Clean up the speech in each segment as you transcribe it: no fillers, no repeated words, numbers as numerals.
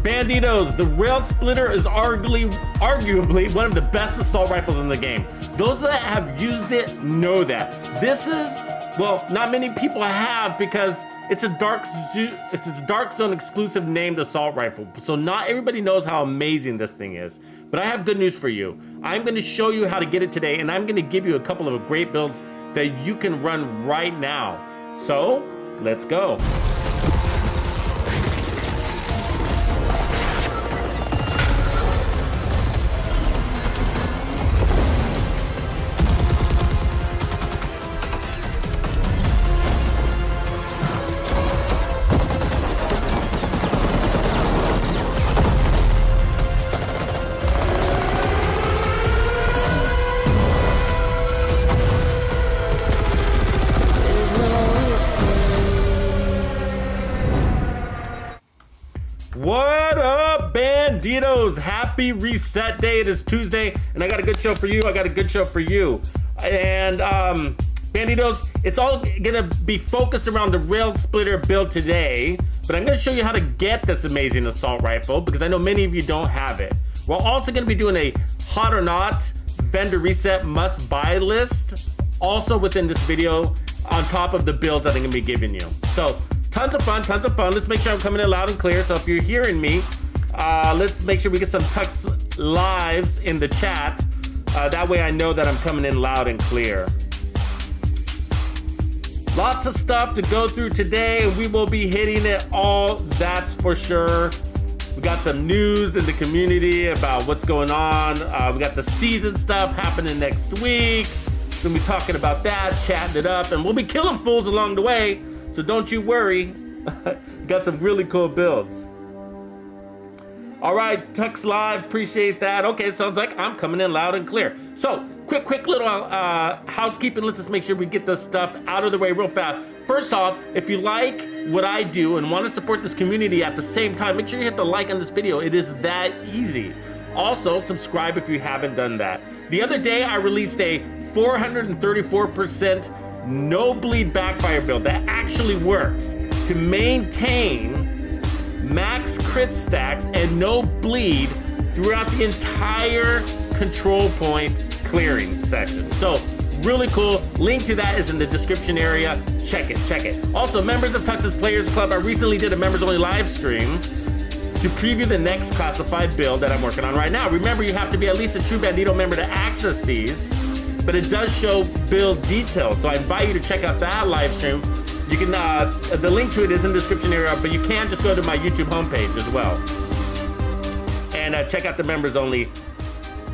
Bandidos, the Railsplitter is arguably one of the best assault rifles in the game. Those that have used it know that. This is, well, not many people have because it's a Dark Zone exclusive named assault rifle. So not everybody knows how amazing this thing is. But I have good news for you. I'm gonna show you how to get it today, and I'm gonna give you a couple of great builds that you can run right now. So, let's go. What up, Bandidos? Happy reset day. It is Tuesday, and I got a good show for you. And Bandidos, it's all gonna be focused around the Railsplitter build today, but I'm gonna show you how to get this amazing assault rifle because I know many of you don't have it. We're also gonna be doing a hot or not vendor reset must buy list also within this video on top of the builds that I'm gonna be giving you. So tons of fun. Let's make sure I'm coming in loud and clear. So if you're hearing me, let's make sure we get some Tux lives in the chat. That way I know that I'm coming in loud and clear. Lots of stuff to go through today, and we will be hitting it all, that's for sure. We got some news in the community about what's going on. We got the season stuff happening next week. So we'll be talking about that, chatting it up, and we'll be killing fools along the way. So don't you worry, got some really cool builds. All right, Tux Live, appreciate that. Okay, sounds like I'm coming in loud and clear. So quick little housekeeping. Let's just make sure we get this stuff out of the way real fast. First off, if you like what I do and want to support this community at the same time, make sure you hit the like on this video. It is that easy. Also, subscribe if you haven't done that. The other day, I released a 434% no bleed backfire build that actually works to maintain max crit stacks and no bleed throughout the entire control point clearing session. So really cool. Link to that is in the description area. Check it. Also, members of Tux's Players Club, I recently did a members only live stream to preview the next classified build that I'm working on right now. Remember, you have to be at least a True Bandido member to access these, but it does show build details. So I invite you to check out that live stream. You can, the link to it is in the description area, but you can just go to my YouTube homepage as well. And check out the members only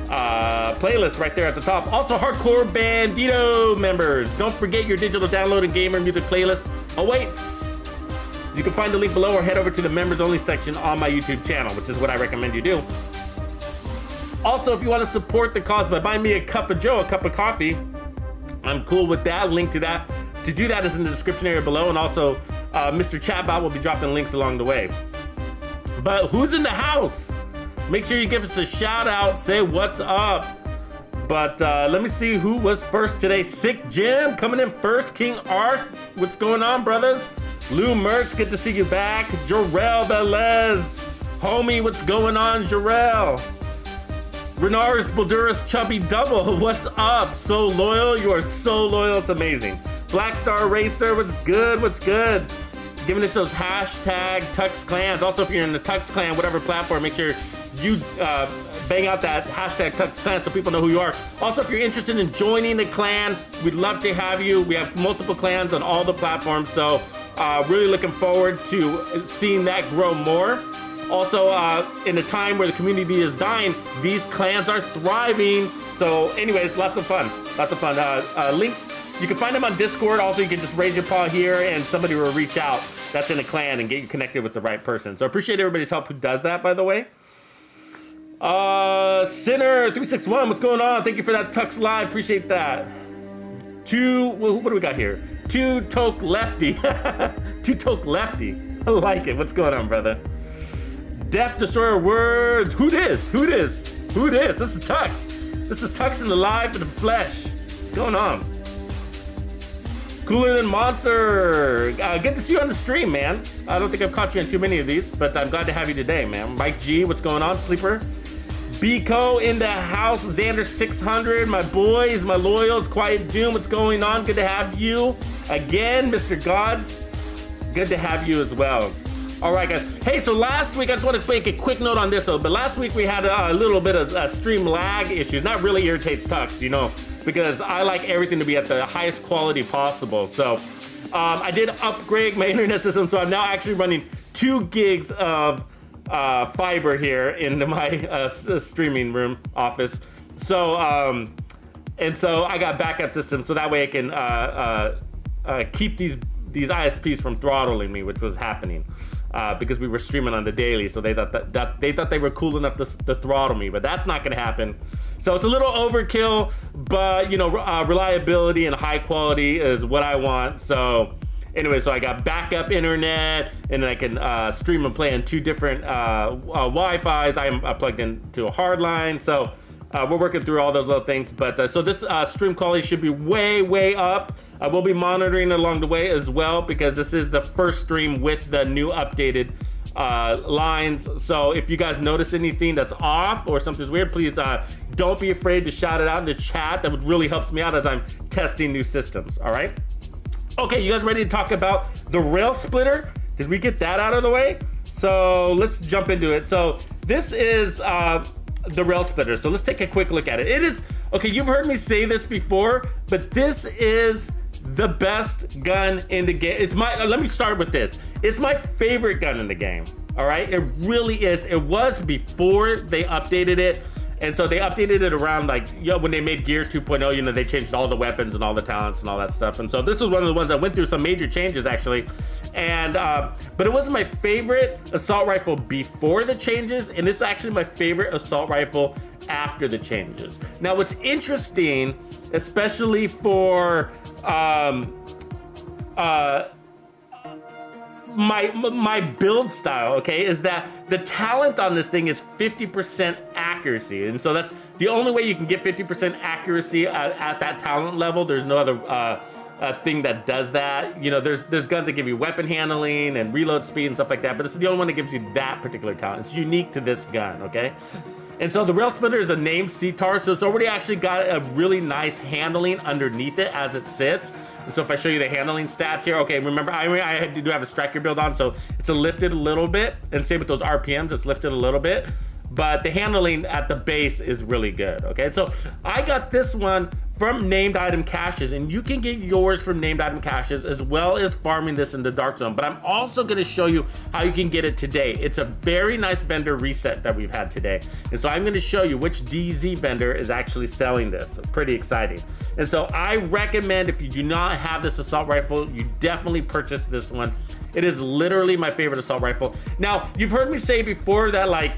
playlist right there at the top. Also, Hardcore Bandido members, don't forget your digital download and gamer music playlist awaits. You can find the link below or head over to the members only section on my YouTube channel, which is what I recommend you do. Also, if you want to support the cause by buying me a cup of joe, a cup of coffee, I'm cool with that. Link to that. To do that is in the description area below, and also Mr. Chatbot will be dropping links along the way. But who's in the house? Make sure you give us a shout out, say what's up. But let me see who was first today. Sick Jim coming in first. King Art, what's going on, brothers? Lou Mertz, good to see you back. Jarrell Velez, homie, what's going on, Jarrell? Renars Balduras Chubby Double, what's up? So loyal, you are so loyal, it's amazing. Black Star Racer, what's good? Giving us those hashtag Tux Clans. Also, if you're in the Tux Clan, whatever platform, make sure you bang out that hashtag Tux Clan so people know who you are. Also, if you're interested in joining the clan, we'd love to have you. We have multiple clans on all the platforms, so really looking forward to seeing that grow more. Also, in a time where the community is dying, these clans are thriving. So anyways, lots of fun. Links, you can find them on Discord. Also, you can just raise your paw here and somebody will reach out that's in a clan and get you connected with the right person. So appreciate everybody's help who does that, by the way. Sinner361, what's going on? Thank you for that Tux Live, appreciate that. What do we got here? Two Toke Lefty. Two Toke Lefty, I like it. What's going on, brother? Death Destroyer Words, who this? This is Tux. This is Tux in the live in the flesh. What's going on? Cooler than Monster. Good to see you on the stream, man. I don't think I've caught you in too many of these, but I'm glad to have you today, man. Mike G, what's going on? Sleeper. Biko in the house. Xander 600. My boys, my loyals. Quiet Doom, what's going on? Good to have you again, Mr. Gods. Good to have you as well. All right, guys. Hey, so last week, I just want to make a quick note on this, though. But last week we had a little bit of stream lag issues. That really irritates Tux, you know, because I like everything to be at the highest quality possible. So I did upgrade my internet system, so I'm now actually running 2 gigs of fiber here in my streaming room office. So and so I got backup systems, so that way I can keep these ISPs from throttling me, which was happening because we were streaming on the daily, so they thought they were cool enough to throttle me, but that's not going to happen. So it's a little overkill, but you know, reliability and high quality is what I want. So anyway, so I got backup internet, and then I can stream and play on 2 different Wi-Fis. I'm plugged into a hard line, so we're working through all those little things. But so this stream quality should be way up. I will be monitoring along the way as well, because this is the first stream with the new updated lines. So if you guys notice anything that's off or something's weird, please don't be afraid to shout it out in the chat. That would really helps me out as I'm testing new systems. All right. Okay, you guys ready to talk about the Railsplitter? Did we get that out of the way? So let's jump into it. So this is the Railsplitter. So let's take a quick look at it. It is, okay, you've heard me say this before, but this is the best gun in the game. It's my, let me start with this. It's my favorite gun in the game. All right, it really is. It was before they updated it. And so they updated it around, like, you know, when they made Gear 2.0, you know, they changed all the weapons and all the talents and all that stuff. And so this was one of the ones that went through some major changes, actually. And but it wasn't my favorite assault rifle before the changes, and it's actually my favorite assault rifle after the changes. Now, what's interesting, especially for my build style, okay, is that the talent on this thing is 50% accuracy, and so that's the only way you can get 50% accuracy at that talent level. There's no other thing that does that. You know, there's guns that give you weapon handling and reload speed and stuff like that, but this is the only one that gives you that particular talent. It's unique to this gun, okay? And so the Railsplitter is a named CTAR, so it's already actually got a really nice handling underneath it as it sits. And so if I show you the handling stats here, okay, remember I do have a striker build on, so it's lifted a little bit, and same with those RPMs, it's lifted a little bit, but the handling at the base is really good, okay? So I got this one from named item caches, and you can get yours from named item caches as well as farming this in the dark zone, but I'm also gonna show you how you can get it today. It's a very nice vendor reset that we've had today, and so I'm gonna show you which DZ vendor is actually selling this. Pretty exciting. And so I recommend, if you do not have this assault rifle, you definitely purchase this one. It is literally my favorite assault rifle. Now, you've heard me say before that, like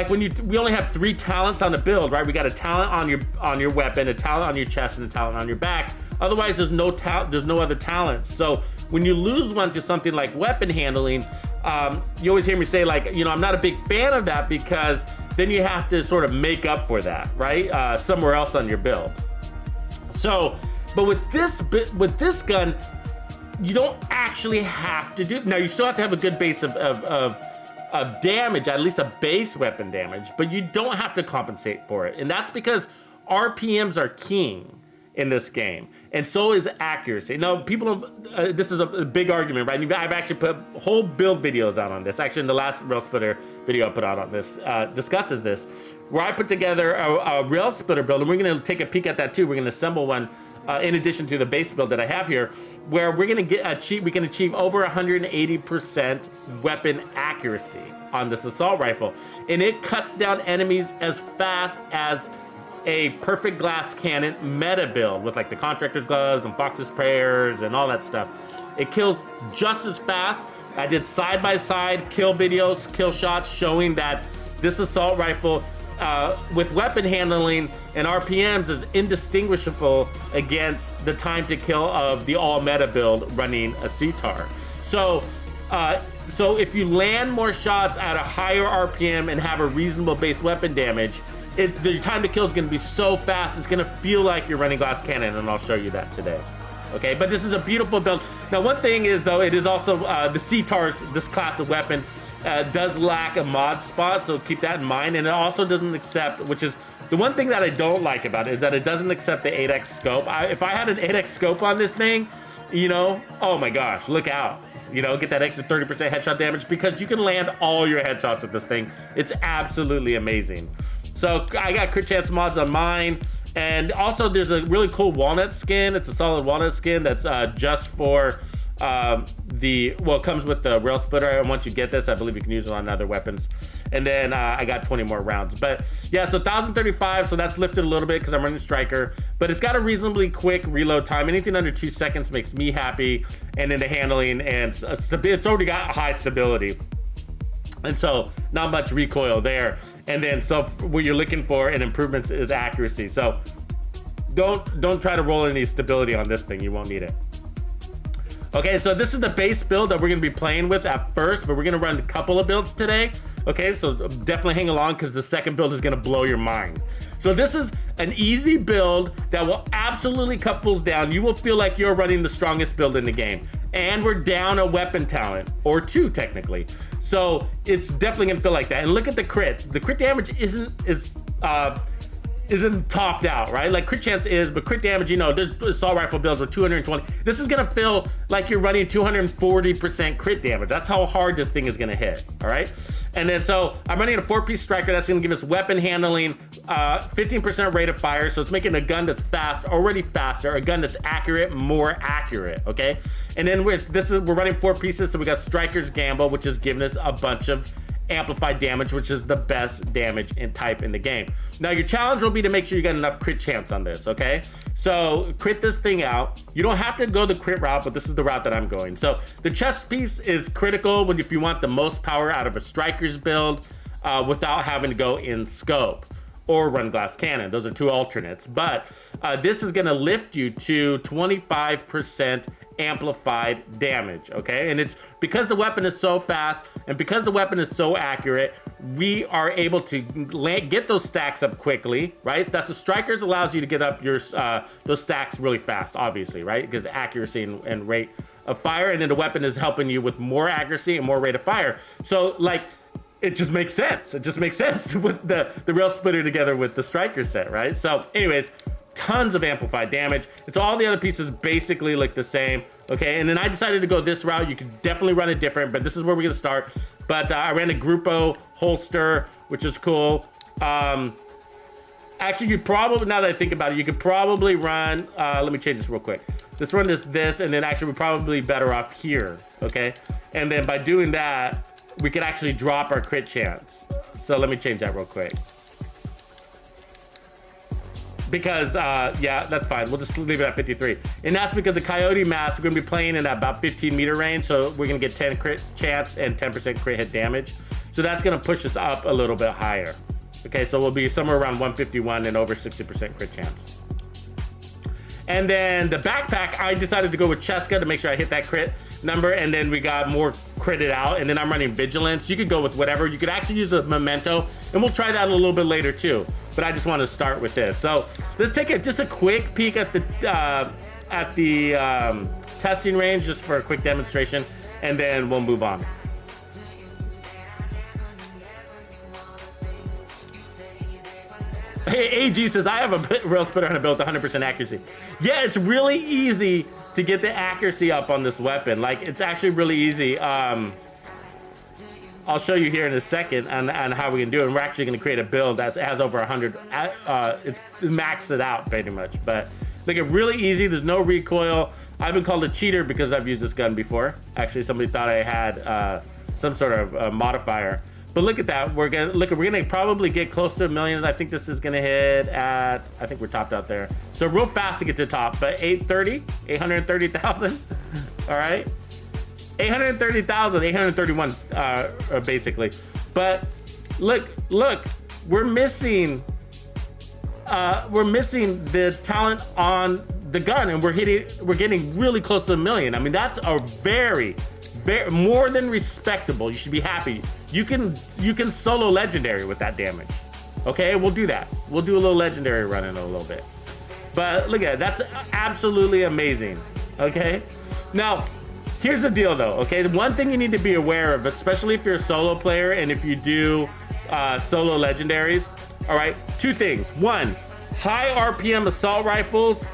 when we only have 3 talents on the build, right? We got a talent on your weapon, a talent on your chest, and a talent on your back. Otherwise, there's no other talents. So when you lose one to something like weapon handling, you always hear me say, like, you know, I'm not a big fan of that, because then you have to sort of make up for that, right? Somewhere else on your build. So, but with this gun, you don't actually have to do. Now, you still have to have a good base of damage, at least a base weapon damage, but you don't have to compensate for it. And that's because RPMs are king in this game, and so is accuracy. Now, people, this is a big argument, right? I've actually put whole build videos out on this. Actually, in the last Railsplitter video I put out on this, discusses this, where I put together a Railsplitter build, and we're gonna take a peek at that too. We're gonna assemble one in addition to the base build that I have here, where we're gonna we can achieve over 180% weapon accuracy on this assault rifle, and it cuts down enemies as fast as a perfect glass cannon meta build with, like, the contractor's gloves and fox's prayers and all that stuff. It kills just as fast. I did side-by-side kill videos, kill shots, showing that this assault rifle with weapon handling and RPMs is indistinguishable against the time to kill of the all meta build running a CTAR. So if you land more shots at a higher RPM and have a reasonable base weapon damage, the time to kill is gonna be so fast, it's gonna feel like you're running glass cannon, and I'll show you that today. Okay, but this is a beautiful build. Now, one thing is, though, it is also, the C-TARS, this class of weapon, does lack a mod spot, so keep that in mind. And it also doesn't accept, which is the one thing that I don't like about it, is that it doesn't accept the 8x scope. If I had an 8x scope on this thing, you know, oh my gosh, look out. You know, get that extra 30% headshot damage, because you can land all your headshots with this thing. It's absolutely amazing. So I got crit chance mods on mine. And also there's a really cool walnut skin. It's a solid walnut skin that's just for it comes with the Railsplitter, and once you get this, I believe you can use it on other weapons. And then I got 20 more rounds. But yeah, so 1035, so that's lifted a little bit because I'm running Striker, but it's got a reasonably quick reload time. Anything under 2 seconds makes me happy. And then the handling, and it's already got high stability, and so not much recoil there. And then so what you're looking for in improvements is accuracy. So don't try to roll any stability on this thing. You won't need it. Okay, so this is the base build that we're gonna be playing with at first, but we're gonna run a couple of builds today. Okay, so definitely hang along, because the second build is gonna blow your mind. So this is an easy build that will absolutely cut fools down. You will feel like you're running the strongest build in the game. And we're down a weapon talent, or 2 technically. So it's definitely gonna feel like that. And look at the crit. The crit damage isn't topped out, right? Like crit chance is, but crit damage, you know, there's assault rifle builds with 220. This is gonna feel like you're running 240% crit damage. That's how hard this thing is gonna hit, all right? And then so I'm running a 4-piece Striker. That's gonna give us weapon handling, 15% rate of fire. So it's making a gun that's fast, already faster, a gun that's accurate, more accurate, okay? And then we're running 4 pieces. So we got Striker's Gamble, which is giving us a bunch of amplified damage, which is the best damage in type in the game. Now your challenge will be to make sure you got enough crit chance on this, okay? So crit this thing out. You don't have to go the crit route, but this is the route that I'm going. So the chest piece is critical if you want the most power out of a Striker's build without having to go in scope or run glass cannon. Those are 2 alternates, but this is gonna lift you to 25% amplified damage, okay? And it's because the weapon is so fast, and because the weapon is so accurate, we are able to get those stacks up quickly, right? That's the Strikers allows you to get up your those stacks really fast, obviously, right? Because accuracy and rate of fire, and then the weapon is helping you with more accuracy and more rate of fire. So like, it just makes sense. It just makes sense to put the Railsplitter together with the Striker set, right? So anyways, tons of amplified damage. It's all the other pieces basically look the same, okay? And then I decided to go this route. You could definitely run it different, but this is where we're gonna start. But I ran a Grupo holster, which is cool. Actually, you probably, now that I think about it, you could probably run, let me change this real quick. Let's run this, and then actually we're probably better off here, okay? And then by doing that, we could actually drop our crit chance. So let me change that real quick. Because, yeah, that's fine. We'll just leave it at 53. And that's because the Coyote mask, we're gonna be playing in about 15 meter range. So we're gonna get 10 crit chance and 10% crit hit damage. So that's gonna push us up a little bit higher. Okay, so we'll be somewhere around 151 and over 60% crit chance. And then the backpack, I decided to go with Cheska to make sure I hit that crit number, and then we got more critted out, and then I'm running Vigilance. You could go with whatever. You could actually use a Memento, and we'll try that a little bit later too. But I just want to start with this. So let's take just a quick peek at the testing range, just for a quick demonstration, and then we'll move on. Hey, AG says, I have a Railsplitter and a build 100% accuracy. Yeah, it's really easy to get the accuracy up on this weapon. Like, it's actually really easy. I'll show you here in a second on how we can do it. And we're actually going to create a build that has over 100. It's maxed it out pretty much. But look, it's really easy. There's no recoil. I've been called a cheater because I've used this gun before. Actually, somebody thought I had some sort of modifier. But look at that. We're gonna probably get close to 1 million. I think this is gonna hit at, I think we're topped out there. So real fast to get to the top, but 830,000. All right. 830,000, 831 basically. But look, we're missing the talent on the gun, and we're getting really close to 1 million. I mean, that's a very more than respectable. You should be happy. You can solo legendary with that damage. Okay, we'll do that. We'll do a little legendary run in a little bit. But look at it, that's absolutely amazing. Okay, now here's the deal though. Okay, the one thing you need to be aware of, especially if you're a solo player and if you do solo legendaries. All right, two things. One, high RPM assault rifles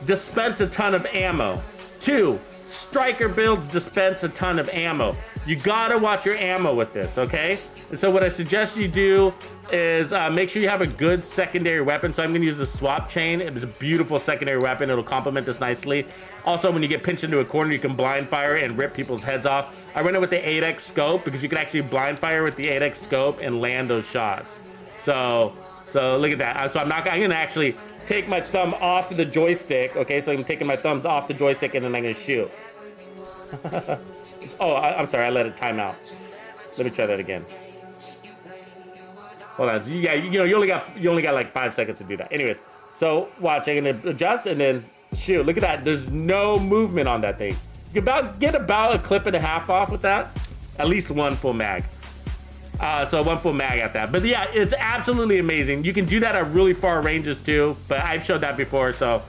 dispense a ton of ammo. Two, striker builds dispense a ton of ammo. You gotta watch your ammo with this, okay? And so what I suggest you do is make sure you have a good secondary weapon. So I'm gonna use the swap chain. It is a beautiful secondary weapon. It'll complement this nicely. Also, when you get pinched into a corner, you can blind fire and rip people's heads off. I run it with the 8x scope because you can actually blind fire with the 8x scope and land those shots. So look at that. So I'm gonna actually take my thumb off of the joystick. Okay, so I'm taking my thumbs off the joystick and then I'm gonna shoot. Oh, I'm sorry, I let it time out. Let me try that again. Hold on. Yeah, you only got like 5 seconds to do that. Anyways, so watch. I'm gonna adjust and then shoot. Look at that. There's no movement on that thing. You can get about a clip and a half off with that. At least one full mag. So one full mag at that. But yeah, it's absolutely amazing. You can do that at really far ranges too. But I've showed that before. So,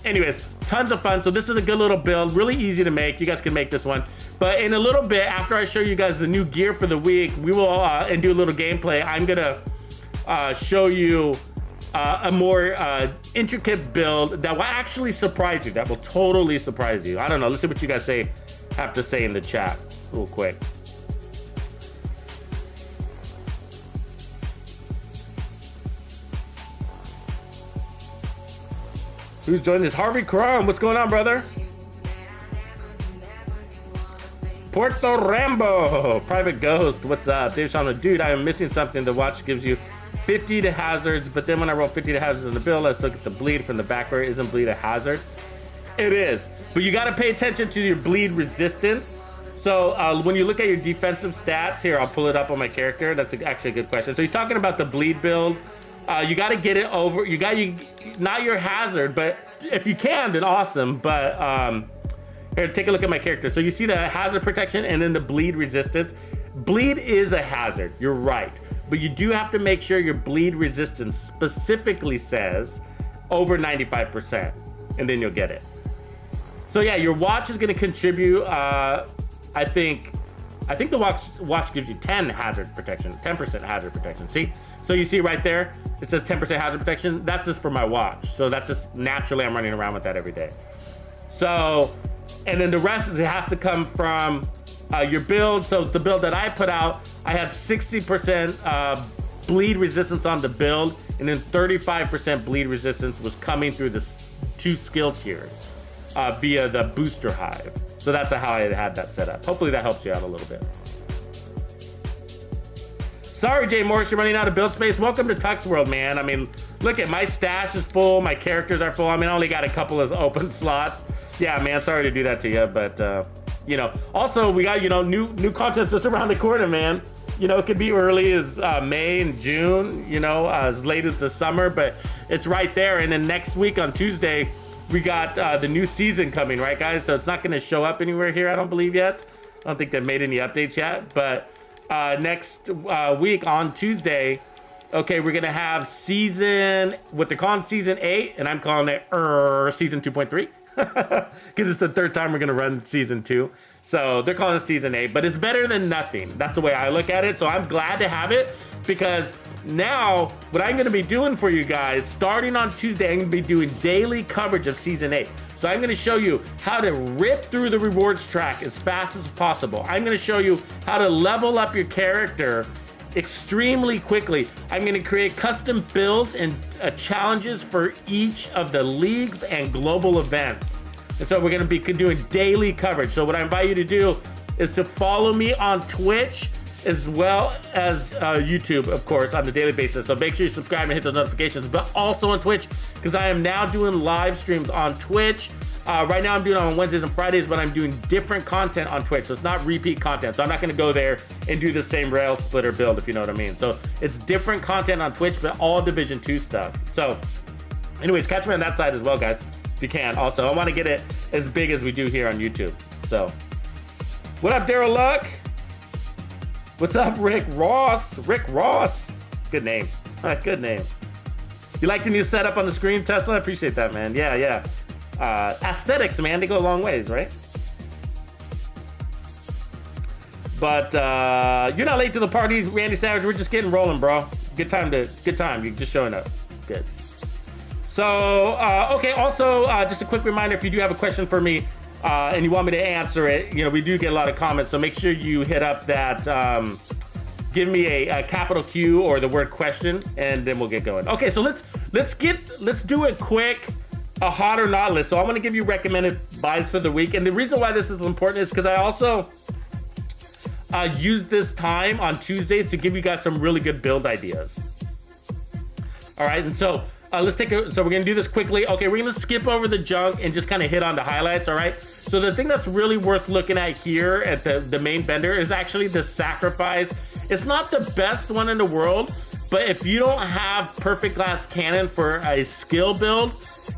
anyways, tons of fun. So this is a good little build. Really easy to make. You guys can make this one. But in a little bit, after I show you guys the new gear for the week, we will and do a little gameplay. I'm gonna show you a more intricate build that will actually surprise you. That will totally surprise you. I don't know. Let's see what you guys have to say in the chat real quick. Who's joined this? Harvey Crum. What's going on, brother? Puerto Rambo. Private Ghost. What's up? Dave Sean. Dude, I am missing something. The watch gives you 50 to hazards, but then when I roll 50 to hazards in the build, let's look at the bleed from the back where isn't bleed a hazard. It is, but you got to pay attention to your bleed resistance. So when you look at your defensive stats, here, I'll pull it up on my character. That's actually a good question. So he's talking about the bleed build. You got to get it over. Not your hazard, but if you can, then awesome. But here, take a look at my character. So you see the hazard protection and then the bleed resistance. Bleed is a hazard. You're right, but you do have to make sure your bleed resistance specifically says over 95%, and then you'll get it. So yeah, your watch is going to contribute. I think the watch gives you 10 hazard protection, 10% hazard protection. See? So you see right there, it says 10% hazard protection. That's just for my watch. So that's just naturally I'm running around with that every day. So, and then the rest is it has to come from your build. So the build that I put out, I had 60% bleed resistance on the build, and then 35% bleed resistance was coming through the 2 skill tiers via the booster hive. So that's how I had that set up. Hopefully that helps you out a little bit. Sorry, Jay Morris, you're running out of build space. Welcome to Tux World, man. I mean, look at my stash is full. My characters are full. I mean, I only got a couple of open slots. Yeah, man, sorry to do that to you. But, you know, also we got, you know, new content just around the corner, man. You know, it could be early as May and June, you know, as late as the summer, but it's right there. And then next week on Tuesday, we got the new season coming, right, guys? So it's not going to show up anywhere here, I don't believe yet. I don't think they've made any updates yet, but next week on Tuesday, okay, we're gonna have what they're calling season 8, and I'm calling it season 2.3 because it's the 3rd time we're gonna run season 2. So they're calling it season 8, but it's better than nothing. That's the way I look at it. So I'm glad to have it because now what I'm gonna be doing for you guys, starting on Tuesday, I'm gonna be doing daily coverage of season 8. So I'm gonna show you how to rip through the rewards track as fast as possible. I'm gonna show you how to level up your character extremely quickly. I'm gonna create custom builds and challenges for each of the leagues and global events. And so we're gonna be doing daily coverage. So what I invite you to do is to follow me on Twitch as well as YouTube, of course, on a daily basis. So make sure you subscribe and hit those notifications, but also on Twitch, because I am now doing live streams on Twitch. Right now I'm doing it on Wednesdays and Fridays, but I'm doing different content on Twitch. So it's not repeat content. So I'm not gonna go there and do the same Railsplitter build, if you know what I mean. So it's different content on Twitch, but all Division 2 stuff. So anyways, catch me on that side as well, guys, if you can. Also, I wanna get it as big as we do here on YouTube. So, what up, Daryl Luck? What's up, Rick Ross? Rick Ross. Good name. Good name. You like the new setup on the screen, Tesla? I appreciate that, man. Yeah. Aesthetics, man, they go a long ways, right? But you're not late to the party, Randy Savage. We're just getting rolling, bro. Good time. You're just showing up. Good. So, okay, also, just a quick reminder, if you do have a question for me and you want me to answer it, we do get a lot of comments, so make sure you hit up that, give me a capital Q or the word question, and then we'll get going. Okay, so let's do a quick, a hot or not list. So I'm gonna give you recommended buys for the week, and the reason why this is important is because I also use this time on Tuesdays to give you guys some really good build ideas. All right, and so so we're gonna do this quickly. Okay, we're gonna skip over the junk and just kind of hit on the highlights, all right? So the thing that's really worth looking at here at the main vendor is actually the sacrifice. It's not the best one in the world, but if you don't have perfect glass cannon for a skill build,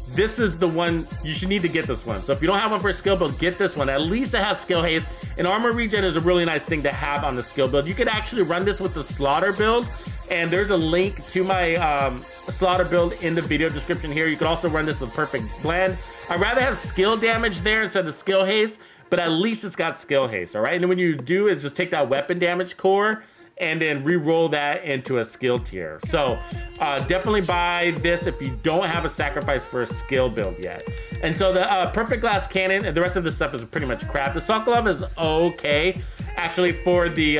this is the one. You should need to get this one. So if you don't have one for a skill build, get this one. At least it has skill haste. And armor regen is a really nice thing to have on the skill build. You could actually run this with the slaughter build, and there's a link to my slaughter build in the video description here. You could also run this with perfect blend. I'd rather have skill damage there instead of skill haste, but at least it's got skill haste, all right? And then when you do is just take that weapon damage core and then re-roll that into a skill tier. So definitely buy this if you don't have a sacrifice for a skill build yet. And so the perfect glass cannon and the rest of this stuff is pretty much crap. The Sokolov is okay. Actually, for the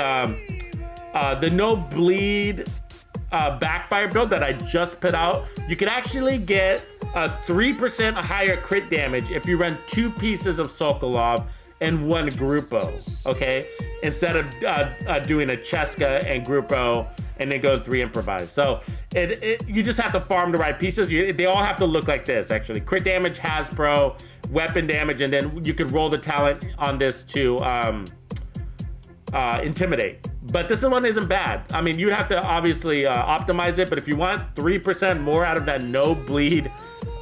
no bleed backfire build that I just put out, you can actually get a 3% higher crit damage if you run 2 pieces of Sokolov and 1 Grupo, okay? Instead of doing a Cheska and Grupo and then go 3 improvise. So you just have to farm the right pieces. They all have to look like this, actually. Crit damage, Hasbro, weapon damage, and then you could roll the talent on this to intimidate. But this one isn't bad. I mean, you have to obviously optimize it, but if you want 3% more out of that no bleed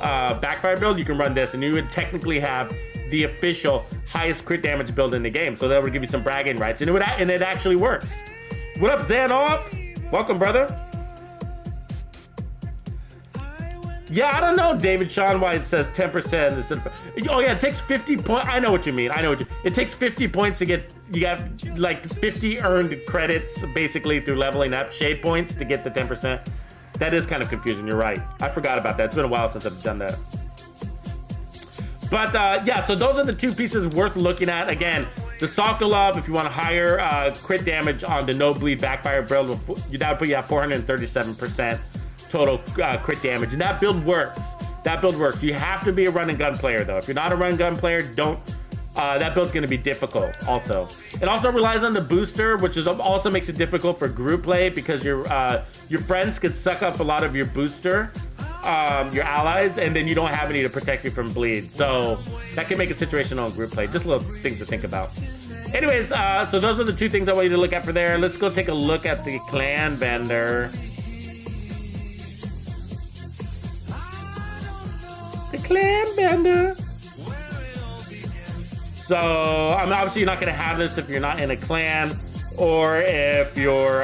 backfire build, you can run this, and you would technically have the official highest crit damage build in the game. So that would give you some bragging rights, and it actually works. What up, Zanoff? Welcome, brother. Yeah, I don't know, David Sean, why it says 10% instead of... Oh yeah, it takes 50 points. I know what you mean. It takes 50 points to get... You got like 50 earned credits basically through leveling up shade points to get the 10%. That is kind of confusing. You're right. I forgot about that. It's been a while since I've done that. But yeah, so those are the 2 pieces worth looking at. Again, the Sokolov, if you want a higher crit damage on the no bleed backfire build, that would put you at 437% total crit damage, and that build works. You have to be a run and gun player though. If you're not a run and gun player, don't. That build's going to be difficult. Also, it also relies on the booster, which also makes it difficult for group play because your friends could suck up a lot of your booster, your allies, and then you don't have any to protect you from bleed. So that can make a situational in group play. Just little things to think about. Anyways, so those are the 2 things I want you to look at for there. Let's go take a look at the clan vendor. The clan vendor. So, I mean, obviously you're not going to have this if you're not in a clan or if your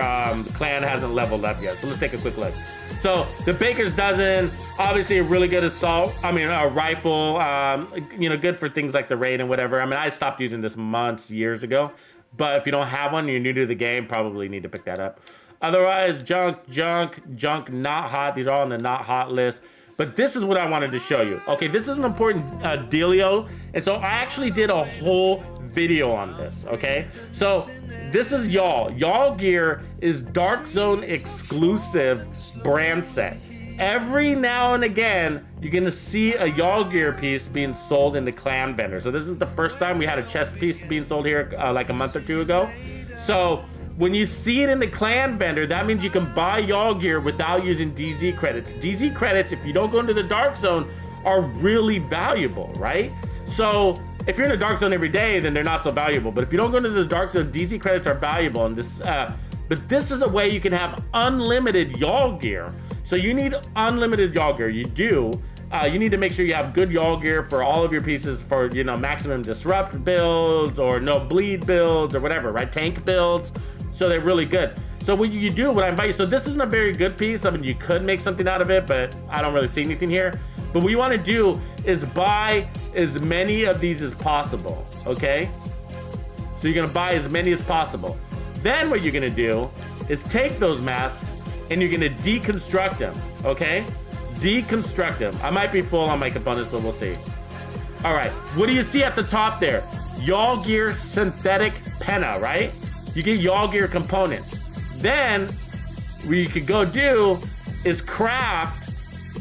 clan hasn't leveled up yet. So let's take a quick look. So the Baker's Dozen, obviously a really good assault. I mean, a rifle, good for things like the raid and whatever. I mean, I stopped using this years ago. But if you don't have one, you're new to the game, probably need to pick that up. Otherwise, junk, not hot. These are all on the not hot list. But this is what I wanted to show you. Okay, this is an important dealio. And so I actually did a whole video on this, okay? So this is Y'all. Y'all gear is Dark Zone exclusive brand set. Every now and again, you're gonna see a Y'all gear piece being sold in the clan vendor. So this isn't the first time. We had a chest piece being sold here like a month or 2 ago. So when you see it in the clan vendor, that means you can buy Y'all gear without using DZ credits. DZ credits, if you don't go into the Dark Zone, are really valuable, right? So if you're in the Dark Zone every day, then they're not so valuable. But if you don't go into the Dark Zone, DZ credits are valuable. And but this is a way you can have unlimited Y'all gear. So you need unlimited Y'all gear. You do. You need to make sure you have good Y'all gear for all of your pieces for, maximum disrupt builds or no bleed builds or whatever, right? Tank builds. So they're really good. So what you do, what I invite you, so this isn't a very good piece. I mean, you could make something out of it, but I don't really see anything here. But what you want to do is buy as many of these as possible, okay? So you're gonna buy as many as possible. Then what you're gonna do is take those masks and you're gonna deconstruct them, okay? Deconstruct them. I might be full on my components, but we'll see. All right, what do you see at the top there? Y'all Gear synthetic penna, right? You get Y'all Gear components. Then what you could go do is craft,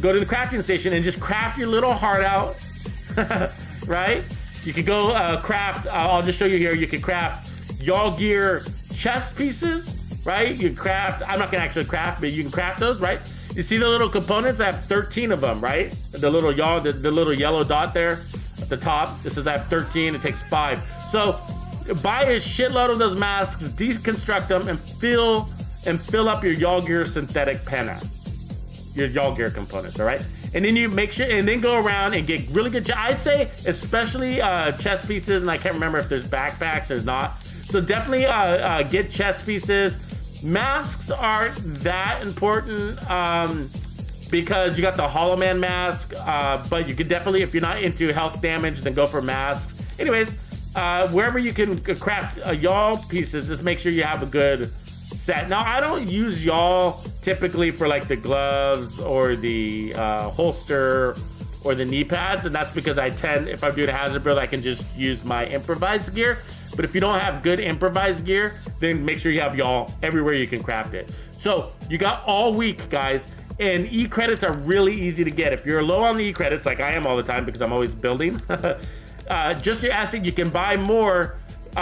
go to the crafting station and just craft your little heart out, right? You could go craft, I'll just show you here, you could craft Y'all Gear chest pieces, right? You can craft, I'm not gonna actually craft, but you can craft those, right? You see the little components? I have 13 of them, right? The little y'all, the little yellow dot there at the top. This says I have 13, it takes 5. So buy a shitload of those masks, deconstruct them, and fill up your Y'all Gear synthetic penna, your Y'all Gear components, all right? And then you make sure, and then go around and get really good, I'd say, especially chest pieces, and I can't remember if there's backpacks or not. So definitely get chest pieces. Masks aren't that important because you got the Hollow Man mask, but you could definitely, if you're not into health damage, then go for masks. Anyways, wherever you can craft y'all pieces, just make sure you have a good set. Now, I don't use y'all typically for like the gloves or the holster or the knee pads, and that's because I tend, if I'm doing a hazard build, I can just use my improvised gear. But if you don't have good improvised gear, then make sure you have y'all everywhere you can craft it. So you got all week, guys, and E-credits are really easy to get. If you're low on the E-credits, like I am all the time because I'm always building, just your asset, you can buy more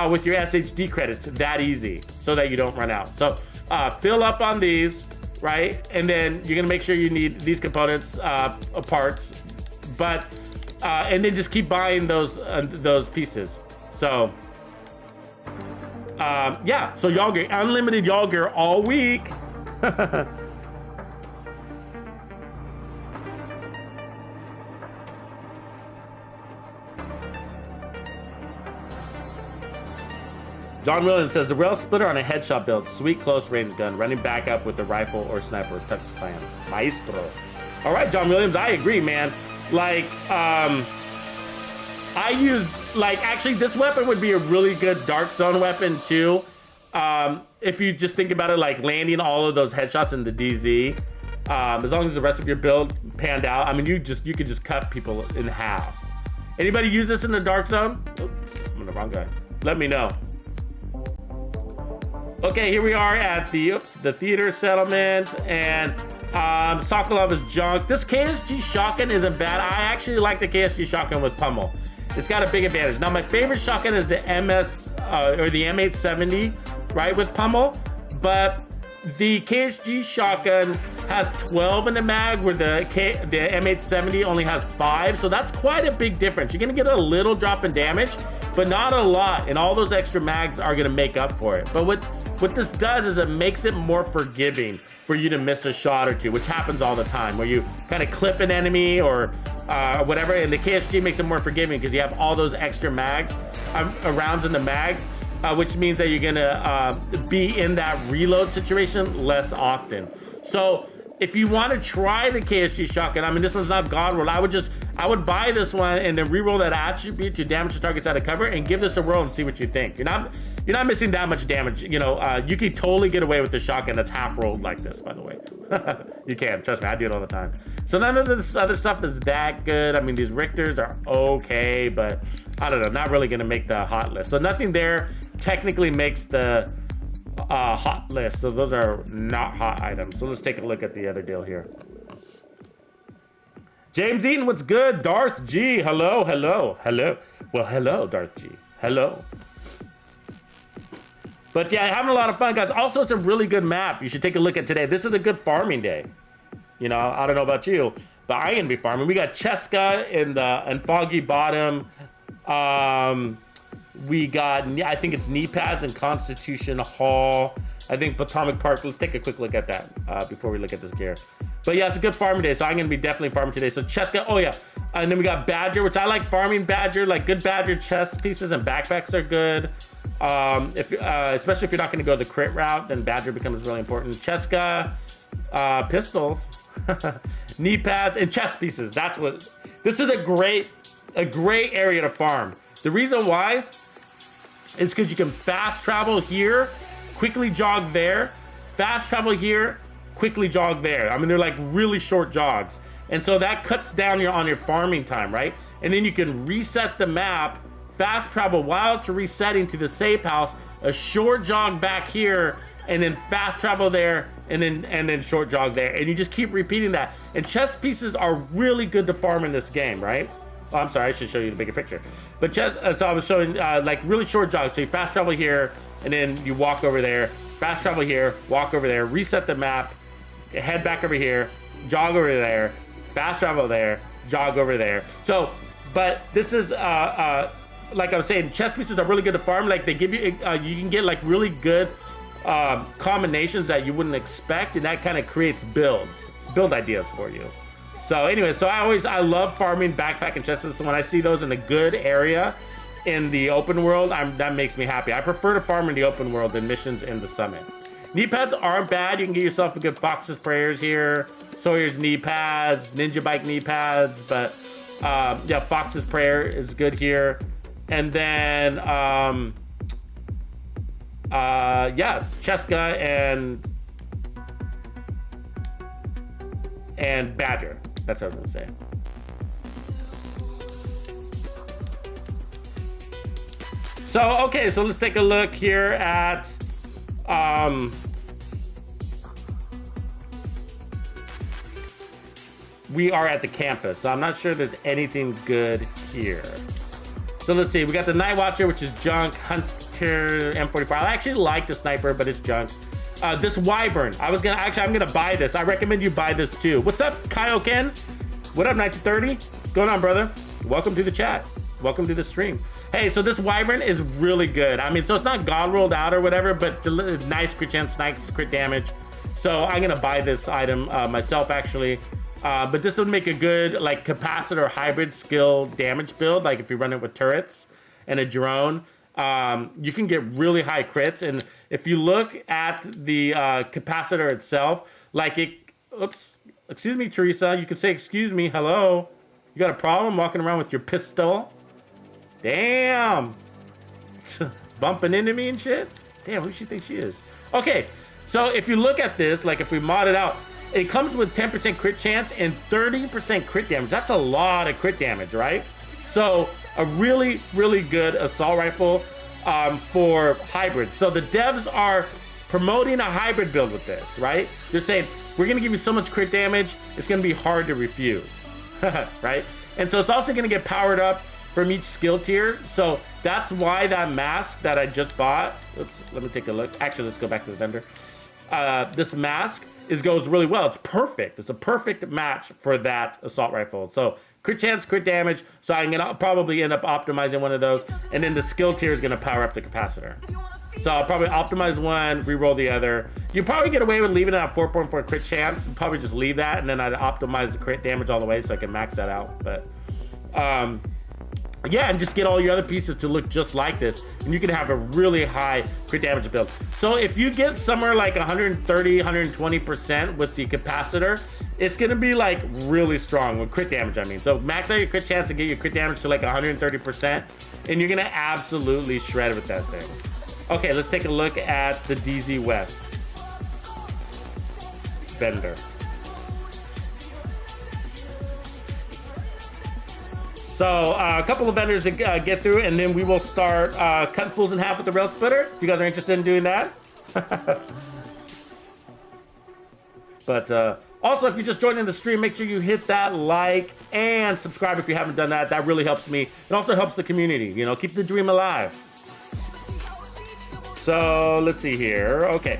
with your SHD credits, that easy, so that you don't run out. So fill up on these, right? And then you're gonna make sure you need these components, parts, but, and then just keep buying those pieces. So, yeah, so Y'all Gear, unlimited Y'all Gear all week. John Williams says the Railsplitter on a headshot build, sweet close range gun, running back up with a rifle or sniper, Tux Clan, Maestro. All right, John Williams, I agree, man. Like, I use, like, actually this weapon would be a really good dark zone weapon too. If you just think about it, like landing all of those headshots in the DZ, as long as the rest of your build panned out, I mean, you could just cut people in half. Anybody use this in the dark zone? Oops, I'm the wrong guy. Let me know. Okay, here we are at the theater settlement, and Sokolov is junk. This KSG shotgun isn't bad. I actually like the KSG shotgun with pummel. It's got a big advantage. Now, my favorite shotgun is the MS or the M870, right, with pummel. But the KSG shotgun has 12 in the mag, where the M870 only has 5. So that's quite a big difference. You're gonna get a little drop in damage, but not a lot. And all those extra mags are gonna make up for it. But what this does is it makes it more forgiving for you to miss a shot or two, which happens all the time, where you kind of clip an enemy or whatever, and the KSG makes it more forgiving because you have all those extra mags, rounds in the mag, which means that you're gonna be in that reload situation less often. So if you want to try the KSG shotgun, I mean, this one's not God roll. I would buy this one and then re-roll that attribute to damage the targets out of cover and give this a roll and see what you think. You're not missing that much damage. You know, you can totally get away with the shotgun that's half rolled like this, by the way. You can, trust me, I do it all the time. So none of this other stuff is that good. I mean, these Richters are okay, but I don't know, not really gonna make the hot list. So nothing there technically makes the hot list, so those are not hot items. So let's take a look at the other deal here. James Eaton, what's good? Darth G, hello. Well, hello, Darth G, hello. But yeah, having a lot of fun, guys. Also, it's a really good map. You should take a look at today. This is a good farming day. You know, I don't know about you, but I can be farming. We got Cheska in Foggy Bottom. We got, I think it's knee pads in Constitution Hall. I think Potomac Park. Let's take a quick look at that before we look at this gear. But yeah, it's a good farming day, so I'm gonna be definitely farming today. So Cheska, oh yeah. And then we got Badger, which I like farming Badger, like good Badger chest pieces and backpacks are good. Especially if you're not going to go the crit route, then Badger becomes really important. Cheska, pistols, knee pads, and chest pieces. That's what. This is a great area to farm. The reason why is because you can fast travel here, quickly jog there, fast travel here, quickly jog there. I mean, they're like really short jogs, and so that cuts down on your farming time, right? And then you can reset the map, fast travel while it's resetting to the safe house, a short jog back here, and then fast travel there, and then short jog there, and you just keep repeating that. And chest pieces are really good to farm in this game, right? Oh, I'm sorry, I should show you the bigger picture. But chest, so I was showing like really short jogs. So you fast travel here, and then you walk over there, fast travel here, walk over there, reset the map, head back over here, jog over there, fast travel there, jog over there. So, but this is like I was saying, chess pieces are really good to farm. Like they give you, you can get like really good combinations that you wouldn't expect, and that kind of creates build ideas for you. So anyway, so I love farming backpack and chests. So when I see those in a good area in the open world, that makes me happy. I prefer to farm in the open world than missions in the summit. Knee pads aren't bad. You can get yourself a good Fox's Prayers here, Sawyer's knee pads, Ninja Bike knee pads, but yeah, Fox's Prayer is good here. And then yeah, Cheska and Badger. That's what I was gonna say. So okay, so let's take a look here at we are at the campus, so I'm not sure there's anything good here. So let's see, we got the Night Watcher, which is junk. Hunter M45. I actually like the sniper, but it's junk. This Wyvern, I'm gonna buy this. I recommend you buy this too. What's up, Kyle Ken? What up, 1930? What's going on, brother? Welcome to the chat. Welcome to the stream. Hey, so this Wyvern is really good. I mean, so it's not God rolled out or whatever, but nice crit chance, nice crit damage. So I'm gonna buy this item myself, actually. But this would make a good like capacitor hybrid skill damage build. Like if you run it with turrets and a drone, you can get really high crits. And if you look at the capacitor itself, like it, oops, excuse me, Teresa, you can say, excuse me, hello. You got a problem walking around with your pistol? Damn. Bumping into me and shit? Damn, who does she think she is? Okay, so if you look at this, like if we mod it out, it comes with 10% crit chance and 30% crit damage. That's a lot of crit damage, right? So a really, really good assault rifle for hybrids. So the devs are promoting a hybrid build with this, right? They're saying, we're gonna give you so much crit damage, it's gonna be hard to refuse, right? And so it's also gonna get powered up from each skill tier. So that's why that mask that I just bought, oops, let me take a look. Actually, let's go back to the vendor. This mask goes really well. It's perfect. It's a perfect match for that assault rifle. So crit chance, crit damage. So I'm gonna probably end up optimizing one of those, and then the skill tier is gonna power up the capacitor. So I'll probably optimize one, re-roll the other. You probably get away with leaving it at 4.4 crit chance. Probably just leave that, and then I'd optimize the crit damage all the way so I can max that out. But yeah, and just get all your other pieces to look just like this, and you can have a really high crit damage build. So if you get somewhere like 130, 120% with the capacitor, it's gonna be like really strong with crit damage, I mean. So max out your crit chance and get your crit damage to like 130%, and you're gonna absolutely shred with that thing. Okay, let's take a look at the DZ West vendor. So a couple of vendors to get through, and then we will start cutting fools in half with the Railsplitter, if you guys are interested in doing that. But also, if you're just joining the stream, make sure you hit that like and subscribe if you haven't done that. That really helps me. It also helps the community, you know, keep the dream alive. So let's see here. Okay.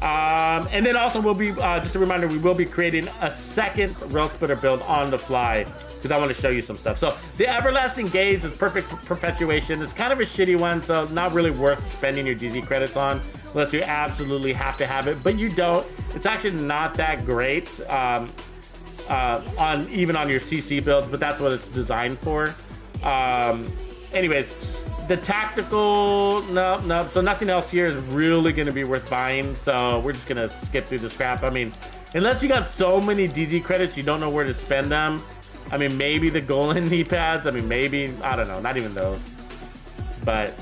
And then also we'll be, just a reminder, we will be creating a second Railsplitter build on the fly, because I want to show you some stuff. So the Everlasting Gaze is perfect perpetuation. It's kind of a shitty one, so not really worth spending your DZ credits on unless you absolutely have to have it, but you don't. It's actually not that great even on your CC builds, but that's what it's designed for. Anyways, the tactical, no. So nothing else here is really going to be worth buying. So we're just going to skip through this crap. I mean, unless you got so many DZ credits, you don't know where to spend them. I mean, maybe the golden knee pads. I mean, maybe, I don't know, not even those. But,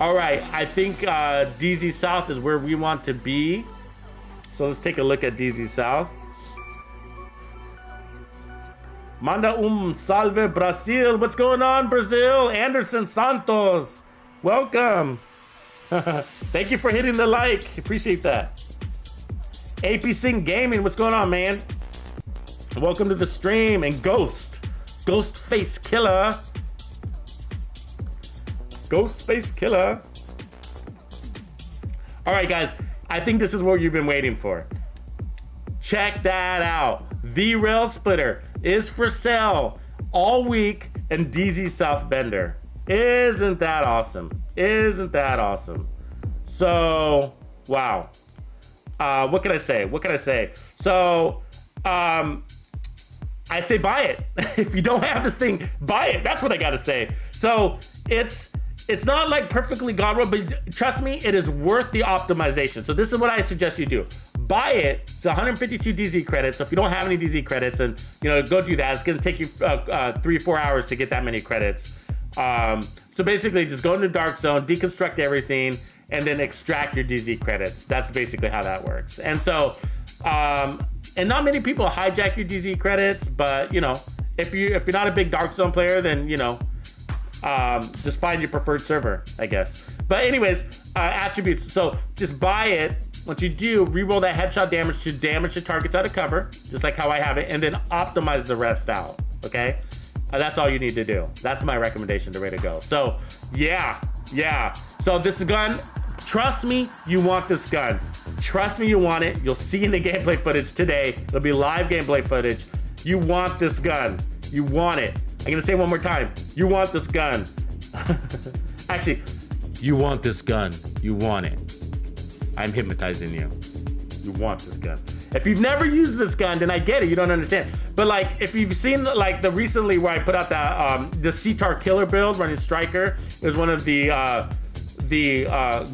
all right, I think DZ South is where we want to be. So let's take a look at DZ South. Manda salve Brazil. What's going on, Brazil? Anderson Santos, welcome. Thank you for hitting the like. Appreciate that. AP Sing Gaming, what's going on, man? Welcome to the stream. And Ghost Face Killer. Ghost Face Killer. All right, guys. I think this is what you've been waiting for. Check that out. The Railsplitter is for sale all week in DZ South Vendor. Isn't that awesome? Isn't that awesome? So, wow. What can I say? So, I say buy it. If you don't have this thing, buy it. That's what I gotta say. So it's not like perfectly godroll, but trust me, it is worth the optimization. So this is what I suggest you do. Buy it. It's 152 DZ credits. So if you don't have any DZ credits, and go do that. It's gonna take you 3-4 hours to get that many credits. So basically, just go into Dark Zone, deconstruct everything, and then extract your DZ credits. That's basically how that works. And so, and not many people hijack your DZ credits, but if you're not a big Dark Zone player, then just find your preferred server, I guess. But anyways, attributes. So just buy it. Once you do, reroll that headshot damage to damage the targets out of cover, just like how I have it, and then optimize the rest out. Okay, that's all you need to do. That's my recommendation. The way to go. So yeah. So this gun, trust me, you want this gun. Trust me, you want it. You'll see in the gameplay footage today. It'll be live gameplay footage. You want this gun. You want it. I'm gonna say it one more time. You want this gun. Actually, you want this gun. You want it. I'm hypnotizing you. You want this gun. If you've never used this gun, then I get it. You don't understand. But like, if you've seen like the recently where I put out that the CTAR killer build running Striker, it was one of the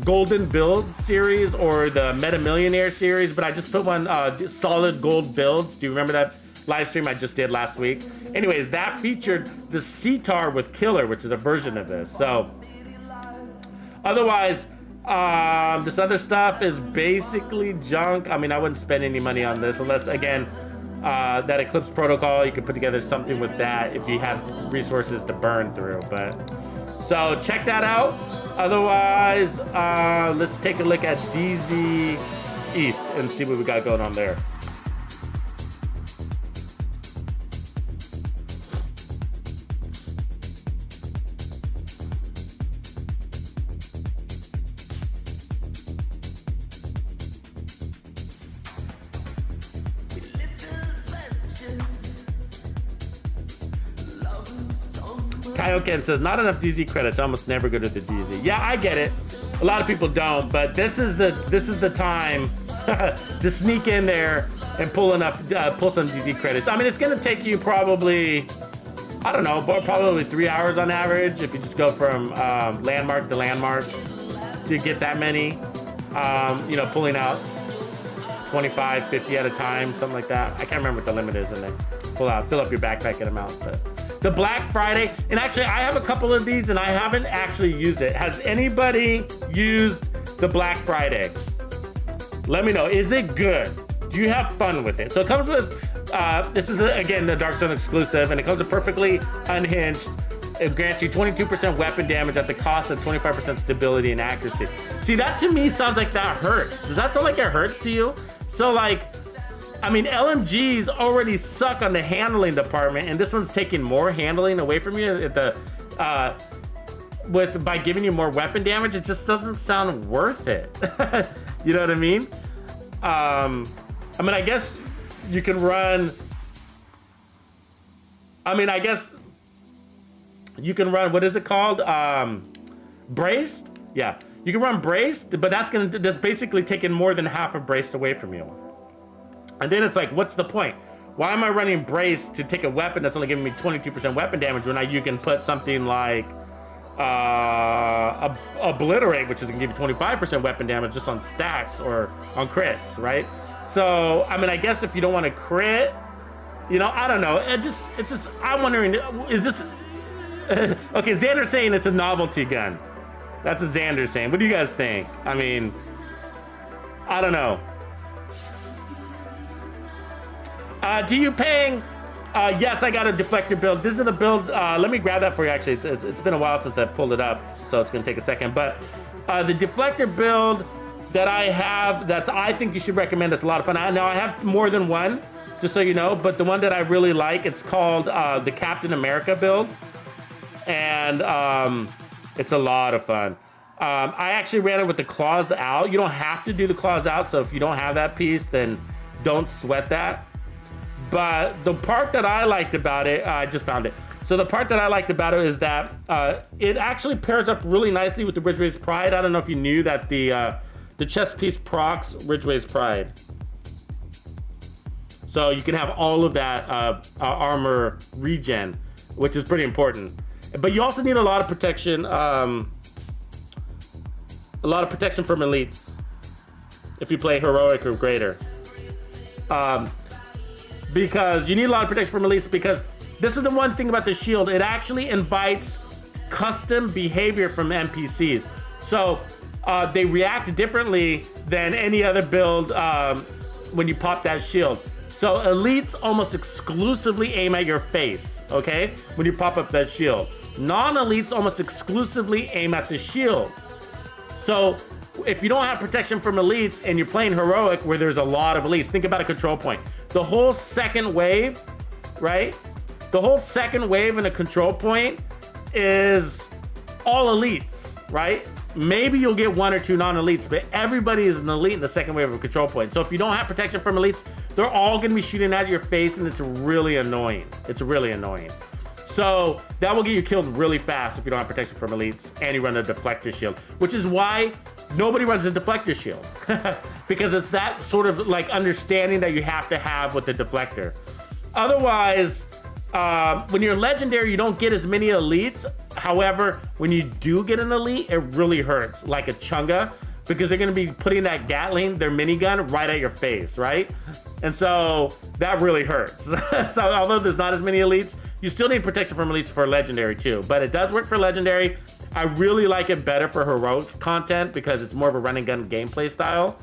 golden build series or the Meta Millionaire series, but I just put one solid gold builds. Do you remember that live stream I just did last week? Anyways, that featured the CTAR with killer, which is a version of this. So otherwise, this other stuff is basically junk. I mean, I wouldn't spend any money on this unless, again, that Eclipse protocol, you could put together something with that if you have resources to burn through. But so check that out. Otherwise, let's take a look at DZ East and see what we got going on there. Kaioken says, not enough DZ credits. I almost never go to the DZ. Yeah, I get it. A lot of people don't, but this is the time to sneak in there and pull some DZ credits. I mean, it's gonna take you probably, I don't know, probably 3 hours on average if you just go from landmark to landmark to get that many. Pulling out 25, 50 at a time, something like that. I can't remember what the limit is, and then fill up your backpack, get them out. But the Black Friday, and actually I have a couple of these and I haven't actually used it. Has anybody used the Black Friday? Let me know. Is it good? Do you have fun with it? So it comes with, this is again the Dark Zone exclusive, and it comes with perfectly unhinged. It grants you 22% weapon damage at the cost of 25% stability and accuracy. See, that to me sounds like that hurts. Does that sound like it hurts to you? So like, I mean, LMGs already suck on the handling department, and this one's taking more handling away from you at the by giving you more weapon damage. It just doesn't sound worth it. You know what I mean? I guess you can run. I guess you can run. What is it called? Braced? Yeah, you can run braced, but that's basically taking more than half of braced away from you. And then it's like, what's the point? Why am I running brace to take a weapon that's only giving me 22% weapon damage when you can put something like Obliterate, which is gonna give you 25% weapon damage just on stacks or on crits, right? So, I mean, I guess if you don't want to crit, you know, I don't know. It's just, I'm wondering, is this, okay, Xander's saying it's a novelty gun. That's what Xander's saying. What do you guys think? I mean, I don't know. Do you paying? Yes, I got a deflector build. This is the build. Let me grab that for you. Actually, it's been a while since I pulled it up, so it's gonna take a second. But the deflector build that I have, I think you should recommend. It's a lot of fun. Now I have more than one, just so you know. But the one that I really like, it's called the Captain America build, and it's a lot of fun. I actually ran it with the claws out. You don't have to do the claws out, so if you don't have that piece, then don't sweat that. But the part that I liked about it, I just found it. So the part that I liked about it is that it actually pairs up really nicely with the Ridgeway's Pride. I don't know if you knew that the chest piece procs Ridgeway's Pride. So you can have all of that armor regen, which is pretty important. But you also need a lot of protection, from elites if you play heroic or greater. Because you need a lot of protection from elites, because this is the one thing about the shield. It actually invites custom behavior from NPCs. So they react differently than any other build when you pop that shield. So elites almost exclusively aim at your face, okay? When you pop up that shield. Non-elites almost exclusively aim at the shield. So if you don't have protection from elites and you're playing heroic where there's a lot of elites, think about a control point. The whole second wave, right? The whole second wave in a control point is all elites, right? Maybe you'll get one or two non-elites, but everybody is an elite in the second wave of a control point. So if you don't have protection from elites, they're all gonna be shooting at your face, and it's really annoying. It's really annoying. So that will get you killed really fast if you don't have protection from elites and you run a deflector shield, which is why nobody runs a deflector shield. Because it's that sort of like understanding that you have to have with the deflector. Otherwise, when you're legendary, you don't get as many elites. However, when you do get an elite, it really hurts, like a Chunga, because they're gonna be putting that Gatling, their minigun, right at your face, right? And so that really hurts. So although there's not as many elites, you still need protection from elites for legendary too. But it does work for legendary. I really like it better for heroic content because it's more of a run and gun gameplay style.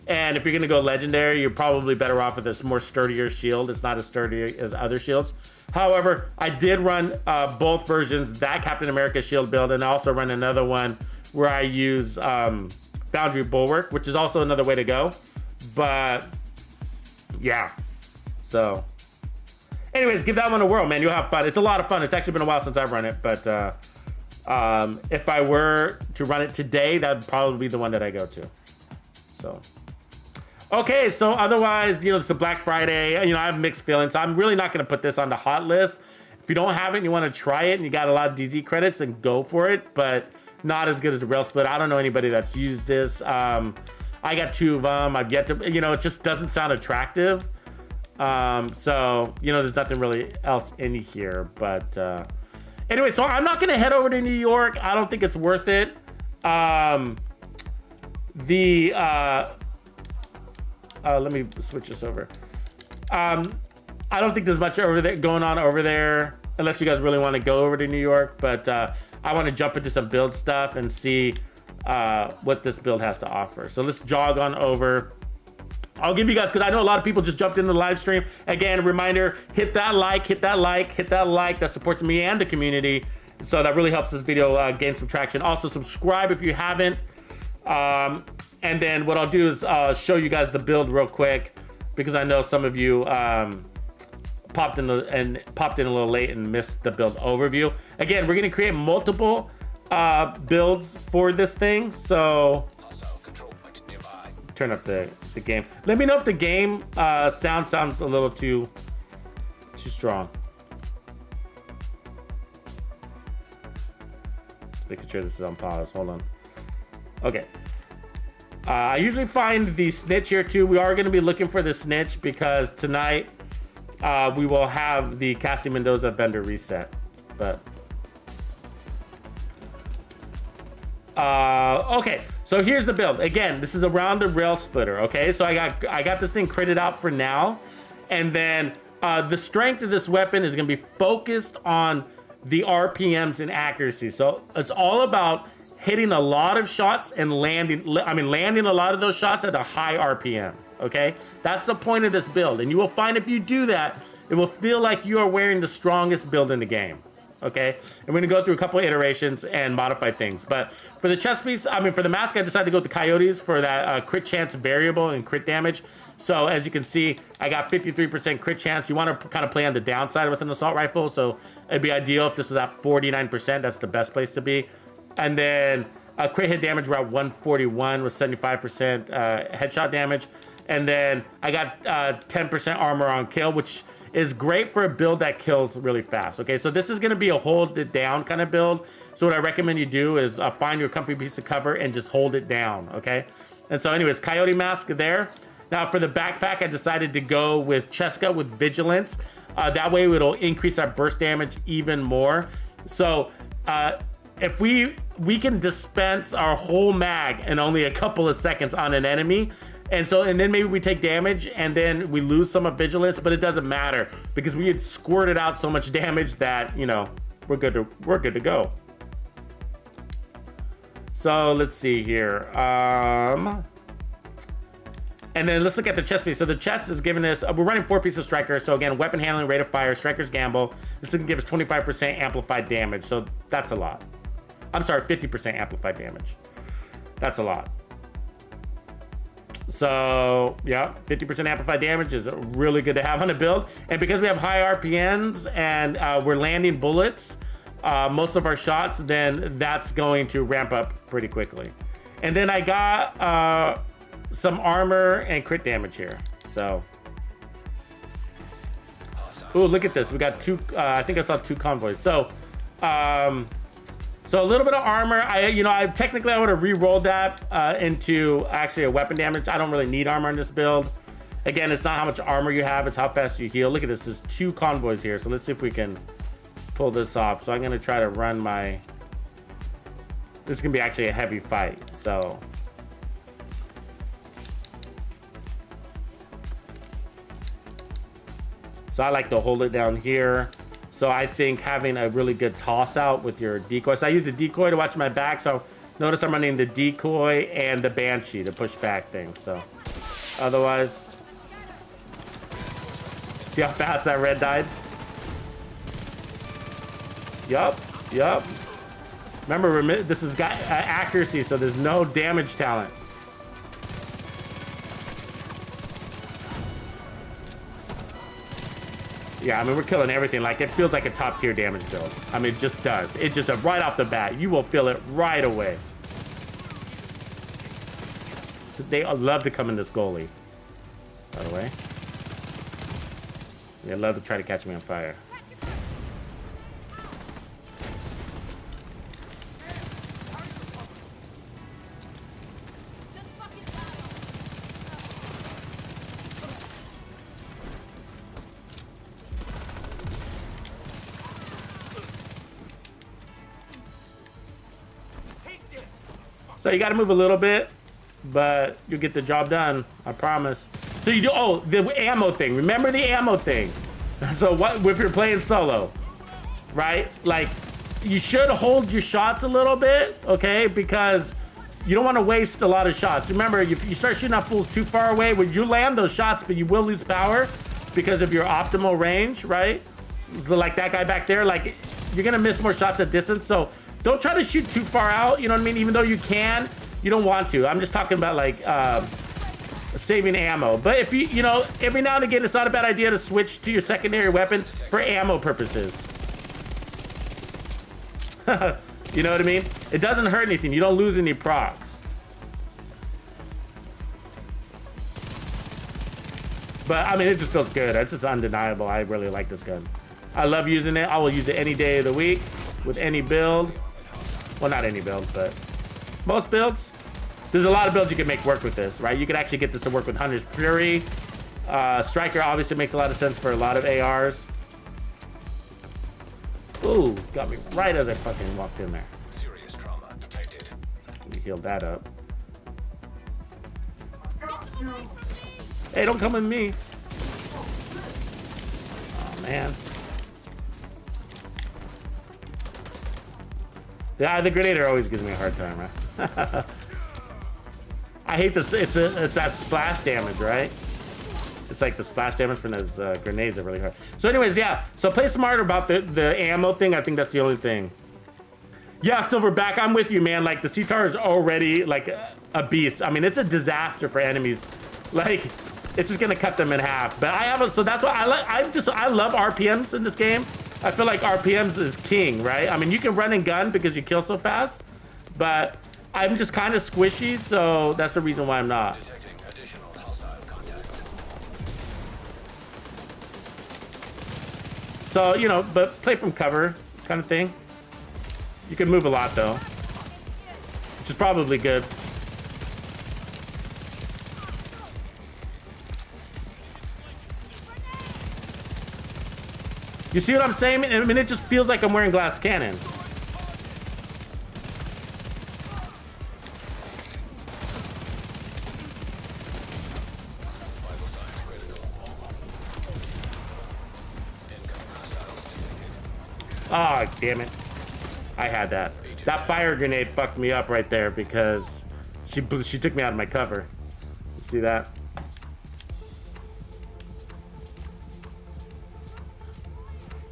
And if you're gonna go legendary, you're probably better off with this more sturdier shield. It's not as sturdy as other shields. However, I did run both versions, that Captain America shield build, and I also run another one where I use Foundry Bulwark, which is also another way to go. But yeah, so anyways, give that one a whirl, man. You'll have fun. It's a lot of fun. It's actually been a while since I've run it, but if I were to run it today, that would probably be the one that I go to. So okay, so otherwise, you know, it's a Black Friday. You know, I have mixed feelings. I'm really not going to put this on the hot list. If you don't have it and you want to try it and you got a lot of DZ credits, then go for it. But not as good as the Railsplitter. I don't know anybody that's used this. I got 2 of them. I've yet to, you know, it just doesn't sound attractive. So, you know, there's nothing really else in here. But anyway, so I'm not going to head over to New York. I don't think it's worth it. Let me switch this over. I don't think there's much over there going on over there, unless you guys really want to go over to New York. But I want to jump into some build stuff and see what this build has to offer. So let's jog on over. I'll give you guys, because I know a lot of people just jumped into the live stream. Again, a reminder, hit that like, hit that like, hit that like. That supports me and the community. So that really helps this video gain some traction. Also, subscribe if you haven't. And then what I'll do is show you guys the build real quick, because I know some of you popped in a little late and missed the build overview. Again, we're gonna create multiple builds for this thing. So turn up the game. Let me know if the game sounds a little too strong. Making sure this is on pause. Hold on. Okay. I usually find the snitch here too. We are going to be looking for the snitch because tonight we will have the Cassie Mendoza vendor reset. But Okay, so here's the build. Again, this is a rounded Railsplitter, okay? So I got this thing critted out for now. And then the strength of this weapon is gonna be focused on the RPMs and accuracy. So it's all about hitting a lot of shots and landing a lot of those shots at a high RPM, okay? That's the point of this build. And you will find if you do that, it will feel like you are wearing the strongest build in the game. Okay, and we're gonna go through a couple of iterations and modify things. But for the chest piece, for the mask, I decided to go with the coyotes for that crit chance variable and crit damage. So as you can see, I got 53% crit chance. You want to kind of play on the downside with an assault rifle, so it'd be ideal if this was at 49%. That's the best place to be. And then crit hit damage, we're at 141 with 75% headshot damage. And then I got 10% armor on kill, which is great for a build that kills really fast. Okay, so this is gonna be a hold it down kind of build. So what I recommend you do is find your comfy piece of cover and just hold it down, okay? And so anyways, coyote mask there. Now for the backpack, I decided to go with Cheska with vigilance. That way it'll increase our burst damage even more. So if we can dispense our whole mag in only a couple of seconds on an enemy, and then maybe we take damage and then we lose some of vigilance, but it doesn't matter because we had squirted out so much damage that, you know, we're good to go. So let's see here. And then let's look at the chest piece. So the chest is giving us, we're running 4 pieces of striker. So again, weapon handling, rate of fire, striker's gamble. This is gonna give us 25% amplified damage. So that's a lot. I'm sorry, 50% amplified damage. That's a lot. So yeah, 50% amplified damage is really good to have on a build. And because we have high RPMs and we're landing bullets, most of our shots, then that's going to ramp up pretty quickly. And then I got some armor and crit damage here. So, ooh, look at this. We got 2, I think I saw 2 convoys. So, so a little bit of armor. I technically I would have re-rolled that into actually a weapon damage. I don't really need armor in this build. Again, it's not how much armor you have, it's how fast you heal. Look at this, there's 2 convoys here. So let's see if we can pull this off. So I'm gonna try to run my, this is gonna be actually a heavy fight. So I like to hold it down here. So I think having a really good toss out with your decoy. So I use the decoy to watch my back. So notice I'm running the decoy and the banshee to push back things. So otherwise, see how fast that red died? Yup. Remember, this has got accuracy, so there's no damage talent. Yeah, we're killing everything. Like, it feels like a top tier damage build. It just does. It just, right off the bat, you will feel it right away. They love to come in this goalie, by the way. They love to try to catch me on fire. So you got to move a little bit, but you'll get the job done, I promise. So you do, oh, the ammo thing. Remember the ammo thing. So what if you're playing solo, right? Like, you should hold your shots a little bit, okay? Because you don't want to waste a lot of shots. Remember, if you start shooting at fools too far away, when you land those shots, but you will lose power because of your optimal range, right? So like that guy back there, like, you're gonna miss more shots at distance. So don't try to shoot too far out, you know what I mean? Even though you can, you don't want to. I'm just talking about like saving ammo. But if you know, every now and again, it's not a bad idea to switch to your secondary weapon for ammo purposes. You know what I mean? It doesn't hurt anything. You don't lose any procs. But it just feels good. It's just undeniable. I really like this gun. I love using it. I will use it any day of the week with any build. Well, not any build, but most builds. There's a lot of builds you can make work with this, right? You can actually get this to work with Hunter's Fury. Striker obviously makes a lot of sense for a lot of ARs. Ooh, got me right as I fucking walked in there. Serious trauma detected. healed that up. Hey, don't come with me. Oh, man. The Grenadier always gives me a hard time, right? I hate this. It's that splash damage, right? It's like the splash damage from those grenades are really hard. So anyways, yeah. So play smarter about the ammo thing. I think that's the only thing. Yeah, Silverback, I'm with you, man. Like, the C-Tar is already, like, a beast. I mean, it's a disaster for enemies. Like, it's just gonna cut them in half. But I have a, so that's why I like, I love RPMs in this game. I feel like RPMs is king, right? I mean, you can run and gun because you kill so fast, but I'm just kind of squishy, so that's the reason why I'm not. So, you know, but play from cover kind of thing. You can move a lot though, which is probably good. You see what I'm saying? I mean, it just feels like I'm wearing glass cannon. Oh, damn it. I had that. That fire grenade fucked me up right there because she took me out of my cover. You see that?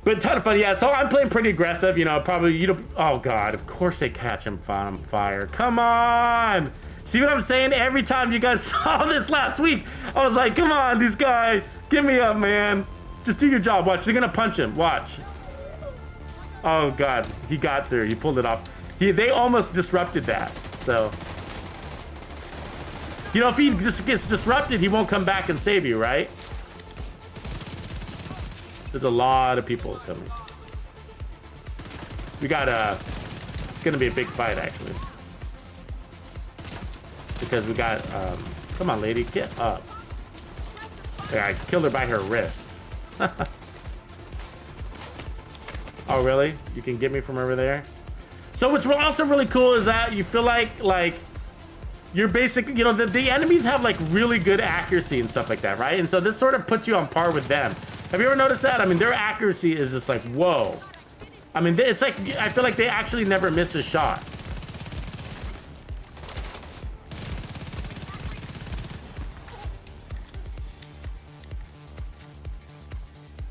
But a ton of fun, yeah. So I'm playing pretty aggressive, you know, probably, you know, oh God, of course they catch him on fire. Come on. See what I'm saying? Every time you guys saw this last week, I was like, come on, this guy, give me up, man. Just do your job. Watch, they're gonna punch him, watch. Oh God, he got through, he pulled it off. They almost disrupted that, so. You know, if he just gets disrupted, he won't come back and save you, right? There's a lot of people coming. We got it's gonna be a big fight actually. Because we got, come on lady, get up. There, I killed her by her wrist. Oh really? You can get me from over there? So what's also really cool is that you feel like you're basically, you know, the enemies have like really good accuracy and stuff like that, right? And so this sort of puts you on par with them. Have you ever noticed that? I mean, their accuracy is just like, whoa. I mean, it's like, I feel like they actually never miss a shot.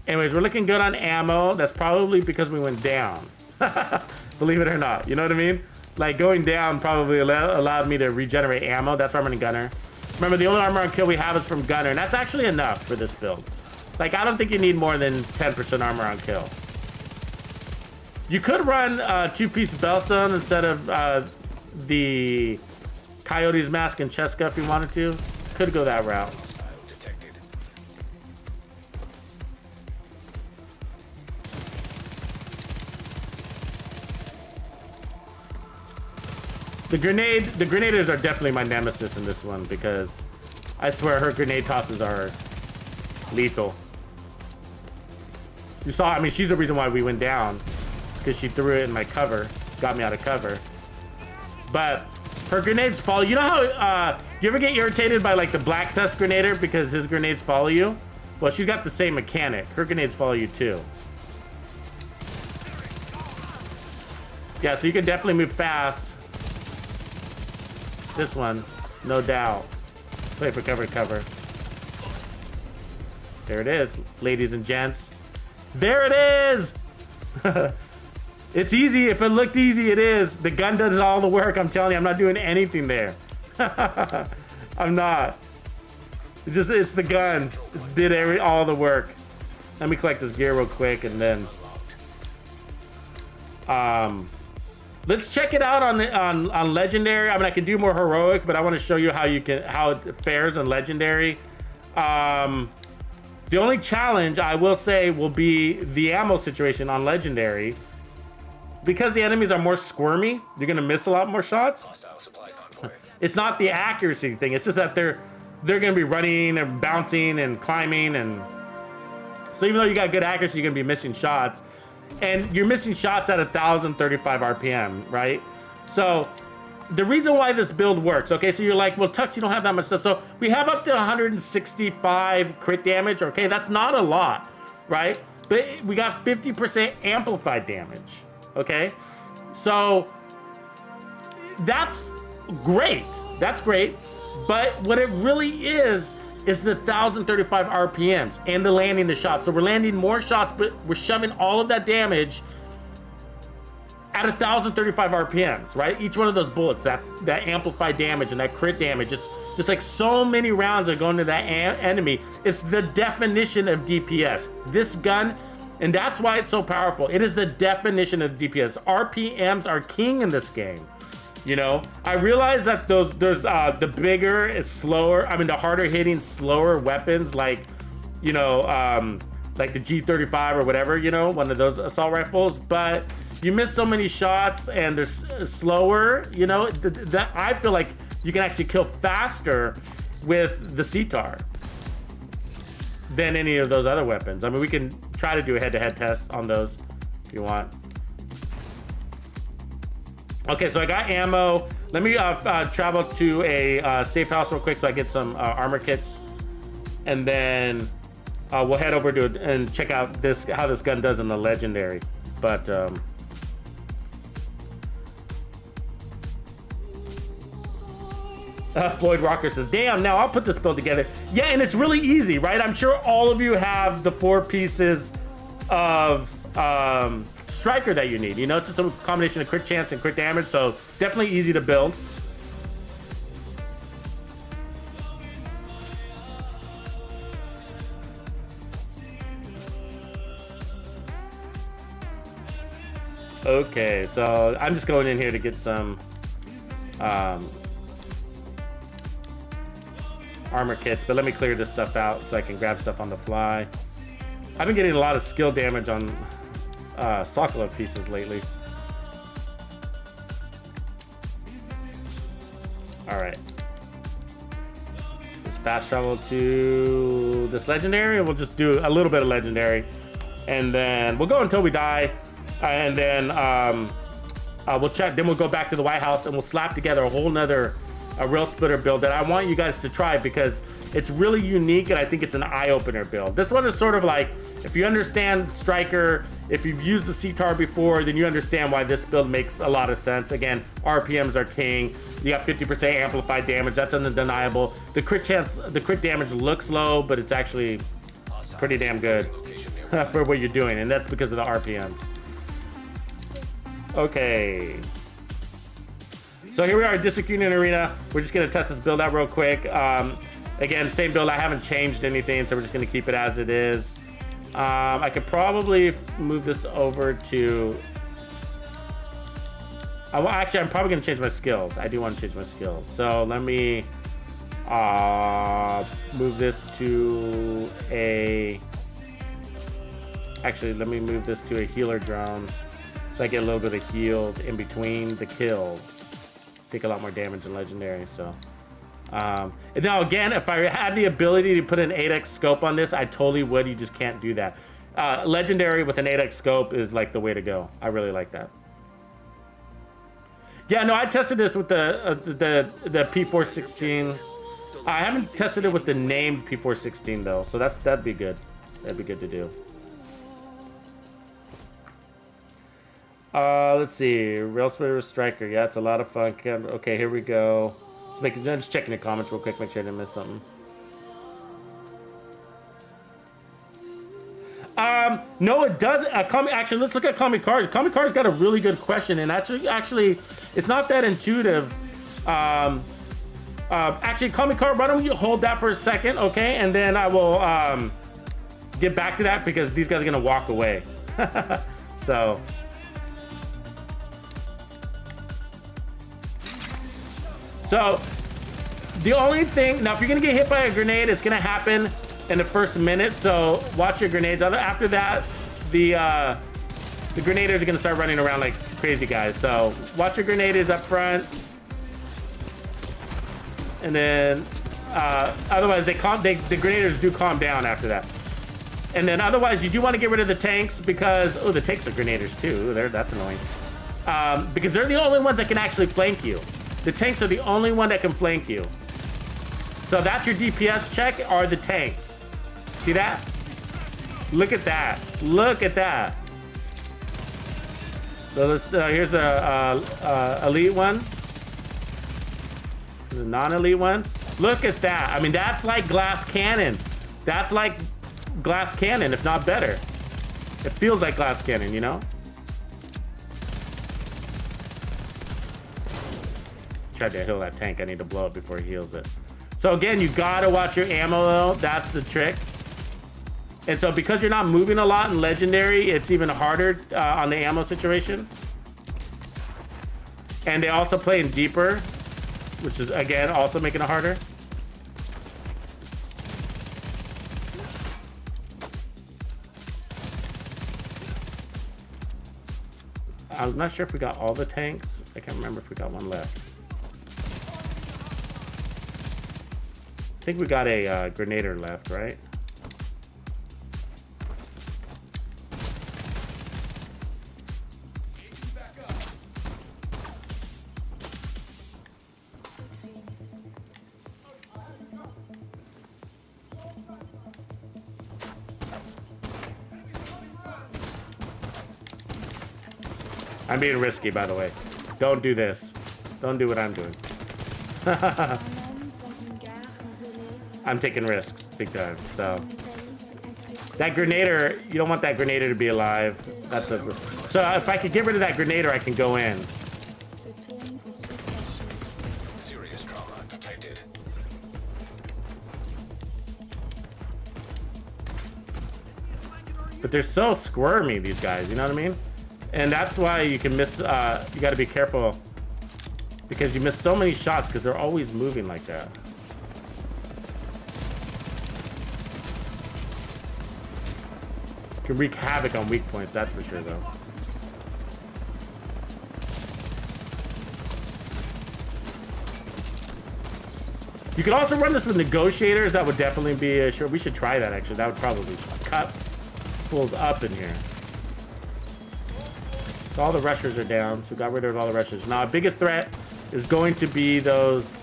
Anyways, we're looking good on ammo. That's probably because we went down. Believe it or not, you know what I mean? Like going down probably allowed me to regenerate ammo. That's armor and gunner. Remember, the only armor on kill we have is from gunner, and that's actually enough for this build. Like, I don't think you need more than 10% armor on kill. You could run two-piece Bellstone instead of the Coyote's Mask and Cheska if you wanted to. Could go that route. The grenaders are definitely my nemesis in this one because I swear her grenade tosses are lethal. You saw, I mean, she's the reason why we went down. It's because she threw it in my cover, got me out of cover. But her grenades follow. You know how, you ever get irritated by like the Black Tusk Grenader because his grenades follow you? Well, she's got the same mechanic. Her grenades follow you too. Yeah, so you can definitely move fast. This one, no doubt. Play for cover to cover. There it is, ladies and gents. There it is! It's easy. If it looked easy, it is. The gun does all the work. I'm telling you, I'm not doing anything there. I'm not. It's the gun. It did all the work. Let me collect this gear real quick and then let's check it out on legendary. I mean, I can do more heroic, but I want to show you how it fares on legendary. The only challenge I will say will be the ammo situation on legendary. Because the enemies are more squirmy, you're gonna miss a lot more shots. It's not the accuracy thing, it's just that they're gonna be running and bouncing and climbing, and so even though you got good accuracy, you're gonna be missing shots. And you're missing shots at 1,035 RPM, right? So the reason why this build works, okay, so you're like, well, Tux, you don't have that much stuff. So we have up to 165 crit damage, okay? That's not a lot, right? But we got 50% amplified damage, okay? So that's great. That's great. But what it really is the 1,035 RPMs and the landing the shots. So we're landing more shots, but we're shoving all of that damage at 1,035 RPMs, right? Each one of those bullets, that amplified damage and that crit damage, just like so many rounds are going to that enemy. It's the definition of DPS. This gun, and that's why it's so powerful. It is the definition of DPS. RPMs are king in this game. You know, I realize that there's the bigger, it's slower. I mean, the harder hitting, slower weapons like, you know, like the G35 or whatever, you know, one of those assault rifles. But you miss so many shots and they're slower, you know, that I feel like you can actually kill faster with the CTAR than any of those other weapons. I mean, we can try to do a head-to-head test on those if you want. Okay, so I got ammo. Let me travel to a safe house real quick so I get some armor kits, and then we'll head over to it and check out how this gun does in the legendary. But Floyd Rocker says, damn, now I'll put this build together. Yeah, and it's really easy, right? I'm sure all of you have the 4 pieces of striker that you need. You know, it's just a combination of crit chance and crit damage, so definitely easy to build. Okay, so I'm just going in here to get some armor kits, but let me clear this stuff out so I can grab stuff on the fly. I've been getting a lot of skill damage on Sokolov pieces lately. All right, let's fast travel to this legendary, and we'll just do a little bit of legendary, and then we'll go until we die, and then we'll check. Then we'll go back to the White House and we'll slap together a whole nother Railsplitter build that I want you guys to try because it's really unique, and I think it's an eye-opener build. This one is sort of like, if you understand Striker, if you've used the CTAR before, then you understand why this build makes a lot of sense. Again, RPMs are king. You got 50% amplified damage. That's undeniable. The crit chance, the crit damage looks low, but it's actually pretty damn good for what you're doing, and that's because of the RPMs. Okay. So here we are, District Union Arena. We're just gonna test this build out real quick. Again, same build, I haven't changed anything, so we're just gonna keep it as it is. I could probably move this over to... actually, I'm probably gonna change my skills. I do wanna change my skills. So let me move this to a... Actually, let me move this to a healer drone so I get a little bit of heals in between the kills. Take a lot more damage in legendary, so and now again, if I had the ability to put an 8x scope on this, I totally would. You just can't do that. Legendary with an 8x scope is like the way to go. I really like that. Yeah, no, I tested this with the P416. I haven't tested it with the named P416 though, so that'd be good. That'd be good to do. Let's see, Railsplitter Striker. Yeah, it's a lot of fun. Okay, here we go. Just checking the comments real quick, make sure I didn't miss something. No, it does. Actually, let's look at Kamikaze. Kamikaze got a really good question, and actually, it's not that intuitive. Actually, Kamikaze, why don't you hold that for a second, okay? And then I will get back to that because these guys are gonna walk away. So. So, the only thing, now if you're gonna get hit by a grenade, it's gonna happen in the first minute, so watch your grenades. After that, the grenaders are gonna start running around like crazy guys, so watch your grenades up front. And then, otherwise the grenaders do calm down after that. And then otherwise, you do wanna get rid of the tanks because, oh, the tanks are grenaders too, that's annoying. Because they're the only ones that can actually flank you. The tanks are the only one that can flank you. So that's your DPS check, are the tanks. See that? Look at that. Look at that. So let's, here's the elite one. The non-elite one. Look at that. I mean, that's like glass cannon. That's like glass cannon, if not better. It feels like glass cannon, you know? Tried to heal that tank. I need to blow it before he heals it. So again, you gotta watch your ammo though. That's the trick. And so because you're not moving a lot in Legendary, it's even harder on the ammo situation. And they also play in deeper, which is again also making it harder. I'm not sure if we got all the tanks. I can't remember if we got one left. I think we got a grenader left, right? I'm being risky, by the way. Don't do this. Don't do what I'm doing. I'm taking risks big time, so. That grenader, you don't want that grenader to be alive. That's a. So if I could get rid of that grenader, I can go in. Serious trauma detected. But they're so squirmy, these guys, you know what I mean? And that's why you can miss, you gotta be careful. Because you miss so many shots because they're always moving like that. You can wreak havoc on weak points, that's for sure though. You could also run this with negotiators. That would definitely be sure. We should try that actually. That would probably cut fools up in here. So all the rushers are down. So we got rid of all the rushers. Now our biggest threat is going to be those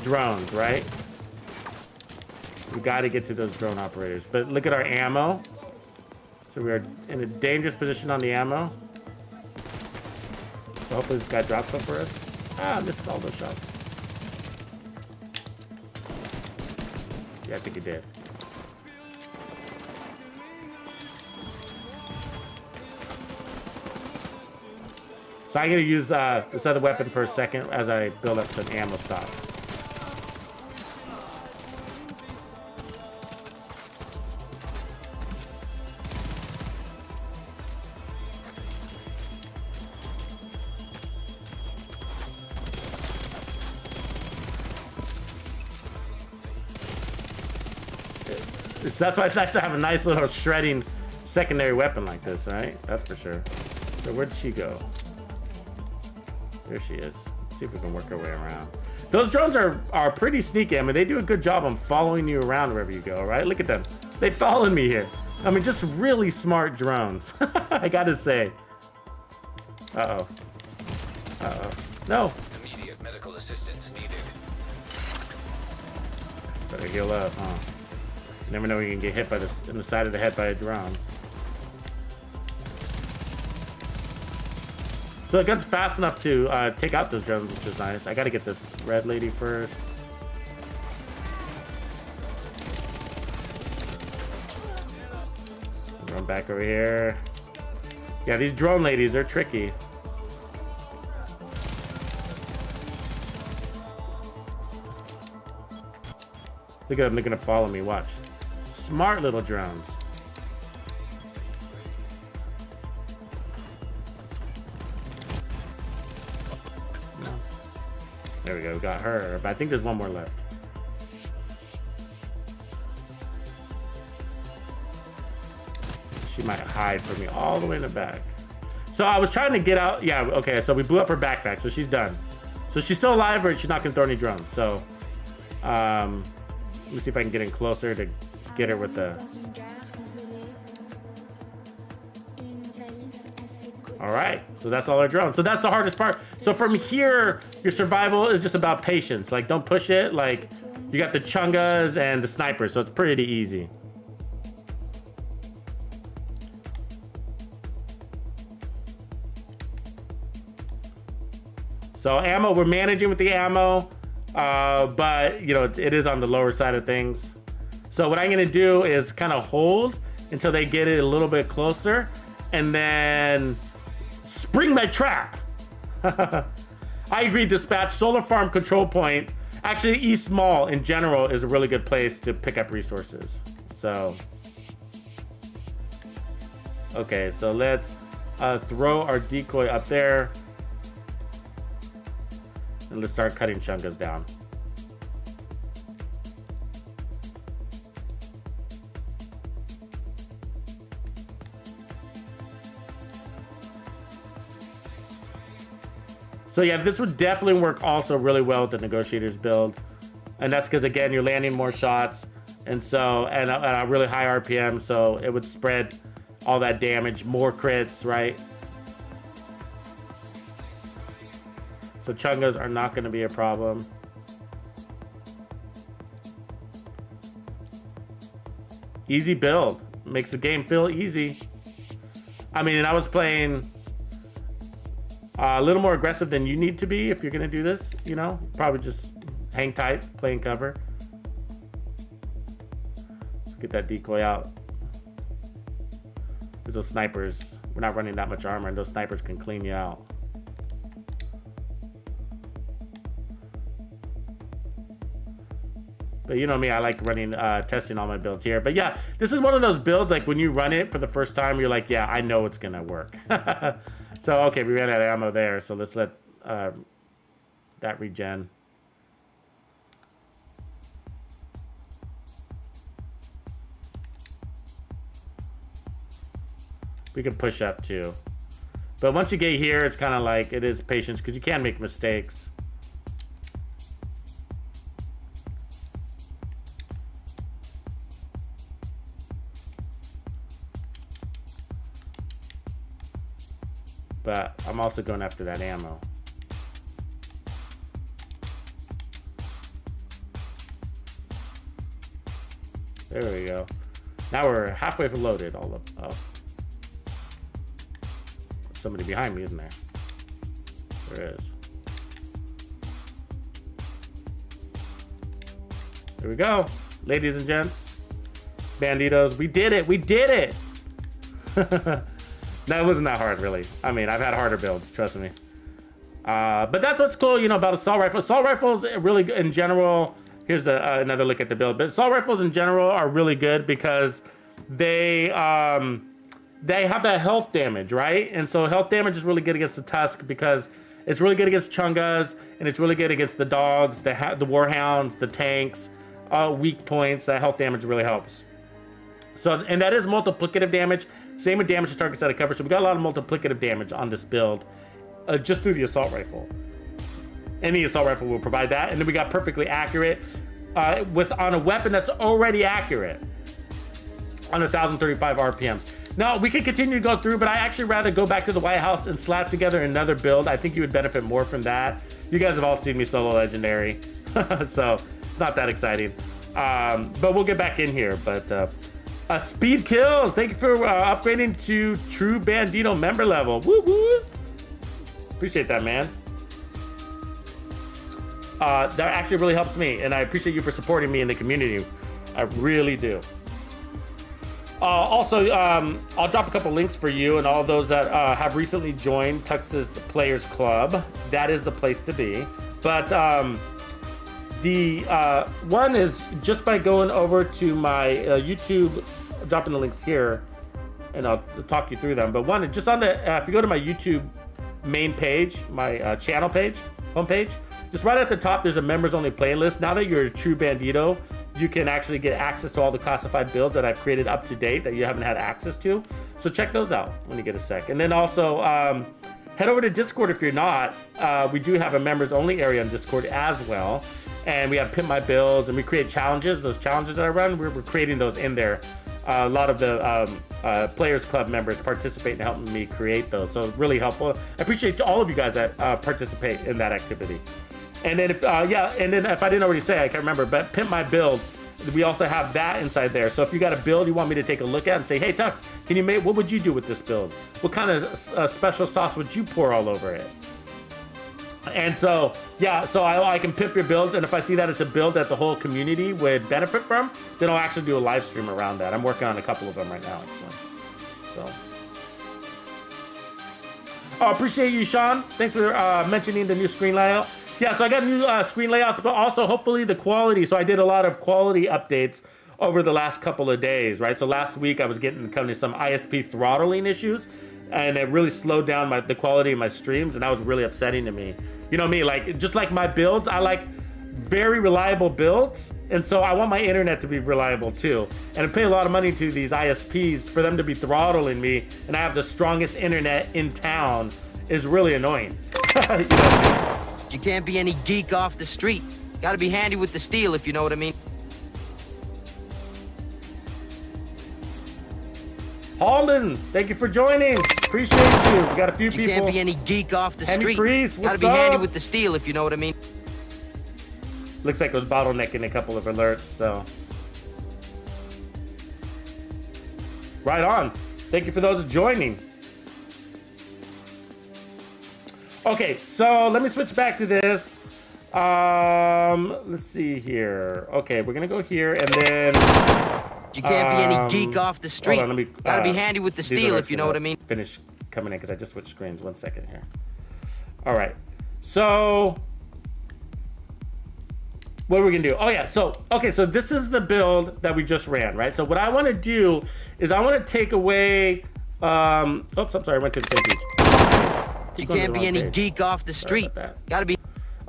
drones, right? So we got to get to those drone operators. But look at our ammo. So we are in a dangerous position on the ammo. So hopefully this guy drops some for us. Ah, I missed all those shots. Yeah, I think he did. So I'm gonna use this other weapon for a second as I build up some ammo stock. That's why it's nice to have a nice little shredding secondary weapon like this, right? That's for sure. So where'd she go? There she is. Let's see if we can work our way around. Those drones are pretty sneaky. I mean, they do a good job on following you around wherever you go, right? Look at them. They followed me here. I mean, just really smart drones. I gotta say. Uh-oh. Uh-oh. No. Immediate medical assistance needed. Better heal up, huh? You never know when you can get hit by this in the side of the head by a drone. So the gun's fast enough to take out those drones, which is nice. I gotta get this red lady first. Run back over here. Yeah, these drone ladies are tricky. Look at them, they're gonna follow me, watch. Smart little drones. There we go, we got her, but I think there's one more left. She might hide from me all the way in the back. So I was trying to get out, yeah, okay, so we blew up her backpack, so she's done. So she's still alive, or she's not gonna throw any drones, so. Let me see if I can get in closer to get her with the... All right, so that's all our drones. So that's the hardest part. So from here, your survival is just about patience. Like, don't push it. Like, you got the chungas and the snipers, so it's pretty easy. So ammo, we're managing with the ammo, but you know, it is on the lower side of things. So what I'm gonna do is kind of hold until they get it a little bit closer, and then spring my trap. I agree, dispatch. Solar farm control point. Actually, East Mall in general is a really good place to pick up resources. So, okay, so let's throw our decoy up there. And let's start cutting chungas down. So yeah, this would definitely work also really well with the negotiators build. And that's because, again, you're landing more shots. And so, and a really high RPM, so it would spread all that damage, more crits, right? So chungas are not going to be a problem. Easy build. Makes the game feel easy. I mean, and I was playing a little more aggressive than you need to be if you're going to do this, you know? Probably just hang tight, playing cover. Let's get that decoy out. Because those snipers, we're not running that much armor, and those snipers can clean you out. But you know me, I like running, testing all my builds here. But yeah, this is one of those builds, like when you run it for the first time, you're like, yeah, I know it's gonna work. So, okay, we ran out of ammo there, so let's let that regen. We can push up too. But once you get here, it's kind of like, it is patience, because you can make mistakes. But I'm also going after that ammo. There we go. Now we're halfway loaded. All up. Oh. There's somebody behind me, isn't there? There is. There we go. Ladies and gents. Banditos. We did it. We did it. That wasn't that hard, really. I mean, I've had harder builds, trust me. But that's what's cool, you know, about assault rifle. Assault rifles really, in general, here's the another look at the build. But assault rifles in general are really good because they have that health damage, right? And so health damage is really good against the Tusk because it's really good against chungas, and it's really good against the dogs, the warhounds, the tanks, weak points. That health damage really helps. So, and that is multiplicative damage. Same with damage to targets out of cover. So we got a lot of multiplicative damage on this build, just through the assault rifle. Any assault rifle will provide that. And then we got perfectly accurate on a weapon that's already accurate on 1,035 RPMs. Now we can continue to go through, but I actually rather go back to the White House and slap together another build. I think you would benefit more from that. You guys have all seen me solo legendary, so it's not that exciting. But we'll get back in here. But speed kills. Thank you for upgrading to True Bandido Member level. Woo woo. Appreciate that, man. That actually really helps me, and I appreciate you for supporting me in the community. I really do. Also, I'll drop a couple links for you and all those that have recently joined Tux's Players Club. That is the place to be. But the one is just by going over to my YouTube, dropping the links here, and I'll talk you through them. But one, just on the, if you go to my YouTube main page, my channel page, homepage, just right at the top, there's a members only playlist. Now that you're a True Bandido, you can actually get access to all the classified builds that I've created up to date that you haven't had access to. So check those out when you get a sec. And then also, head over to Discord if you're not. We do have a members only area on Discord as well. And we have Pimp My Builds, and we create challenges. Those challenges that I run, we're creating those in there a lot of the Players Club members participate in helping me create those. So really helpful. I appreciate all of you guys that participate in that activity. And then if if I didn't already say, I can't remember, but Pimp My Build, we also have that inside there. So if you got a build you want me to take a look at and say, hey Tux, can you make, what would you do with this build? What kind of special sauce would you pour all over it? And so, yeah, so I can pimp your builds, and if I see that it's a build that the whole community would benefit from, then I'll actually do a live stream around that. I'm working on a couple of them right now, actually. So, appreciate you, Sean. Thanks for mentioning the new screen layout. Yeah, so I got new screen layouts, but also hopefully the quality. So I did a lot of quality updates over the last couple of days, right? So last week I was coming to some ISP throttling issues, and it really slowed down the quality of my streams, and that was really upsetting to me. You know me, like, just like my builds, I like very reliable builds, and so I want my internet to be reliable too. And I pay a lot of money to these ISPs for them to be throttling me, and I have the strongest internet in town is really annoying. You know what I mean? You can't be any geek off the street. Gotta be handy with the steel, if you know what I mean. Holden, thank you for joining. Appreciate you. We got a few people. You can't be any geek off the Henry street. Priest, what's Gotta be handy up? with the steel, if you know what I mean. Looks like it was bottlenecking a couple of alerts, so. Right on. Thank you for those joining. Okay, so let me switch back to this. Let's see here. Okay, we're gonna go here and then. You can't be any geek off the street. Hold on, let me, Gotta be handy with the steel, if you know what I mean. Finish coming in because I just switched screens. 1 second here. All right. So what are we gonna do? Oh yeah. So okay. So this is the build that we just ran, right? So what I want to do is I want to take away. Oops, I'm sorry. I went to the same page. You can't be any geek off the street. Gotta be.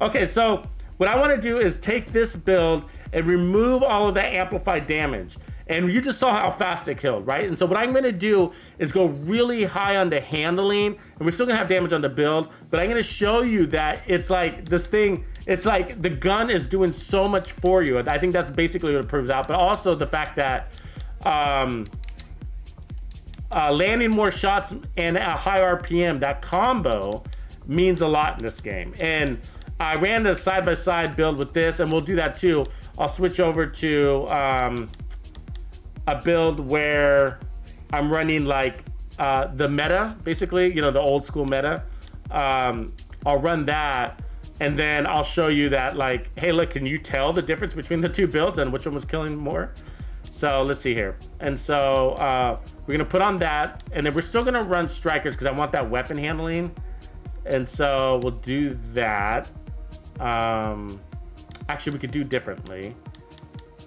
Okay. So what I want to do is take this build and remove all of that amplified damage. And you just saw how fast it killed, right? And so what I'm gonna do is go really high on the handling, and we're still gonna have damage on the build, but I'm gonna show you that it's like this thing, it's like the gun is doing so much for you. I think that's basically what it proves out, but also the fact that landing more shots and a high RPM, that combo means a lot in this game. And I ran the side-by-side build with this, and we'll do that too. I'll switch over to a build where I'm running like the meta, basically, you know, the old school meta. I'll run that, and then I'll show you that, like, hey, look, can you tell the difference between the two builds and which one was killing more? So let's see here. And so we're gonna put on that, and then we're still gonna run strikers because I want that weapon handling. And so we'll do that. Actually, we could do differently.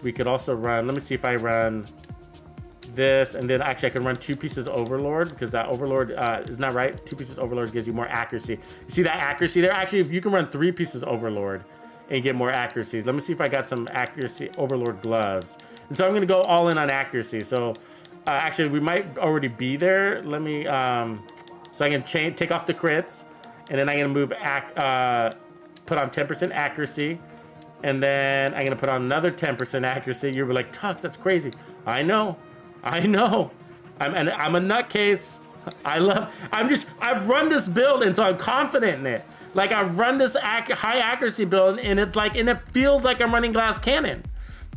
We could also run, let me see if I run this, and then actually I can run 2 pieces Overlord, because that Overlord is not right. 2 pieces Overlord gives you more accuracy. You see that accuracy there? Actually, if you can run 3 pieces Overlord and get more accuracies. Let me see if I got some accuracy Overlord gloves. And so I'm gonna go all in on accuracy. So actually we might already be there. Let me, so I can take off the crits, and then I'm gonna move, put on 10% accuracy. And then I'm gonna put on another 10% accuracy. You're like, Tux, that's crazy. I know. I'm a nutcase. I've run this build, and so I'm confident in it. Like, I've run this high accuracy build, and it's like, and it feels like I'm running glass cannon.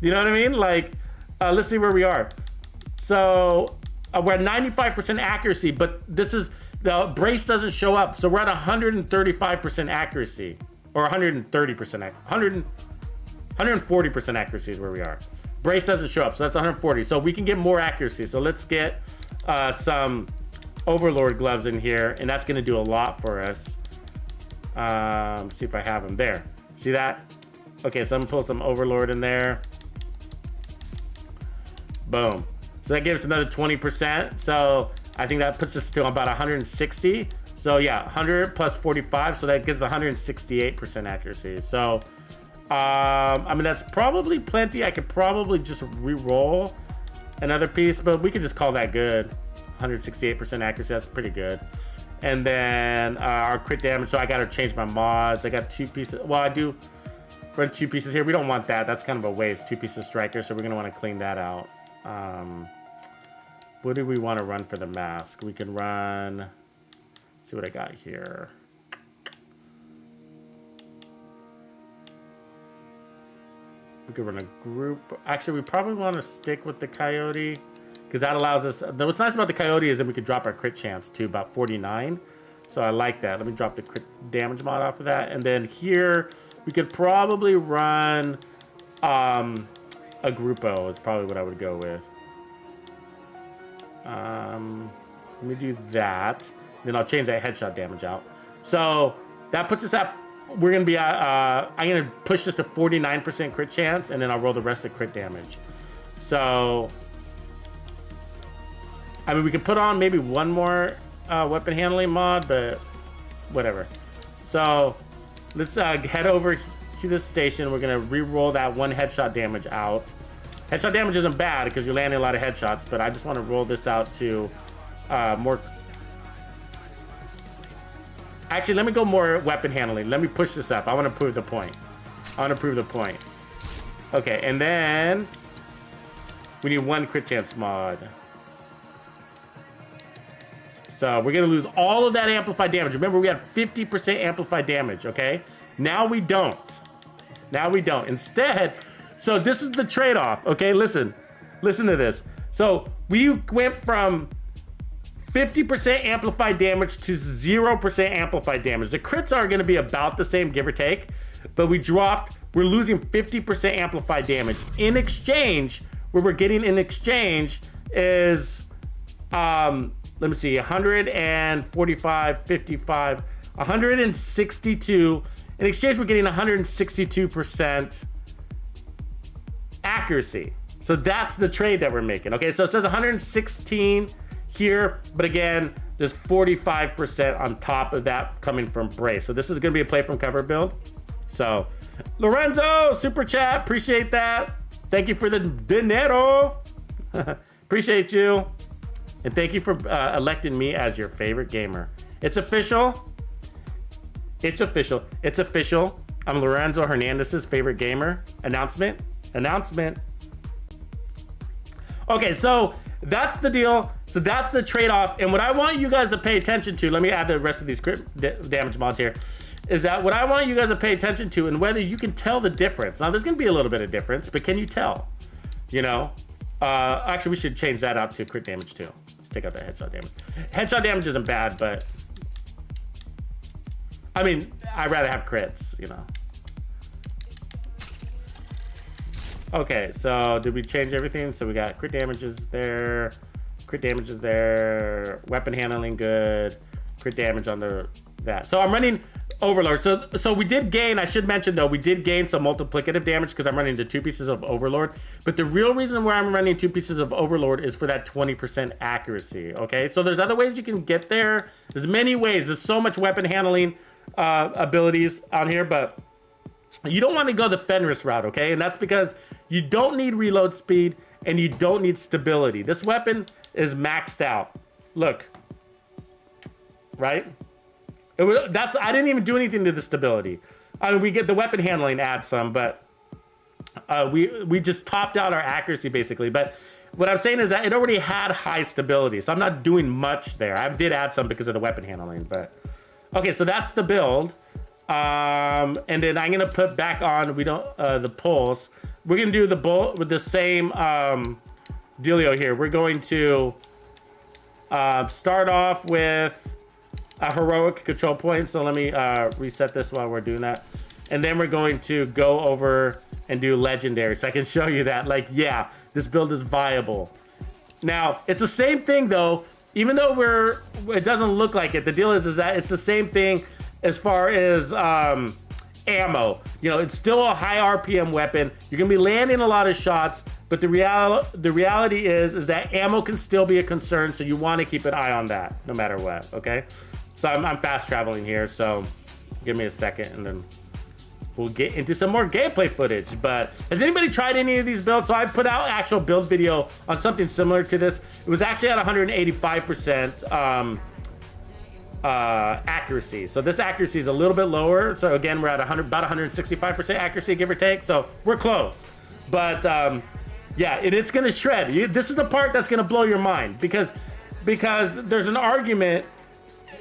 You know what I mean? Like, let's see where we are. So we're at 95% accuracy, but this is, the brace doesn't show up. So we're at 135% accuracy, or 130%, 140% accuracy is where we are. Brace doesn't show up, so that's 140. So we can get more accuracy. So let's get some Overlord gloves in here, and that's gonna do a lot for us. See if I have them there. See that? Okay, so I'm gonna pull some Overlord in there. Boom. So that gives us another 20%. So I think that puts us to about 160. So yeah, 100 plus 45. So that gives 168% accuracy. So I mean, that's probably plenty. I could probably just re-roll another piece, but we could just call that good. 168% accuracy, that's pretty good. And then our crit damage, so I gotta change my mods. I got 2 pieces. Well, I do run 2 pieces here. We don't want that. That's kind of a waste. 2 pieces striker, so we're gonna want to clean that out. What do we want to run for the mask? We can run, let's see what I got here. We could run a group. Actually, we probably want to stick with the coyote because that allows us. What's nice about the coyote is that we could drop our crit chance to about 49. So I like that. Let me drop the crit damage mod off of that. And then here, we could probably run a Gruppo is probably what I would go with. Let me do that. Then I'll change that headshot damage out. So that puts us at, we're going to be at, I'm going to push this to 49% crit chance, and then I'll roll the rest of crit damage. So, I mean, we could put on maybe one more weapon handling mod, but whatever. So let's head over to this station. We're going to re-roll that one headshot damage out. Headshot damage isn't bad because you're landing a lot of headshots, but I just want to roll this out to more. Actually, let me go more weapon handling. Let me push this up. I want to prove the point. Okay, and then we need one crit chance mod. So we're going to lose all of that amplified damage. Remember, we had 50% amplified damage, okay? Now we don't. Instead, so this is the trade-off, okay? Listen to this. So we went from 50% amplified damage to 0% amplified damage. The crits are going to be about the same, give or take, but we're losing 50% amplified damage. In exchange, what we're getting in exchange is, let me see, 145, 55, 162. In exchange, we're getting 162% accuracy. So that's the trade that we're making. Okay, so it says 116 here, but again, there's 45% on top of that coming from Brace. So this is gonna be a play from cover build. So Lorenzo, super chat, appreciate that. Thank you for the dinero. Appreciate you. And thank you for electing me as your favorite gamer. It's official. I'm Lorenzo Hernandez's favorite gamer. Announcement. Okay, so that's the deal. So that's the trade-off. And what I want you guys to pay attention to, let me add the rest of these crit damage mods here, is that what I want you guys to pay attention to and whether you can tell the difference. Now, there's going to be a little bit of difference, but can you tell? You know? Actually, we should change that out to crit damage too. Let's take out the headshot damage. Headshot damage isn't bad, but I mean, I'd rather have crits, you know. Okay, so did we change everything? So we got crit damages there, weapon handling good, crit damage on that. So I'm running Overlord. So we did gain, I should mention though, we did gain some multiplicative damage because I'm running the 2 pieces of Overlord. But the real reason why I'm running 2 pieces of Overlord is for that 20% accuracy, okay? So there's other ways you can get there. There's many ways. There's so much weapon handling abilities on here, but you don't want to go the Fenris route, okay? And that's because you don't need reload speed and you don't need stability. This weapon is maxed out. Look, right? I didn't even do anything to the stability. I mean, we get the weapon handling add some, but we just topped out our accuracy basically. But what I'm saying is that it already had high stability, so I'm not doing much there. I did add some because of the weapon handling, but okay. So that's the build. And then I'm gonna put back on the pulse. We're gonna do the bolt with the same dealio here. We're going to start off with a heroic control point. So let me reset this while we're doing that, and then we're going to go over and do legendary, so I can show you that, like, yeah, this build is viable. Now it's the same thing though, even though it doesn't look like it. The deal is that it's the same thing as far as ammo. You know, it's still a high RPM weapon. You're gonna be landing a lot of shots, but the reality is that ammo can still be a concern, so you want to keep an eye on that no matter what. Okay, so I'm fast traveling here, so give me a second and then we'll get into some more gameplay footage. But has anybody tried any of these builds? So I put out actual build video on something similar to this. It was actually at 185% accuracy. So this accuracy is a little bit lower. So again, we're at about 165% accuracy, give or take. So we're close. But Yeah, and it's gonna shred. This is the part that's gonna blow your mind because there's an argument.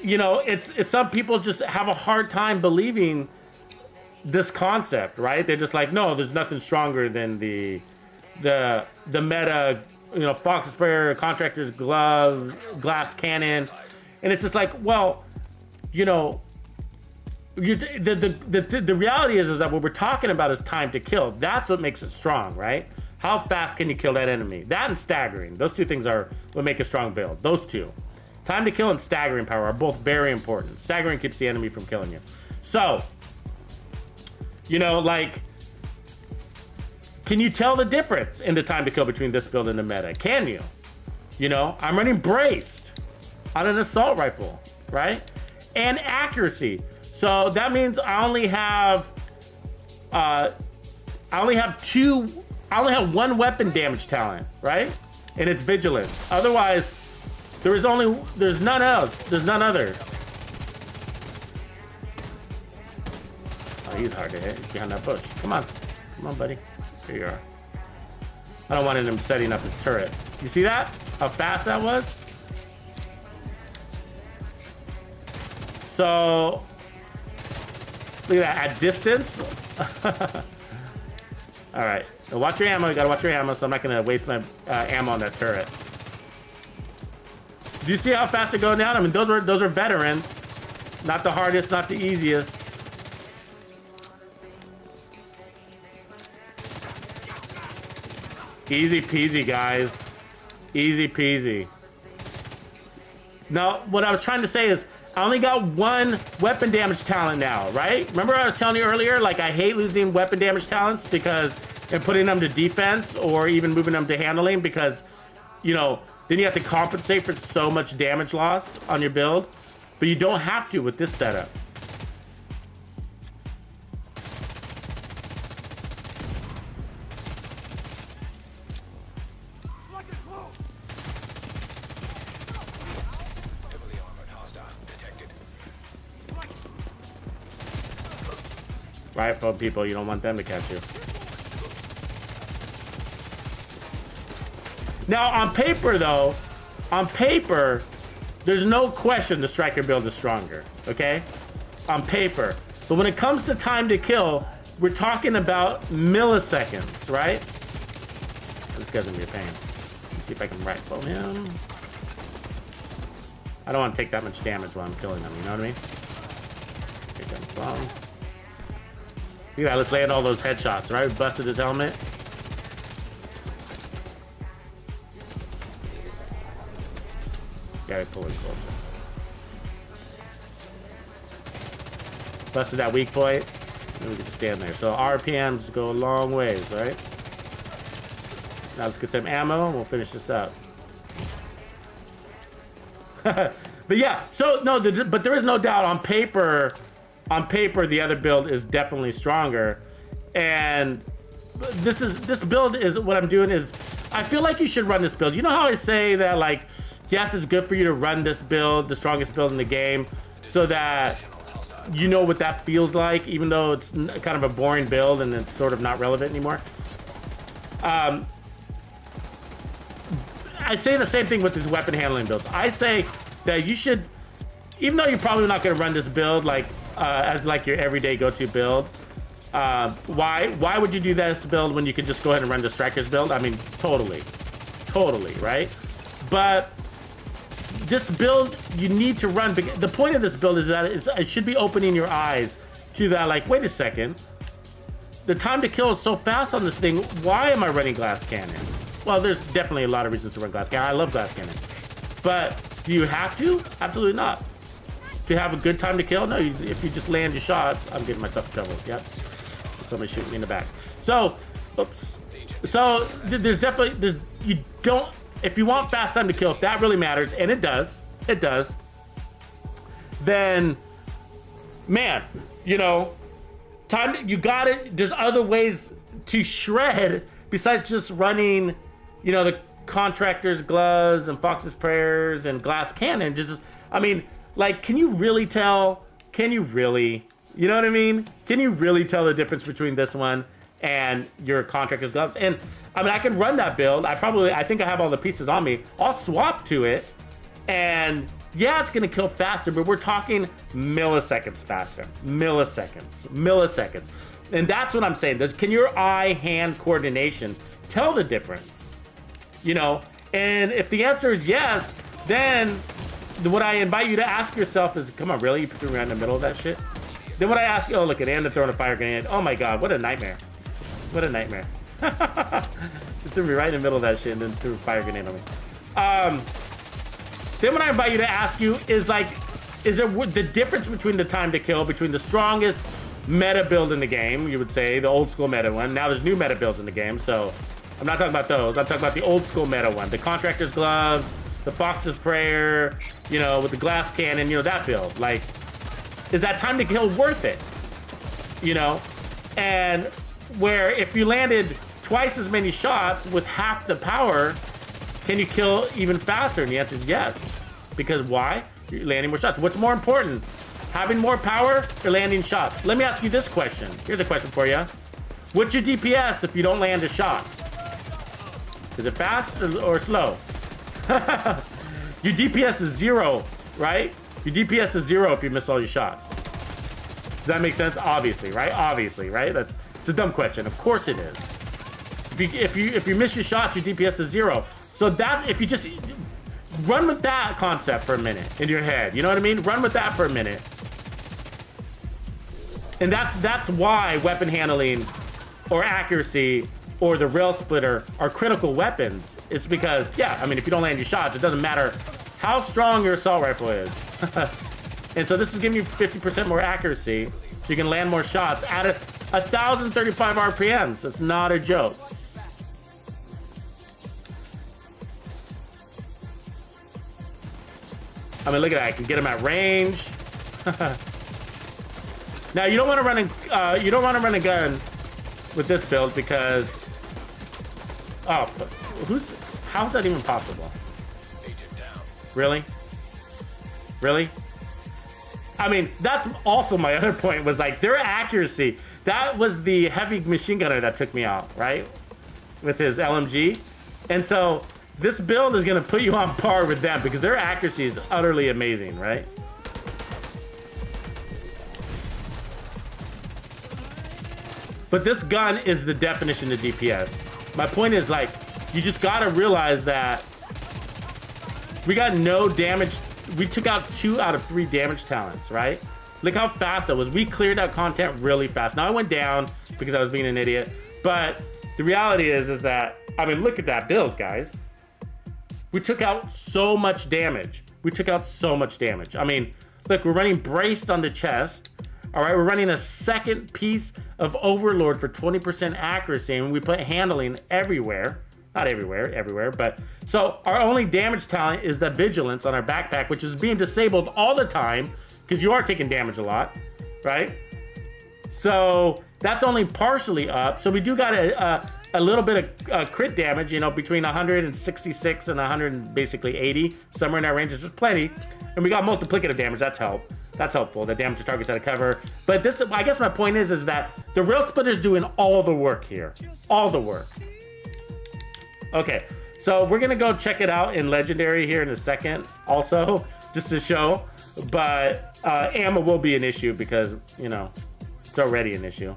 You know, it's some people just have a hard time believing this concept, right? They're just like, no, there's nothing stronger than the meta, you know, fox sprayer, contractor's glove, glass cannon, and it's just like, well, you know, the reality is that what we're talking about is time to kill. That's what makes it strong, right? How fast can you kill that enemy? That and staggering. Those two things are what make a strong build. Those two. Time to kill and staggering power are both very important. Staggering keeps the enemy from killing you. So, you know, like, can you tell the difference in the time to kill between this build and the meta? Can you? You know, I'm running braced on an assault rifle, right? And accuracy. So that means I only have one weapon damage talent, right? And it's vigilance. Otherwise, there's none other. Oh, he's hard to hit. He's behind that bush. Come on, buddy. Here you are. I don't want him setting up his turret. You see that? How fast that was? So, look at that, at distance. All right, now watch your ammo. You gotta watch your ammo, so I'm not gonna waste my ammo on that turret. Do you see how fast they're going down? I mean, those are veterans. Not the hardest, not the easiest. Easy peasy, guys. Easy peasy. Now, what I was trying to say is, I only got one weapon damage talent now, right? Remember I was telling you earlier, like, I hate losing weapon damage talents and putting them to defense or even moving them to handling because, you know, then you have to compensate for so much damage loss on your build. But you don't have to with this setup. Rifle people, you don't want them to catch you. Now, on paper, though, there's no question the striker build is stronger, okay? On paper. But when it comes to time to kill, we're talking about milliseconds, right? This guy's gonna be a pain. Let's see if I can rifle him. I don't want to take that much damage while I'm killing him, you know what I mean? Take that bomb. Look at that, let's land all those headshots, right? We busted his helmet. Gotta pull it closer. Busted that weak point. Then we can just stand there. So RPMs go a long ways, right? Now let's get some ammo and we'll finish this up. But yeah, so no, but there is no doubt on paper, the other build is definitely stronger. And this build is what I'm doing is, I feel like you should run this build. You know how I say that, like, yes, it's good for you to run this build, the strongest build in the game, so that you know what that feels like, even though it's kind of a boring build and it's sort of not relevant anymore. I say the same thing with these weapon handling builds. I say that you should, even though you're probably not going to run this build like as like your everyday go-to build, why would you do this build when you could just go ahead and run the strikers build? I mean, totally, right? But this build you need to run. The point of this build is that it should be opening your eyes to that, like, wait a second, the time to kill is so fast on this thing. Why am I running glass cannon? Well, there's definitely a lot of reasons to run glass cannon. I love glass cannon. But do you have to? Absolutely not. To have a good time to kill? No, if you just land your shots. I'm getting myself in trouble. Yep. Somebody shooting me in the back. So, oops. So there's definitely, you don't, if you want fast time to kill, if that really matters, and it does, then, man, you know, you got it. There's other ways to shred besides just running, you know, the contractor's gloves and fox's prayers and glass cannon. Just, I mean, like, can you really tell? Can you really? You know what I mean? Can you really tell the difference between this one and your contractor's gloves. And I mean, I can run that build. I think I have all the pieces on me. I'll swap to it, and yeah, it's gonna kill faster, but we're talking milliseconds faster. Milliseconds. And that's what I'm saying. Can your eye-hand coordination tell the difference? You know, and if the answer is yes, then what I invite you to ask yourself is, come on, really? You threw me right in the middle of that shit? Then what I ask you, oh, look at Anna throwing a fire grenade. Oh my God, what a nightmare. What a nightmare. It threw me right in the middle of that shit and then threw a fire grenade on me. Then what I invite you to ask you is like, is there the difference between the time to kill between the strongest meta build in the game, you would say, the old school meta one. Now there's new meta builds in the game, so I'm not talking about those. I'm talking about the old school meta one. The contractor's gloves, the fox's prayer, you know, with the glass cannon, you know, that build. Like, is that time to kill worth it? You know? And where if you landed twice as many shots with half the power, can you kill even faster? And the answer is yes. Because why? You're landing more shots. What's more important? Having more power or landing shots? Let me ask you this question. Here's a question for you. What's your DPS if you don't land a shot? Is it fast or slow? Your DPS is 0, right? Your DPS is 0 if you miss all your shots. Does that make sense? Obviously, right? Obviously, right? It's a dumb question. Of course it is. If you miss your shots, your DPS is 0. So that, if you just run with that concept for a minute in your head, you know what I mean? Run with that for a minute. And that's why weapon handling or accuracy or the rail splitter are critical weapons. It's because, yeah, I mean, if you don't land your shots, it doesn't matter how strong your assault rifle is. And so this is giving you 50% more accuracy, so you can land more shots at 1,035 RPMs. It's not a joke. I mean, look at that. I can get him at range. Now you don't want to run a gun with this build because how's that even possible? Really? I mean, that's also my other point, was like their accuracy. That was the heavy machine gunner that took me out, right? With his LMG. And so this build is going to put you on par with them because their accuracy is utterly amazing, right? But this gun is the definition of DPS. My point is, like, you just got to realize that we got no damage. We took out 2 out of 3 damage talents, right? Look how fast that was. We cleared out content really fast. Now I went down because I was being an idiot. But the reality is that, I mean, look at that build, guys. We took out so much damage. I mean, look, we're running braced on the chest. All right, we're running a second piece of Overlord for 20% accuracy, and we put handling everywhere. Not everywhere, but so our only damage talent is the vigilance on our backpack, which is being disabled all the time because you are taking damage a lot, right? So that's only partially up. So we do got a little bit of crit damage, you know, between 166 and 180, somewhere in that range. It's just plenty. And we got multiplicative damage. That's helpful. The damage to targets out of cover. But this, I guess my point is that the Railsplitter's doing all the work here. All the work. Okay, so we're gonna go check it out in Legendary here in a second also, just to show. But ammo will be an issue because, you know, it's already an issue.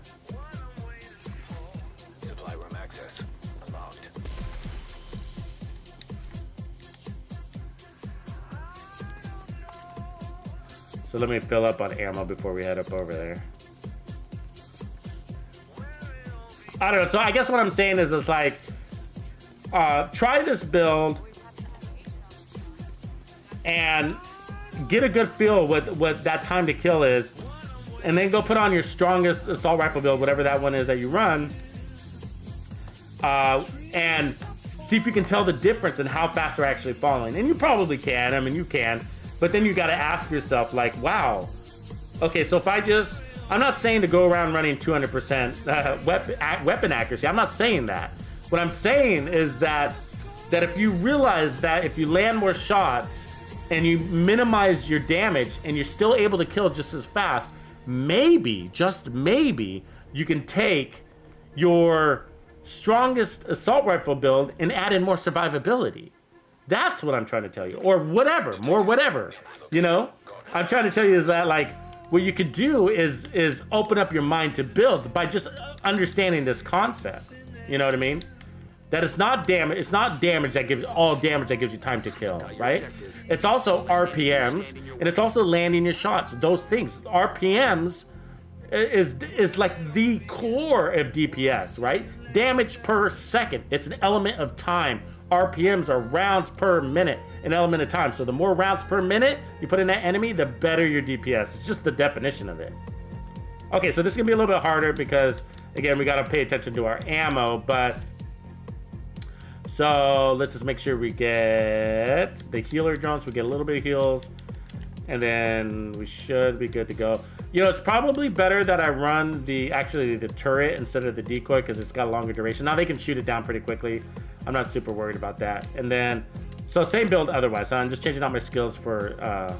Supply room access unlocked. So let me fill up on ammo before we head up over there. I don't know, so I guess what I'm saying is it's like, try this build and get a good feel what that time to kill is, and then go put on your strongest assault rifle build, whatever that one is that you run, and see if you can tell the difference in how fast they're actually falling. And you probably can. I mean, you can, but then you got to ask yourself, like, wow, okay, so if I'm not saying to go around running 200% weapon accuracy. I'm not saying that. What I'm saying is that if you realize that if you land more shots and you minimize your damage and you're still able to kill just as fast, maybe, just maybe, you can take your strongest assault rifle build and add in more survivability. That's what I'm trying to tell you. Or whatever, more whatever, you know? I'm trying to tell you is that, like, what you could do is open up your mind to builds by just understanding this concept. You know what I mean? That it's not damage. It's not damage that gives all damage that gives you time to kill, right? It's also RPMs, and it's also landing your shots. Those things, RPMs, is like the core of DPS, right? Damage per second. It's an element of time. RPMs are rounds per minute, an element of time. So the more rounds per minute you put in that enemy, the better your DPS. It's just the definition of it. Okay, so this is gonna be a little bit harder because, again, we gotta pay attention to our ammo, but so let's just make sure we get the healer drones. We get a little bit of heals, and then we should be good to go. You know, it's probably better that I run the turret instead of the decoy because it's got a longer duration. Now they can shoot it down pretty quickly. I'm not super worried about that. And then, so same build otherwise. So I'm just changing out my skills for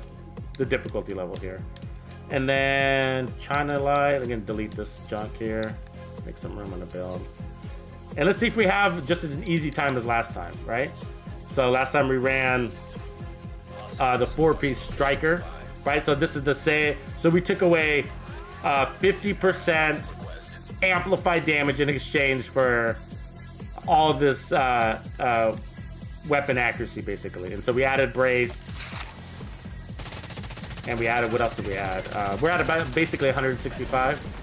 the difficulty level here. And then China Light. I'm gonna delete this junk here. Make some room on the build. And let's see if we have just as an easy time as last time, right? So last time we ran the 4-piece striker, right? So this is the same. So we took away 50% amplified damage in exchange for all this weapon accuracy, basically. And so we added braced, and we added, what else did we add? We're at about basically 165.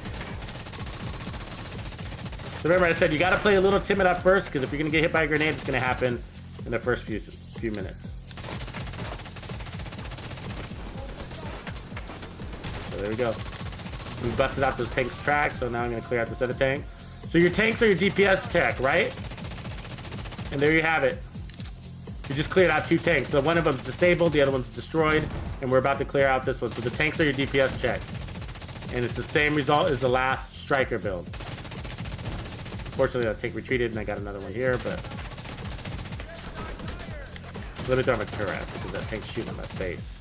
So remember I said you gotta play a little timid at first, because if you're gonna get hit by a grenade, it's gonna happen in the first few minutes. So there we go. We busted out those tanks' track, so now I'm gonna clear out this other tank. So your tanks are your DPS tech, right? And there you have it. You just cleared out 2 tanks. So one of them's disabled, the other one's destroyed, and we're about to clear out this one. So the tanks are your DPS check. And it's the same result as the last striker build. Fortunately, that tank retreated, and I got another one here, but let me throw my turret because that tank's shooting in my face.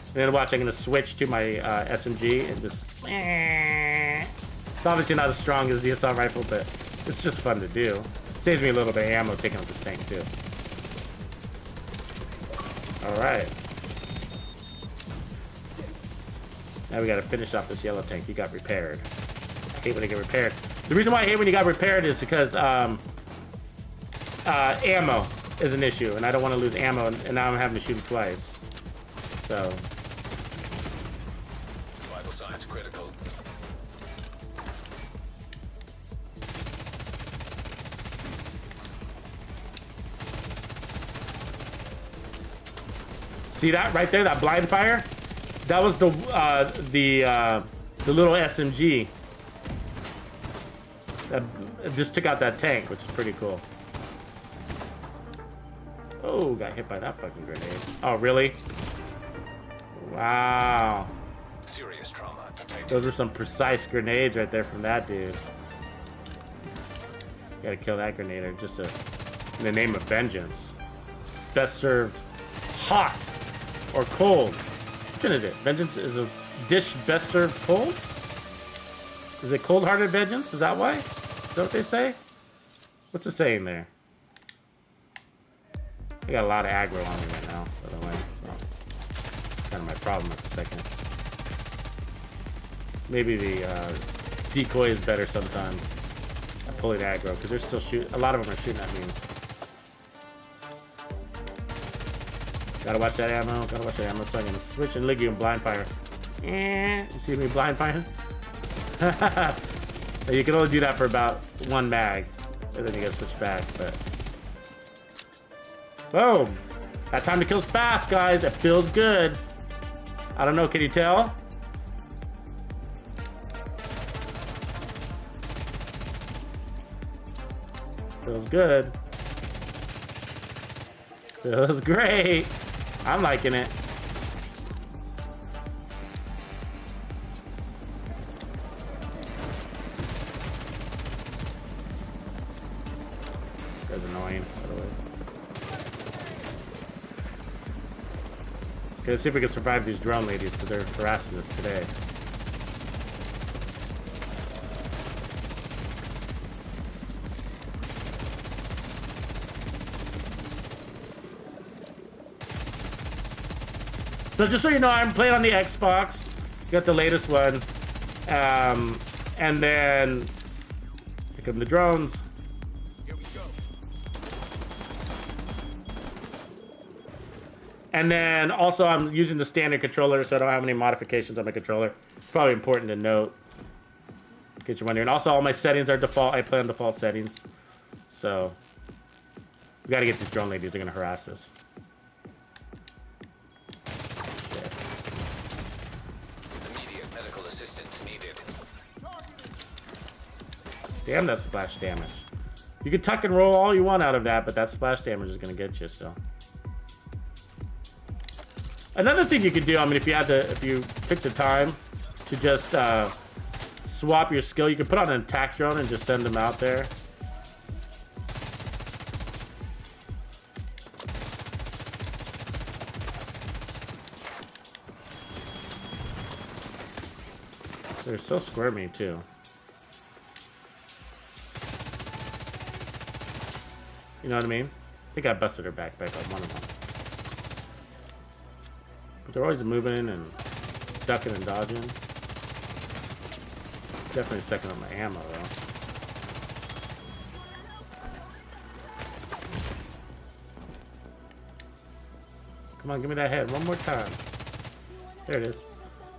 And then watch, I'm gonna switch to my SMG and just. It's obviously not as strong as the assault rifle, but it's just fun to do. It saves me a little bit of ammo taking out this tank too. All right. Now we gotta finish off this yellow tank. He got repaired. I hate when they get repaired. The reason why I hate when you got repaired is because ammo is an issue, and I don't want to lose ammo, and now I'm having to shoot him twice. So. Vital signs critical. See that right there? That blind fire? That was the little SMG. That just took out that tank, which is pretty cool. Oh, got hit by that fucking grenade. Oh, really? Wow. Serious trauma detected. Those were some precise grenades right there from that dude. Gotta kill that grenader just in the name of vengeance. Best served hot or cold. Which one is it? Vengeance is a dish best served cold? Is it cold-hearted vengeance? Is that why? Is that what they say? What's it saying there? I got a lot of aggro on me right now, by the way. So kind of my problem at the second. Maybe the decoy is better sometimes at pulling aggro, because they're still shooting. A lot of them are shooting at me. Gotta watch that ammo. Gotta watch that ammo. So I'm gonna switch and Legion blind fire. You see me blind firing? You can only do that for about 1 mag, and then you gotta switch back. But boom! That time to kill's fast, guys. It feels good. I don't know. Can you tell? Feels good. Feels great. I'm liking it. That's annoying, by the way. Okay, let's see if we can survive these drone ladies, because they're harassing us today. So just so you know, I'm playing on the Xbox. Got the latest one. And then here come the drones. Here we go. And then also I'm using the standard controller, so I don't have any modifications on my controller. It's probably important to note, in case you're wondering. Also, all my settings are default. I play on default settings. So we gotta get these drone ladies. They're gonna harass us. Immediate medical assistance needed. Damn, that splash damage. You can tuck and roll all you want out of that, but that splash damage is gonna get you still. Another thing you could do, I mean, if you took the time to just swap your skill, you could put on an attack drone and just send them out there. They're so squirmy too. You know what I mean? I think I busted her backpack on one of them. But they're always moving and ducking and dodging. Definitely second on my ammo though. Come on, give me that head one more time. There it is.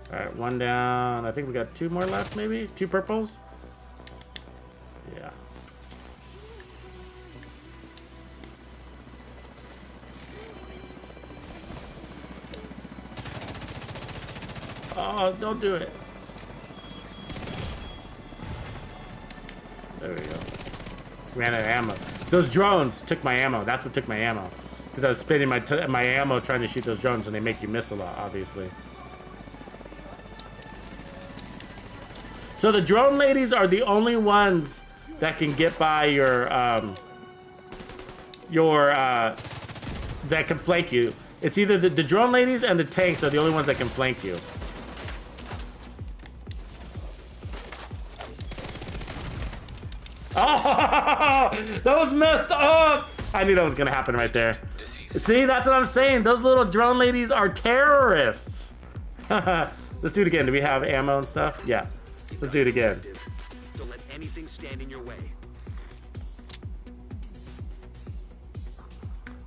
Alright, one down. I think we got two more left, maybe? Two purples? Yeah. Oh, don't do it. There we go. Ran out of ammo. Those drones took my ammo. That's what took my ammo. Because I was spending my ammo trying to shoot those drones, and they make you miss a lot, obviously. So the drone ladies are the only ones that can get by that can flank you. It's either the drone ladies and the tanks are the only ones that can flank you. Oh, that was messed up. I knew that was gonna happen right there. See, that's what I'm saying. Those little drone ladies are terrorists. Let's do it again. Do we have ammo and stuff? Yeah. Let's do it again. Don't let anything stand in your way.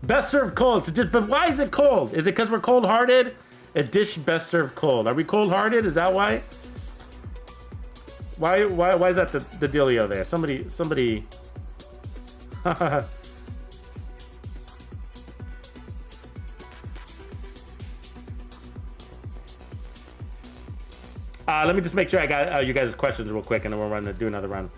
Best served cold. But why is it cold? Is it because we're cold-hearted? A dish best served cold. Are we cold-hearted? Is that why? Why is that the dealio there? Somebody. Let me just make sure I got you guys' questions real quick, and then we'll do another run.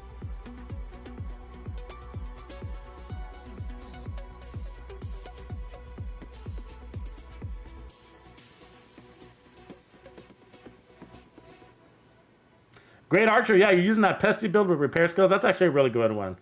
Great archer, yeah, you're using that pesty build with repair skills. That's actually a really good one.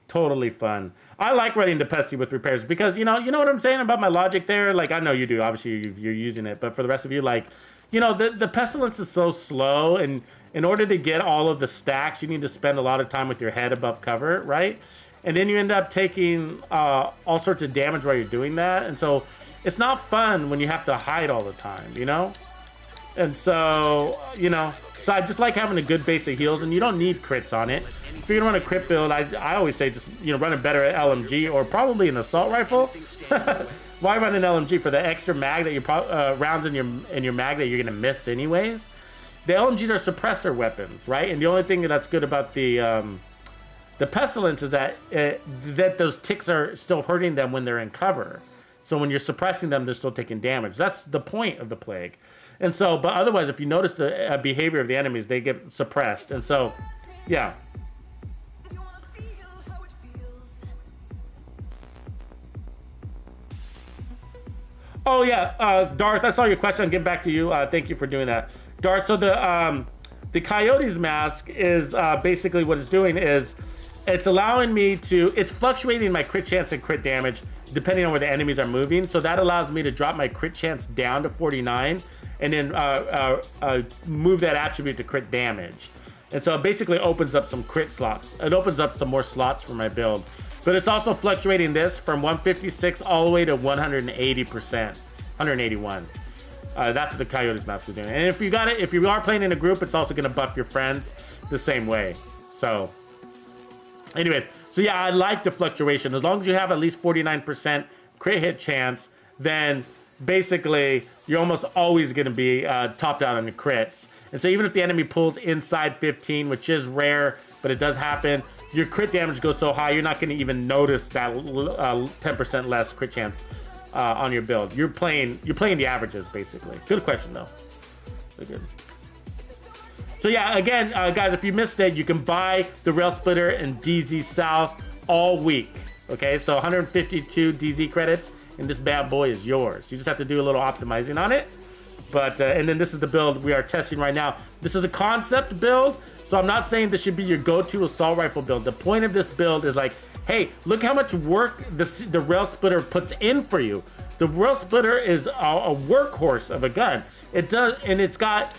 Totally fun. I like running the pesty with repairs because you know what I'm saying about my logic there. Like I know you do. Obviously you're using it, but for the rest of you, like. You know, the pestilence is so slow, and in order to get all of the stacks, you need to spend a lot of time with your head above cover, right? And then you end up taking all sorts of damage while you're doing that, and so it's not fun when you have to hide all the time, you know? And so, so I just like having a good base of heals, and you don't need crits on it. If you're gonna run a crit build, I always say just, run a better LMG or probably an assault rifle. Why run an LMG for the extra mag that you rounds in your mag that you're gonna miss anyways? The LMGs are suppressor weapons, right? And the only thing that's good about the pestilence is that those ticks are still hurting them when they're in cover. So when you're suppressing them, they're still taking damage. That's the point of the plague. And so, but otherwise, if you notice the behavior of the enemies, they get suppressed. And so, yeah. Oh yeah, Darth, I saw your question. I'm getting back to you. Thank you for doing that, Darth. So the Coyote's mask is basically what it's doing is it's allowing me to. It's fluctuating my crit chance and crit damage depending on where the enemies are moving. So that allows me to drop my crit chance down to 49 and then move that attribute to crit damage. And so it basically opens up some crit slots. It opens up some more slots for my build. But it's also fluctuating this from 156 all the way to 180%, 181. That's what the Coyote's Mask is doing. And if you are playing in a group, it's also going to buff your friends the same way. So, anyways, so yeah, I like the fluctuation. As long as you have at least 49% crit hit chance, then basically you're almost always going to be topped out on the crits. And so even if the enemy pulls inside 15, which is rare, but it does happen, your crit damage goes so high, you're not going to even notice that 10% less crit chance on your build. You're playing the averages, basically. Good question, though. Very good. So yeah, again, guys, if you missed it, you can buy the Railsplitter and DZ South all week. Okay, so 152 DZ credits, and this bad boy is yours. You just have to do a little optimizing on it. But and then this is the build we are testing right now. This is a concept build, so I'm not saying this should be your go-to assault rifle build. The point of this build is like, hey, look how much work the Railsplitter puts in for you. The Railsplitter is a workhorse of a gun. It does, and it's got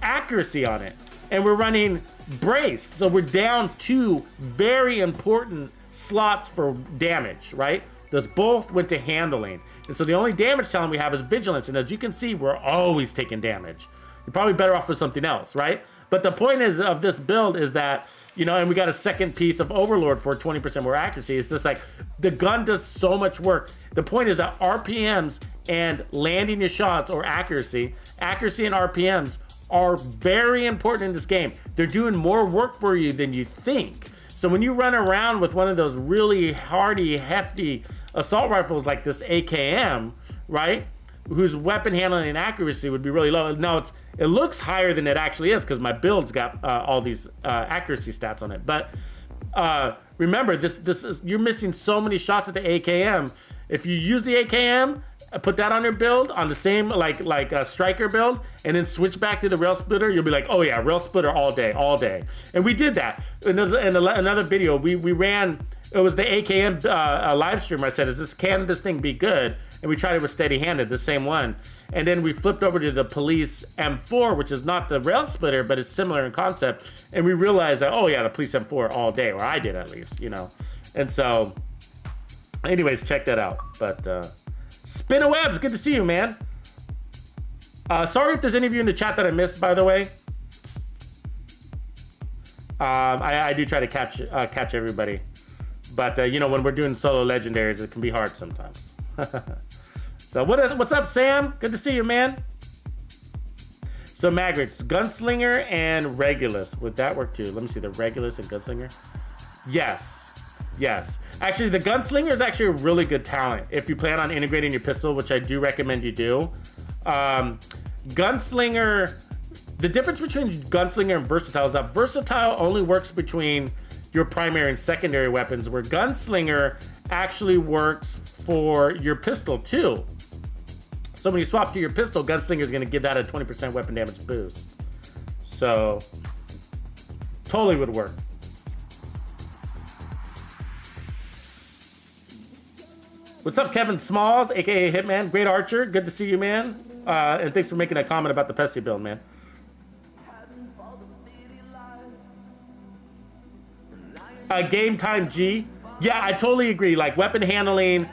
accuracy on it. And we're running braced, so we're down 2 very important slots for damage, right? Those both went to handling. And so the only damage talent we have is vigilance. And as you can see, we're always taking damage. You're probably better off with something else, right? But the point is of this build is that, you know, and we got a second piece of Overlord for 20% more accuracy. It's just like the gun does so much work. The point is that RPMs and landing your shots or accuracy and RPMs are very important in this game. They're doing more work for you than you think. So when you run around with one of those really hardy, hefty assault rifles like this AKM, right, whose weapon handling and accuracy would be really low. Now it looks higher than it actually is because my build's got all these accuracy stats on it. But remember, this is, you're missing so many shots at the AKM. If you use the AKM, put that on your build on the same like a striker build, and then switch back to the Railsplitter, you'll be like, oh yeah, Railsplitter all day. And we did that in another video. We ran. It was the AKM live stream. I said, can this thing be good? And we tried it with steady-handed, the same one. And then we flipped over to the Police M4, which is not the Railsplitter, but it's similar in concept. And we realized that, oh yeah, the Police M4 all day, or I did at least, you know. And so, anyways, check that out. But Spinnawebs, good to see you, man. Sorry if there's any of you in the chat that I missed, by the way. I do try to catch everybody. But, you know, when we're doing solo legendaries, it can be hard sometimes. So what's up, Sam? Good to see you, man. So Magrix, Gunslinger and Regulus. Would that work too? Let me see, the Regulus and Gunslinger. Yes. Actually, the Gunslinger is actually a really good talent if you plan on integrating your pistol, which I do recommend you do. Gunslinger, the difference between Gunslinger and Versatile is that Versatile only works between your primary and secondary weapons, where Gunslinger actually works for your pistol too. So when you swap to your pistol, Gunslinger is going to give that a 20% weapon damage boost. So totally would work. What's up, Kevin Smalls, aka Hitman? Great archer, good to see you, man. And thanks for making that comment about the Pepsi build, man. Game time G. Yeah, I totally agree. Like, weapon handling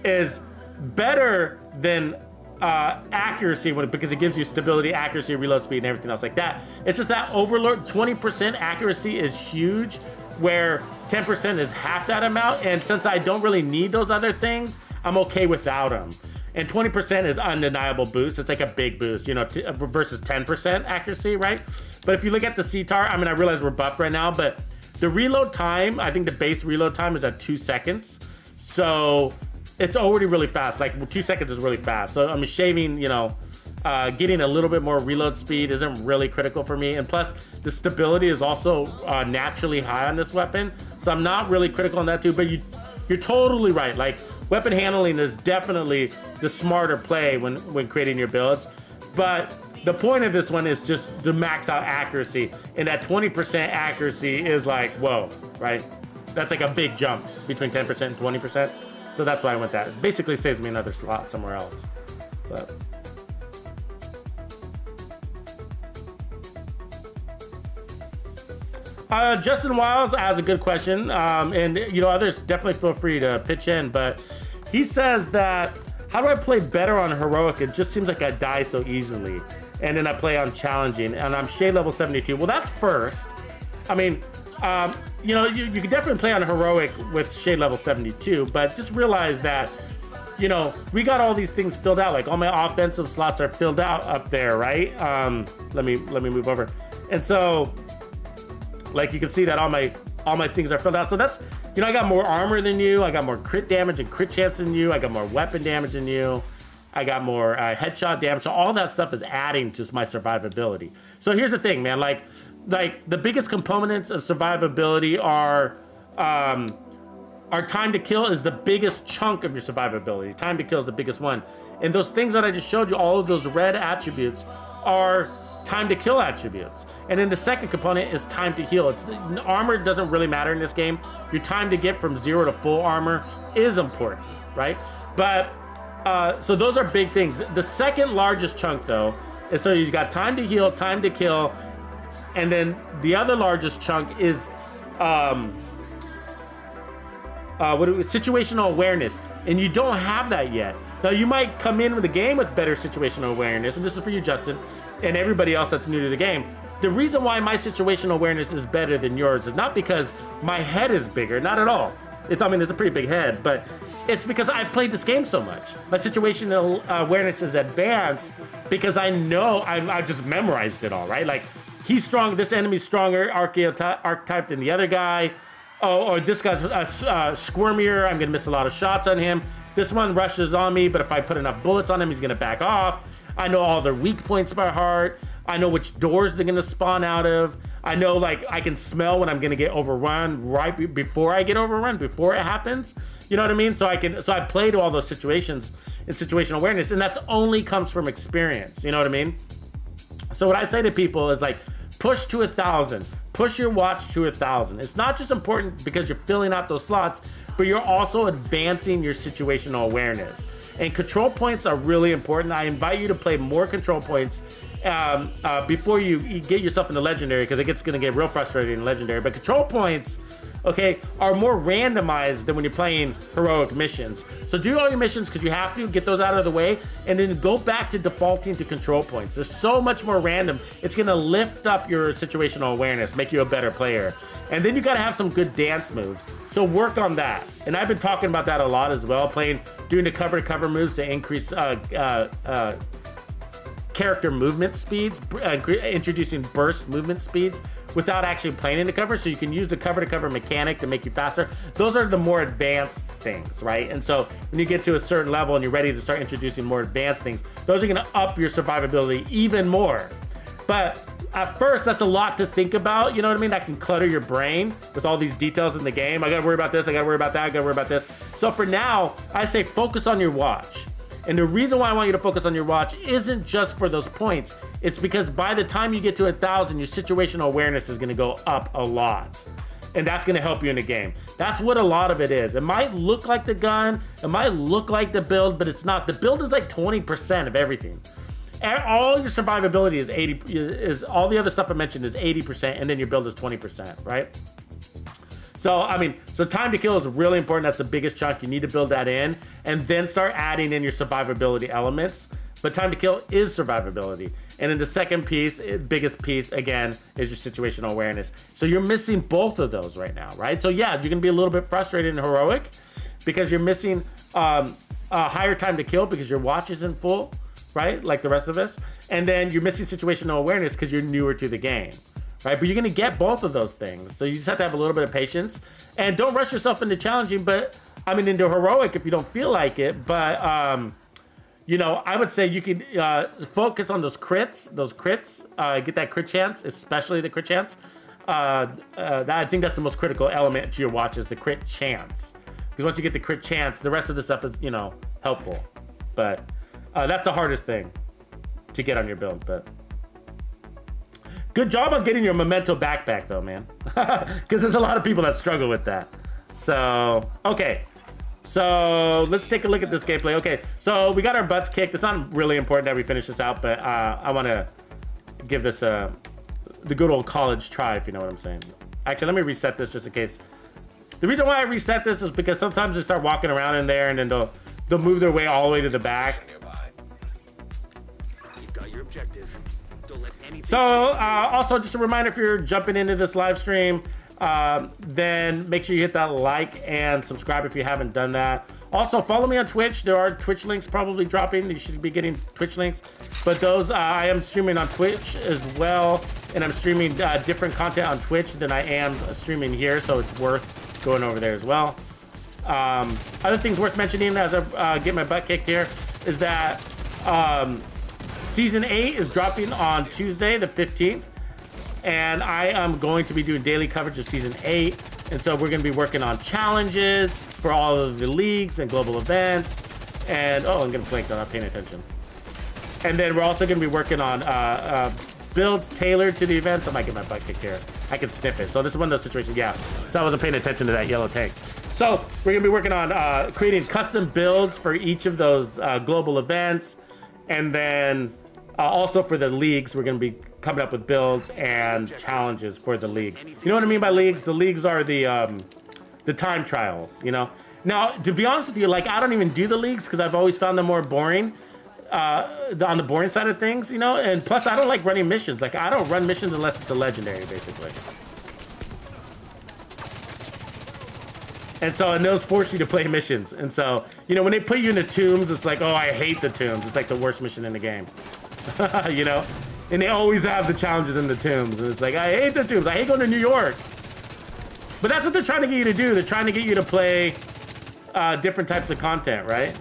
is better than accuracy because it gives you stability, accuracy, reload speed, and everything else like that. It's just that Overlord 20% accuracy is huge, where 10% is half that amount. And since I don't really need those other things, I'm okay without them. And 20% is undeniable boost. It's like a big boost, you know, versus 10% accuracy, right? But if you look at the CTAR, I mean, I realize we're buffed right now, but the reload time, I think the base reload time is at 2 seconds. So it's already really fast. Like 2 seconds is really fast. So I'm shaving, you know, getting a little bit more reload speed isn't really critical for me. And plus the stability is also naturally high on this weapon. So I'm not really critical on that too, but you're totally right. Like, weapon handling is definitely the smarter play when creating your builds. But the point of this one is just to max out accuracy, and that 20% accuracy is like, whoa, right? That's like a big jump between 10% and 20%. So that's why I went that. It basically saves me another slot somewhere else. But Justin Wiles has a good question, and you know, others definitely feel free to pitch in, but he says that how do I play better on heroic? It just seems like I die so easily. And then I play on challenging, and I'm shade level 72. Well, that's first. I mean, you know, you can definitely play on heroic with shade level 72, but just realize that, you know, we got all these things filled out. Like all my offensive slots are filled out up there, right? Let me move over. And so, like you can see that all my things are filled out. So that's, you know, I got more armor than you. I got more crit damage and crit chance than you. I got more weapon damage than you. I got more headshot damage. So all that stuff is adding to my survivability. So here's the thing, man. Like the biggest components of survivability are time to kill is the biggest chunk of your survivability. Time to kill is the biggest one. And those things that I just showed you, all of those red attributes are time to kill attributes. And then the second component is time to heal. Armor doesn't really matter in this game. Your time to get from 0 to full armor is important, right? But so those are big things. The second largest chunk though is, so you've got time to heal, time to kill, and then the other largest chunk is situational awareness, and you don't have that yet. Now you might come in with the game with better situational awareness, and this is for you, Justin, and everybody else that's new to the game. The reason why my situational awareness is better than yours is not because my head is bigger, not at all. It's a pretty big head, but it's because I've played this game so much. My situational awareness is advanced because I know I just memorized it all, right? Like, he's strong, this enemy's stronger archetype than the other guy. Oh, or this guy's squirmier, I'm gonna miss a lot of shots on him. This one rushes on me, but if I put enough bullets on him, he's gonna back off. I know all their weak points by heart. I know which doors they're gonna spawn out of. I know, like, I can smell when I'm gonna get overrun right before I get overrun, before it happens. You know what I mean? So I play to all those situations in situational awareness, and that's only comes from experience. You know what I mean? So what I say to people is, like, push to 1,000. Push your watch to 1,000. It's not just important because you're filling out those slots, but you're also advancing your situational awareness. And control points are really important. I invite you to play more control points before you get yourself into legendary, because it's gonna get real frustrating in legendary. But control points, okay, are more randomized than when you're playing heroic missions. So do all your missions because you have to get those out of the way, and then go back to defaulting to control points. They're so much more random. It's gonna lift up your situational awareness, make you a better player. And then you gotta have some good dance moves. So work on that. And I've been talking about that a lot as well, doing the cover-to-cover moves to increase character movement speeds, introducing burst movement speeds without actually playing in the cover, so you can use the cover-to-cover mechanic to make you faster. Those are the more advanced things, right? And so when you get to a certain level and you're ready to start introducing more advanced things, those are gonna up your survivability even more. But at first, that's a lot to think about, you know what I mean? That can clutter your brain with all these details in the game. I gotta worry about this, I gotta worry about that, I gotta worry about this. So for now, I say focus on your watch. And the reason why I want you to focus on your watch isn't just for those points. It's because by the time you get to 1,000, your situational awareness is gonna go up a lot. And that's gonna help you in the game. That's what a lot of it is. It might look like the gun, it might look like the build, but it's not. The build is like 20% of everything. All your survivability is all the other stuff I mentioned is 80%, and then your build is 20%, right? So, I mean, so time to kill is really important. That's the biggest chunk. You need to build that in, and then start adding in your survivability elements. But time to kill is survivability. And then the second piece, biggest piece, again, is your situational awareness. So you're missing both of those right now, right? So yeah, you're gonna be a little bit frustrated in heroic because you're missing a higher time to kill because your watch isn't full, right? Like the rest of us. And then you're missing situational awareness because you're newer to the game. Right, but you're gonna get both of those things. So you just have to have a little bit of patience, and don't rush yourself into challenging. But I mean, into heroic if you don't feel like it. But you know, I would say you can focus on those crits. Get that crit chance, especially the crit chance. I think that's the most critical element to your watch is the crit chance. Because once you get the crit chance, the rest of the stuff is, you know, helpful. But that's the hardest thing to get on your build. But good job on getting your memento backpack though, man. Because there's a lot of people that struggle with that. So, okay. So let's take a look at this gameplay. Okay, so we got our butts kicked. It's not really important that we finish this out, but I want to give this the good old college try, if you know what I'm saying. Actually, let me reset this just in case. The reason why I reset this is because sometimes they start walking around in there and then they'll move their way all the way to the back. Nearby. You've got your objective. Don't let anything So also just a reminder, if you're jumping into this live stream, then make sure you hit that like and subscribe if you haven't done that. Also follow me on Twitch. There are Twitch links probably dropping. You should be getting Twitch links, but those I am streaming on Twitch as well, and I'm streaming different content on Twitch than I am streaming here, so it's worth going over there as well. Other things worth mentioning as I get my butt kicked here is that Season 8 is dropping on Tuesday the 15th, and I am going to be doing daily coverage of Season 8, and so we're going to be working on challenges for all of the leagues and global events, and oh, I'm going to blink, I'm not paying attention. And then we're also going to be working on builds tailored to the events. I might get my butt kicked here. I can sniff it. So this is one of those situations, yeah. So I wasn't paying attention to that yellow tank. So we're going to be working on creating custom builds for each of those global events. And then also for the leagues, we're going to be coming up with builds and challenges for the leagues. You know what I mean by leagues? The leagues are the time trials, you know? Now, to be honest with you, like, I don't even do the leagues because I've always found them more boring. On the boring side of things, you know? And plus, I don't like running missions. Like, I don't run missions unless it's a legendary, basically. And so, and those force you to play missions. And so, you know, when they put you in the tombs, it's like, oh, I hate the tombs. It's like the worst mission in the game. You know? And they always have the challenges in the tombs. And it's like, I hate the tombs. I hate going to New York. But that's what they're trying to get you to do. They're trying to get you to play different types of content, right?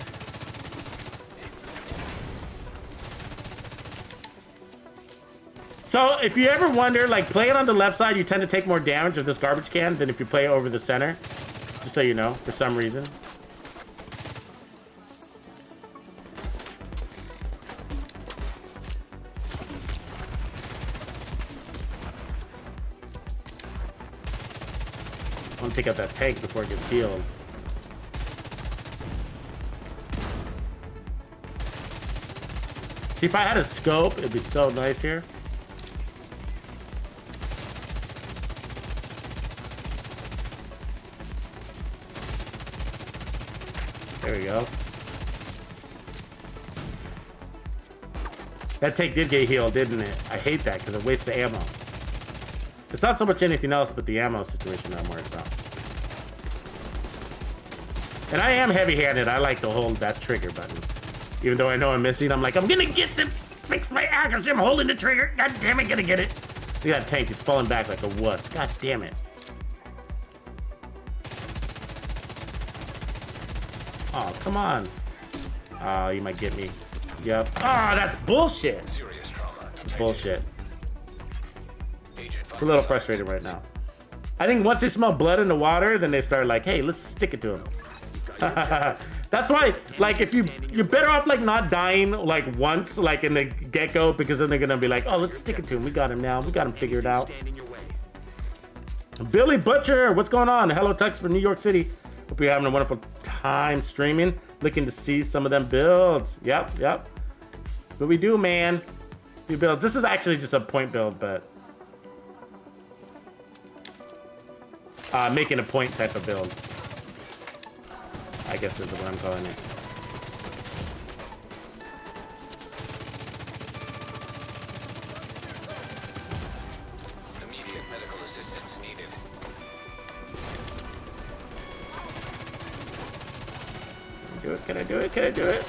So if you ever wonder, like, playing on the left side, you tend to take more damage of this garbage can than if you play over the center. Just so you know, for some reason. I want to take out that tank before it gets healed. See, if I had a scope, it'd be so nice here. There we go. That tank did get healed, didn't it? I hate that because it wastes the ammo. It's not so much anything else but the ammo situation that I'm worried about. And I am heavy-handed. I like to hold that trigger button. Even though I know I'm missing, I'm like, I'm gonna get the fix my accuracy. I'm holding the trigger. God damn it, gonna get it. See that tank is falling back like a wuss. God damn it. Oh, come on. Oh, you might get me. Yep. Oh, that's bullshit. Serious trauma detected. Bullshit. Agent It's a little frustrating right now. I think once they smell blood in the water, then they start like, hey, let's stick it to him. That's why, like, if you're better off like not dying like once, like in the get-go, because then they're gonna be like, oh, let's stick it to him. We got him now. We got him figured out. Billy Butcher, what's going on? Hello, Tux from New York City. Hope you're having a wonderful time streaming. Looking to see some of them builds. Yep. That's what we do, man. We build. This is actually just a point build, but making a point type of build, I guess is what I'm calling it. Immediate medical assistance needed. Can I do it? Can I do it?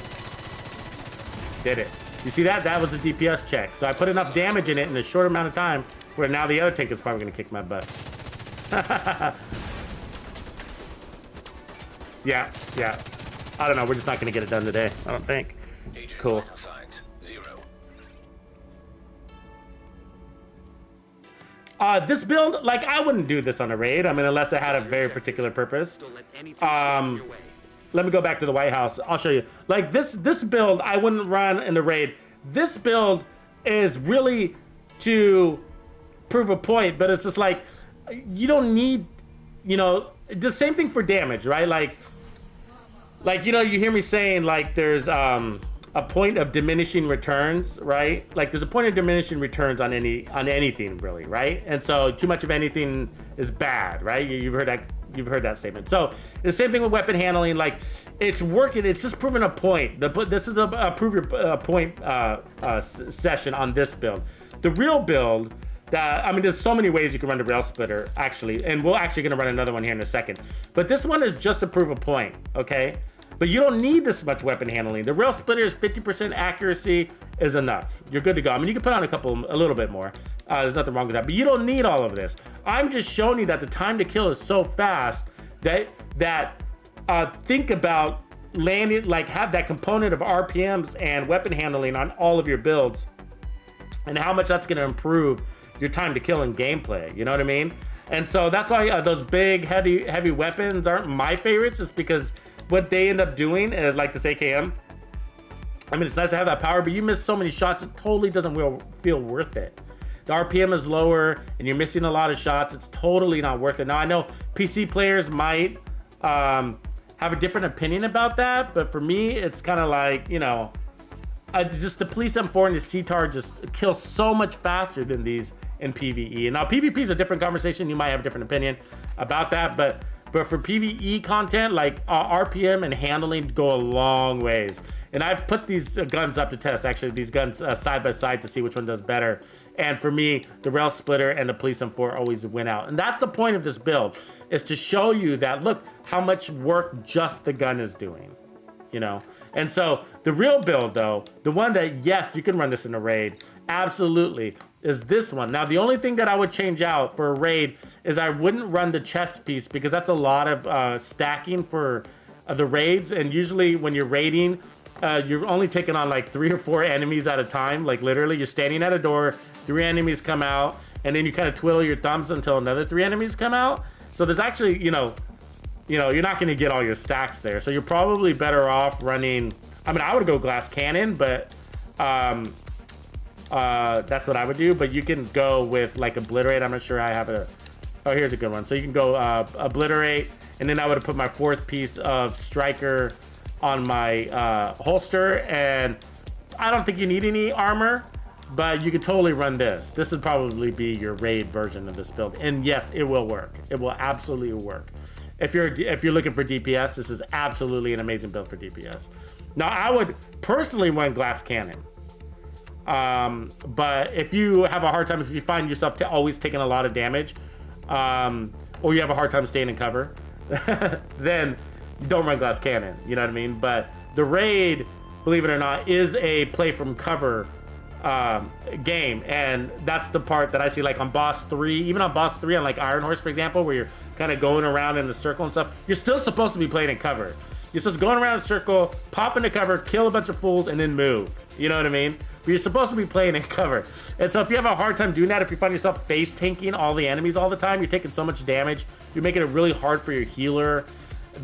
Did it. You see that? That was a DPS check. So I put enough damage in it in a short amount of time where now the other tank is probably going to kick my butt. Yeah. I don't know. We're just not going to get it done today. I don't think. It's cool. Signs 0. This build, like, I wouldn't do this on a raid. I mean, unless it had a very particular purpose. Let me go back to the White House. I'll show you. Like, this build, I wouldn't run in the raid. This build is really to prove a point, but it's just like, you don't need, you know, the same thing for damage, right? Like, you know, you hear me saying, like, there's, a point of diminishing returns, right? Like there's a point of diminishing returns on anything really, right? And so too much of anything is bad, right? You've heard that statement. So the same thing with weapon handling. Like it's working. It's just proving a point. This is a prove your point session on this build. The real build. I mean, there's so many ways you can run the Railsplitter actually, and we're actually gonna run another one here in a second. But this one is just to prove a point, okay? But you don't need this much weapon handling. The Railsplitter's 50% accuracy is enough. You're good to go. I mean, you can put on a little bit more. There's nothing wrong with that, but you don't need all of this. I'm just showing you that the time to kill is so fast that think about landing, like have that component of RPMs and weapon handling on all of your builds and how much that's gonna improve your time to kill in gameplay, you know what I mean? And so that's why those big, heavy weapons aren't my favorites, is because what they end up doing is like this AKM. I mean, it's nice to have that power, but you miss so many shots, it totally doesn't feel worth it. The RPM is lower and you're missing a lot of shots. It's totally not worth it. Now, I know PC players might have a different opinion about that, but for me, it's kind of like, you know, just the Police M4 and the CTAR just kill so much faster than these in PvE. And now PvP is a different conversation. You might have a different opinion about that, but for PvE content, like RPM and handling go a long ways. And I've put these guns up to test, actually, these guns side by side to see which one does better. And for me, the Railsplitter and the Police M4 always win out. And that's the point of this build, is to show you that, look how much work just the gun is doing, you know? And so the real build though, the one that, yes, you can run this in a raid, absolutely, is this one. Now, the only thing that I would change out for a raid is I wouldn't run the chest piece, because that's a lot of stacking for the raids. And usually when you're raiding, you're only taking on like 3 or 4 enemies at a time. Like literally you're standing at a door, 3 enemies come out, and then you kind of twiddle your thumbs until another 3 enemies come out. So there's actually, you know, you're not going to get all your stacks there. So you're probably better off running, I mean, I would go glass cannon, but that's what I would do. But you can go with like obliterate. I'm not sure I have oh, here's a good one. So you can go obliterate, and then I would have put my 4th piece of striker on my holster. And I don't think you need any armor, but you could totally run this. This would probably be your raid version of this build. And yes, it will work. It will absolutely work. If you're looking for DPS, this is absolutely an amazing build for DPS. Now, I would personally run glass cannon. But if you have a hard time, if you find yourself always taking a lot of damage, or you have a hard time staying in cover, then don't run glass cannon, you know what I mean? But the raid, believe it or not, is a play from cover game, and that's the part that I see, like on boss 3, even on boss 3 on like Iron Horse, for example, where you're kind of going around in the circle and stuff, you're still supposed to be playing in cover. You're supposed to go around in a circle, pop into cover, kill a bunch of fools, and then move. You know what I mean? But you're supposed to be playing in cover. And so if you have a hard time doing that, if you find yourself face tanking all the enemies all the time, you're taking so much damage, you're making it really hard for your healer,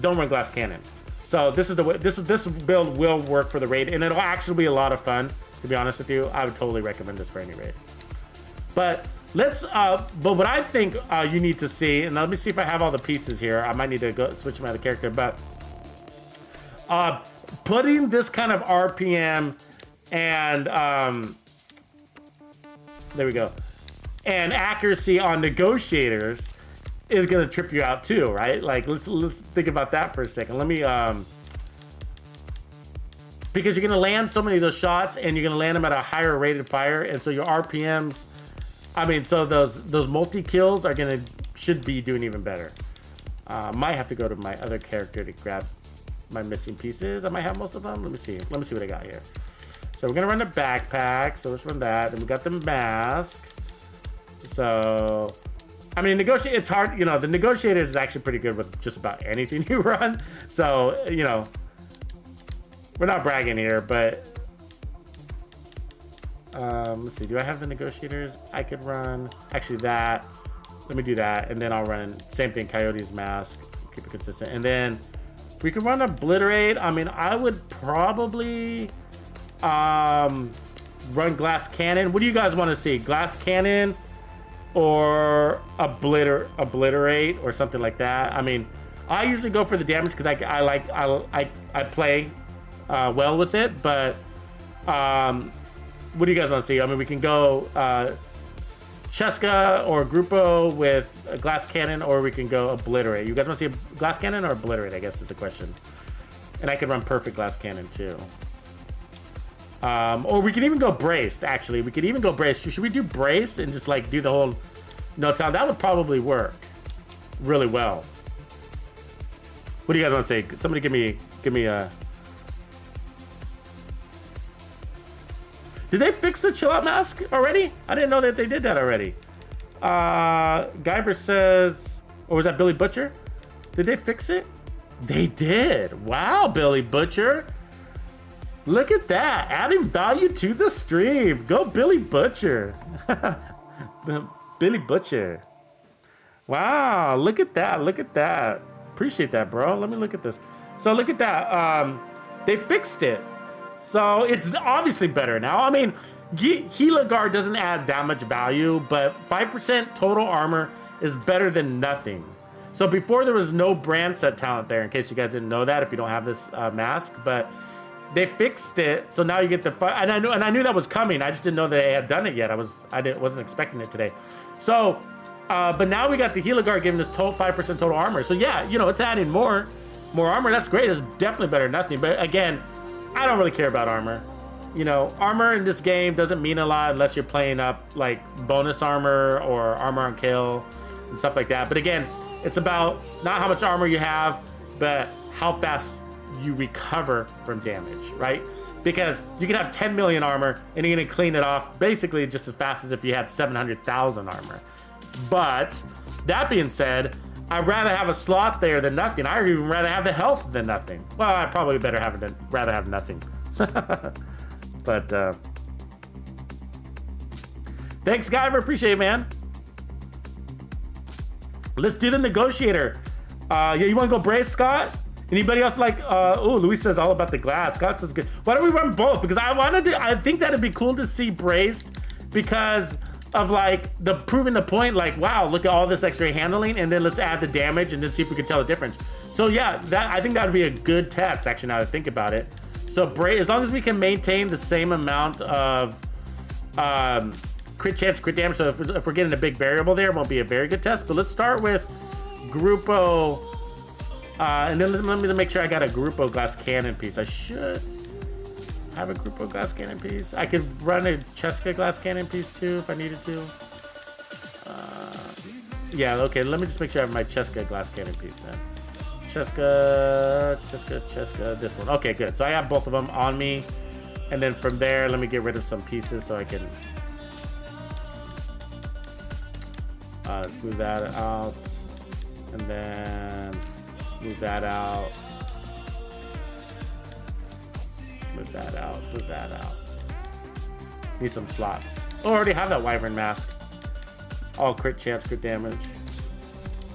don't run glass cannon. So this is the way, this build will work for the raid, and it'll actually be a lot of fun, to be honest with you. I would totally recommend this for any raid. But let's, but what I think you need to see, and let me see if I have all the pieces here. I might need to go switch my other character, but putting this kind of RPM and there we go, and accuracy on negotiators is gonna trip you out too, right? Like let's think about that for a second. Let me because you're gonna land so many of those shots, and you're gonna land them at a higher rated fire, and so your RPMs, I mean, so those multi kills should be doing even better. Might have to go to my other character to grab my missing pieces. I might have most of them. Let me see what I got here. So we're gonna run the backpack, so let's run that. And we got the mask. So I mean, negotiate, it's hard, you know, the negotiator is actually pretty good with just about anything you run. So, you know, we're not bragging here, but let's see, do I have the negotiators? I could run, actually that, let me do that, and then I'll run, same thing, Coyote's mask, keep it consistent. And then we can run obliterate. I mean, I would probably run glass cannon. What do you guys want to see? Glass cannon or obliterate or something like that? I mean, I usually go for the damage because I play well with it, but What do you guys want to see? I mean, we can go Cheska or Grupo with a glass cannon, or we can go Obliterate. You guys want to see a glass cannon or Obliterate, I guess is the question. And I could run perfect glass cannon too. Or we can even go braced, actually. We could even go braced. Should we do brace and just like do the whole no time? That would probably work really well. What do you guys want to say? Somebody give me a... Did they fix the chill out mask already? I didn't know that they did that already. Guyver says, or was that Billy Butcher? Did they fix it? They did. Wow, Billy Butcher. Look at that, adding value to the stream. Go Billy Butcher. Billy Butcher. Wow, look at that, look at that. Appreciate that, bro. Let me look at this. So look at that, they fixed it. So it's obviously better now. I mean, Gila Guard doesn't add that much value, but 5% total armor is better than nothing. So before there was no brand set talent there, in case you guys didn't know that, if you don't have this mask, but they fixed it. So now you get the and I knew that was coming. I just didn't know they had done it yet. I wasn't expecting it today. So, but now we got the Gila Guard giving us 5% total armor. So yeah, you know, it's adding more armor. That's great. It's definitely better than nothing. But again, I don't really care about armor. You know, armor in this game doesn't mean a lot unless you're playing up like bonus armor or armor on kill and stuff like that. But again, it's about not how much armor you have, but how fast you recover from damage, right? Because you can have 10 million armor and you're gonna clean it off basically just as fast as if you had 700,000 armor. But that being said, I'd rather have a slot there than nothing. I'd even rather have the health than nothing. Well, I'd probably rather have nothing. But thanks, Guyver. Appreciate it, man. Let's do the negotiator. Yeah, you want to go brace, Scott? Anybody else like? Oh, Luis says all about the glass. Scott says good. Why don't we run both? Because I think that'd be cool to see braced because of like proving the point. Like, wow, look at all this X-ray handling, and then let's add the damage and then see if we can tell the difference. So yeah, I think that would be a good test. Actually, now that I think about it. So as long as we can maintain the same amount of crit chance, crit damage. So if we're getting a big variable there, it won't be a very good test. But let's start with Grupo. And then let me make sure I got a Grupo glass cannon piece. I should have a Grupo glass cannon piece. I could run a Cheska glass cannon piece too if I needed to. Yeah, okay, let me just make sure I have my Cheska glass cannon piece then. Cheska, this one. Okay, good. So I have both of them on me. And then from there, let me get rid of some pieces so I can... let's move that out. And then... move that out. Move that out. Move that out. Need some slots. Oh, I already have that Wyvern mask. All crit chance, crit damage.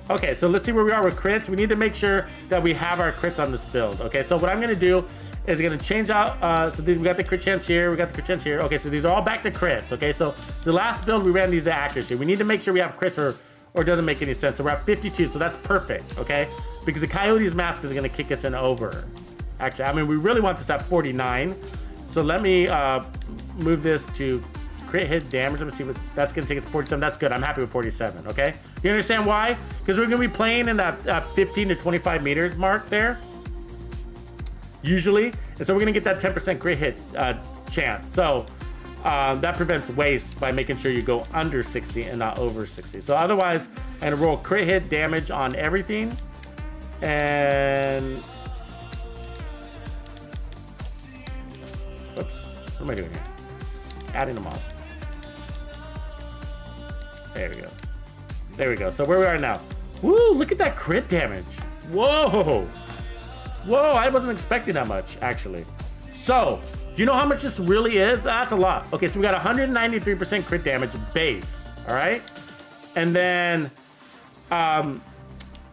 Okay, so let's see where we are with crits. We need to make sure that we have our crits on this build. Okay, so what I'm gonna do is gonna change out. So we got the crit chance here. We got the crit chance here. Okay, so these are all back to crits. Okay, so the last build we ran these at accuracy. We need to make sure we have crits or it doesn't make any sense. So we're at 52, so that's perfect. Okay. Because the Coyote's mask is going to kick us in over. Actually, I mean, we really want this at 49. So let me move this to crit hit damage. Let me see what that's going to take us to 47. That's good. I'm happy with 47. Okay. You understand why? Because we're going to be playing in that 15 to 25 meters mark there. Usually. And so we're going to get that 10% crit hit chance. So that prevents waste by making sure you go under 60 and not over 60. So otherwise, I'm going to roll crit hit damage on everything. And whoops, what am I doing here? Adding them on. There we go. There we go. So where we are now. Woo, look at that crit damage. Whoa. Whoa, I wasn't expecting that much, actually. So, do you know how much this really is? That's a lot. Okay, so we got 193% crit damage base, all right? And then,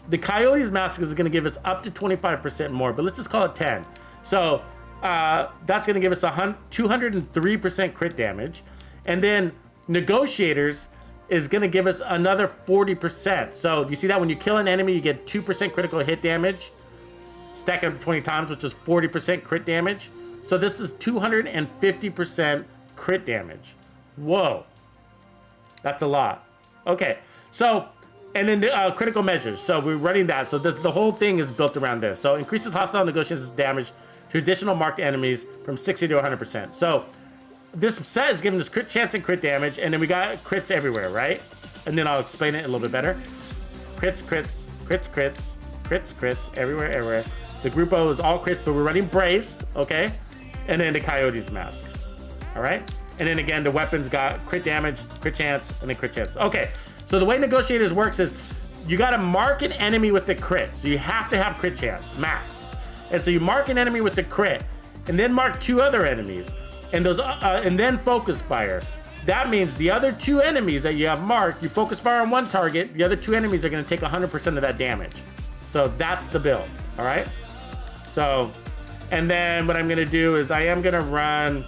the Coyote's mask is going to give us up to 25% more, but let's just call it 10. So that's going to give us 203% crit damage. And then Negotiators is going to give us another 40%. So you see that when you kill an enemy, you get 2% critical hit damage. Stack it up to 20 times, which is 40% crit damage. So this is 250% crit damage. Whoa. That's a lot. Okay, so, and then critical measures. So we're running that. So the whole thing is built around this. So increases hostile negotiations damage to additional marked enemies from 60 to 100%. So this set is giving us crit chance and crit damage, and then we got crits everywhere, right? And then I'll explain it a little bit better. Crits, crits, crits, crits, crits, crits, everywhere, everywhere. The group O is all crits, but we're running braced, okay? And then the Coyote's mask, all right? And then again, the weapons got crit damage, crit chance, and then crit chance. Okay, so the way Negotiators works is you gotta mark an enemy with the crit. So you have to have crit chance, max. And so you mark an enemy with the crit, and then mark 2 other enemies, and those, and then focus fire. That means the other 2 enemies that you have marked, you focus fire on one target, the other 2 enemies are gonna take 100% of that damage. So that's the build, all right? So, and then what I'm gonna do is I am gonna run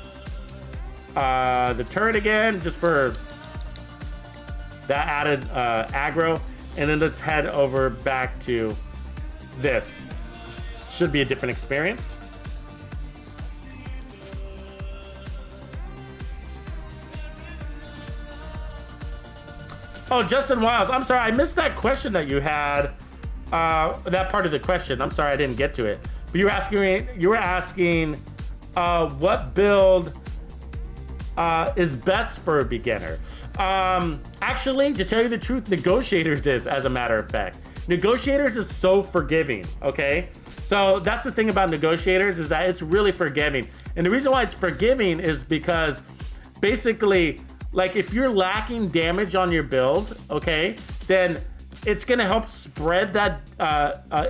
the turret again, just for that added aggro, and then let's head over back to this. Should be a different experience. Oh, Justin Wiles, I'm sorry, I missed that question that you had. That part of the question. I'm sorry I didn't get to it. But you were asking what build is best for a beginner. Actually, to tell you the truth, Negotiators is, as a matter of fact. Negotiators is so forgiving, okay? So that's the thing about Negotiators, is that it's really forgiving. And the reason why it's forgiving is because basically, like, if you're lacking damage on your build, okay, then it's gonna help spread that,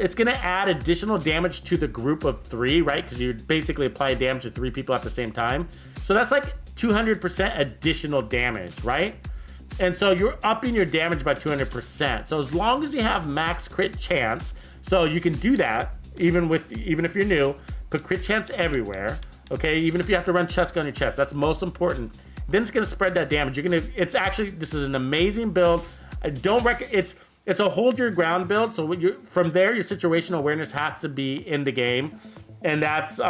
it's gonna add additional damage to the group of 3, right? Because you basically apply damage to 3 people at the same time. So that's like 200% additional damage, right? And so you're upping your damage by 200%. So as long as you have max crit chance, so you can do that, even if you're new, put crit chance everywhere, okay? Even if you have to run chest on your chest, that's most important. Then it's gonna spread that damage. It's actually, this is an amazing build. I don't recommend, it's a hold your ground build. So from there, your situational awareness has to be in the game. And that's,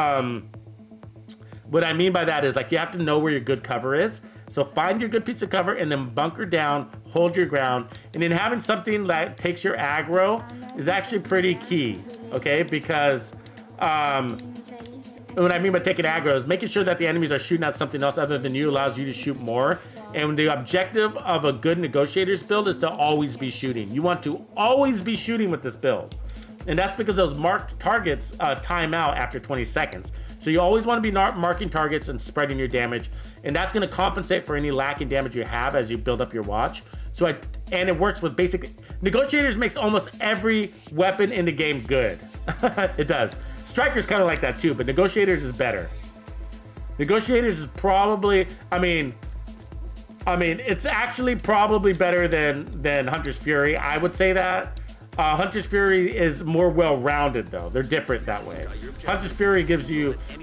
what I mean by that is, like, you have to know where your good cover is. So find your good piece of cover and then bunker down, hold your ground. And then having something that takes your aggro is actually pretty key, okay? Because, what I mean by taking aggro is making sure that the enemies are shooting at something else other than you allows you to shoot more. And the objective of a good Negotiators build is to always be shooting. You want to always be shooting with this build. And that's because those marked targets time out after 20 seconds. So you always want to be marking targets and spreading your damage. And that's going to compensate for any lacking damage you have as you build up your watch. And it works with basic... Negotiators makes almost every weapon in the game good. It does. Striker's kind of like that too, but Negotiators is better. Negotiators is probably... I mean, it's actually probably better than Hunter's Fury. I would say that. Hunter's Fury is more well-rounded though. They're different that way. Hunter's Fury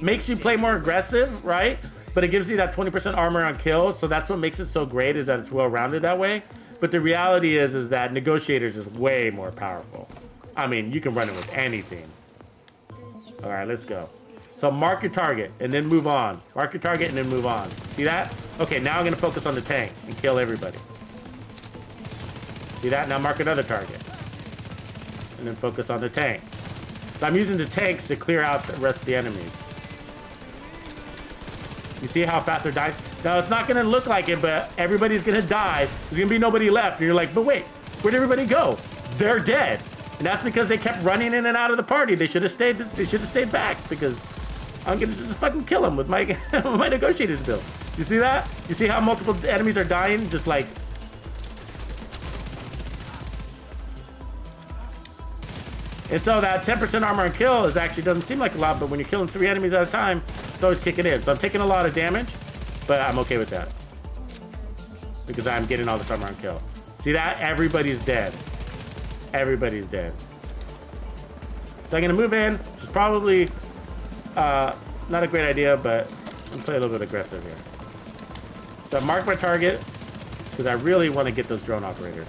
makes you play more aggressive, right? But it gives you that 20% armor on kill. So that's what makes it so great, is that it's well-rounded that way. But the reality is that Negotiators is way more powerful. I mean, you can run it with anything. All right, let's go. So mark your target and then move on. Mark your target and then move on. See that? Okay, now I'm gonna focus on the tank and kill everybody. See that? Now mark another target. And then focus on the tank. So I'm using the tanks to clear out the rest of the enemies. You see how fast they're dying? Now, it's not gonna look like it, but everybody's gonna die. There's gonna be nobody left. And you're like, but wait, where'd everybody go? They're dead. And that's because they kept running in and out of the party. They should have stayed back, because I'm gonna just fucking kill them with my, my Negotiators build. You see that? You see how multiple enemies are dying? Just like... And so that 10% armor on kill doesn't seem like a lot, but when you're killing 3 enemies at a time, it's always kicking in. So I'm taking a lot of damage, but I'm okay with that, because I'm getting all this armor on kill. See that? Everybody's dead. Everybody's dead. So I'm gonna move in, which is probably not a great idea, but I'm gonna play a little bit aggressive here. So I mark my target, because I really want to get those drone operators.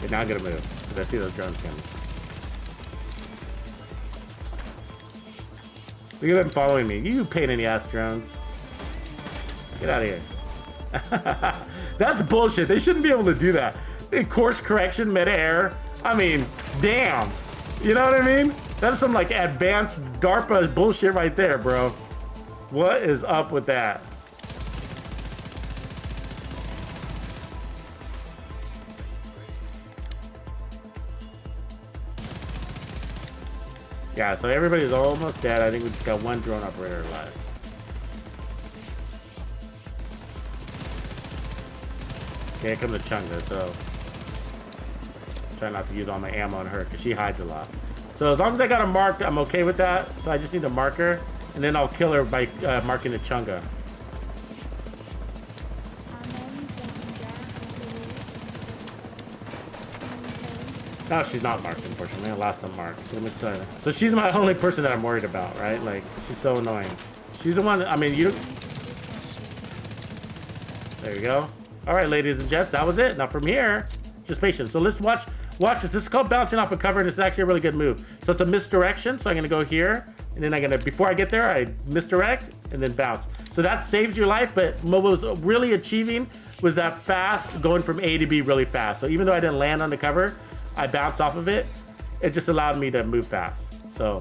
Okay, now I'm gonna move because I see those drones coming. Look at them following me. You pain in the ass drones. Get out of here. That's bullshit. They shouldn't be able to do that. Course correction mid-air. I mean, damn. You know what I mean? That's some like advanced DARPA bullshit right there, bro. What is up with that? Yeah, so everybody's almost dead. I think we just got one drone operator alive. Okay, here comes the Chunga, so try not to use all my ammo on her because she hides a lot. So as long as I got her marked, I'm okay with that. So I just need to mark her, and then I'll kill her by marking the Chunga. No, she's not marked, unfortunately. I lost the mark. So, so she's my only person that I'm worried about, right? Like, she's so annoying. She's the one, I mean, you... There you go. All right, ladies and gents, that was it. Now from here, just patience. So let's watch this. This is called bouncing off a cover, and it's actually a really good move. So it's a misdirection. So I'm gonna go here, and then I'm gonna, before I get there, I misdirect, and then bounce. So that saves your life, but what was really achieving was that fast, going from A to B really fast. So even though I didn't land on the cover, I bounced off of it. It just allowed me to move fast. So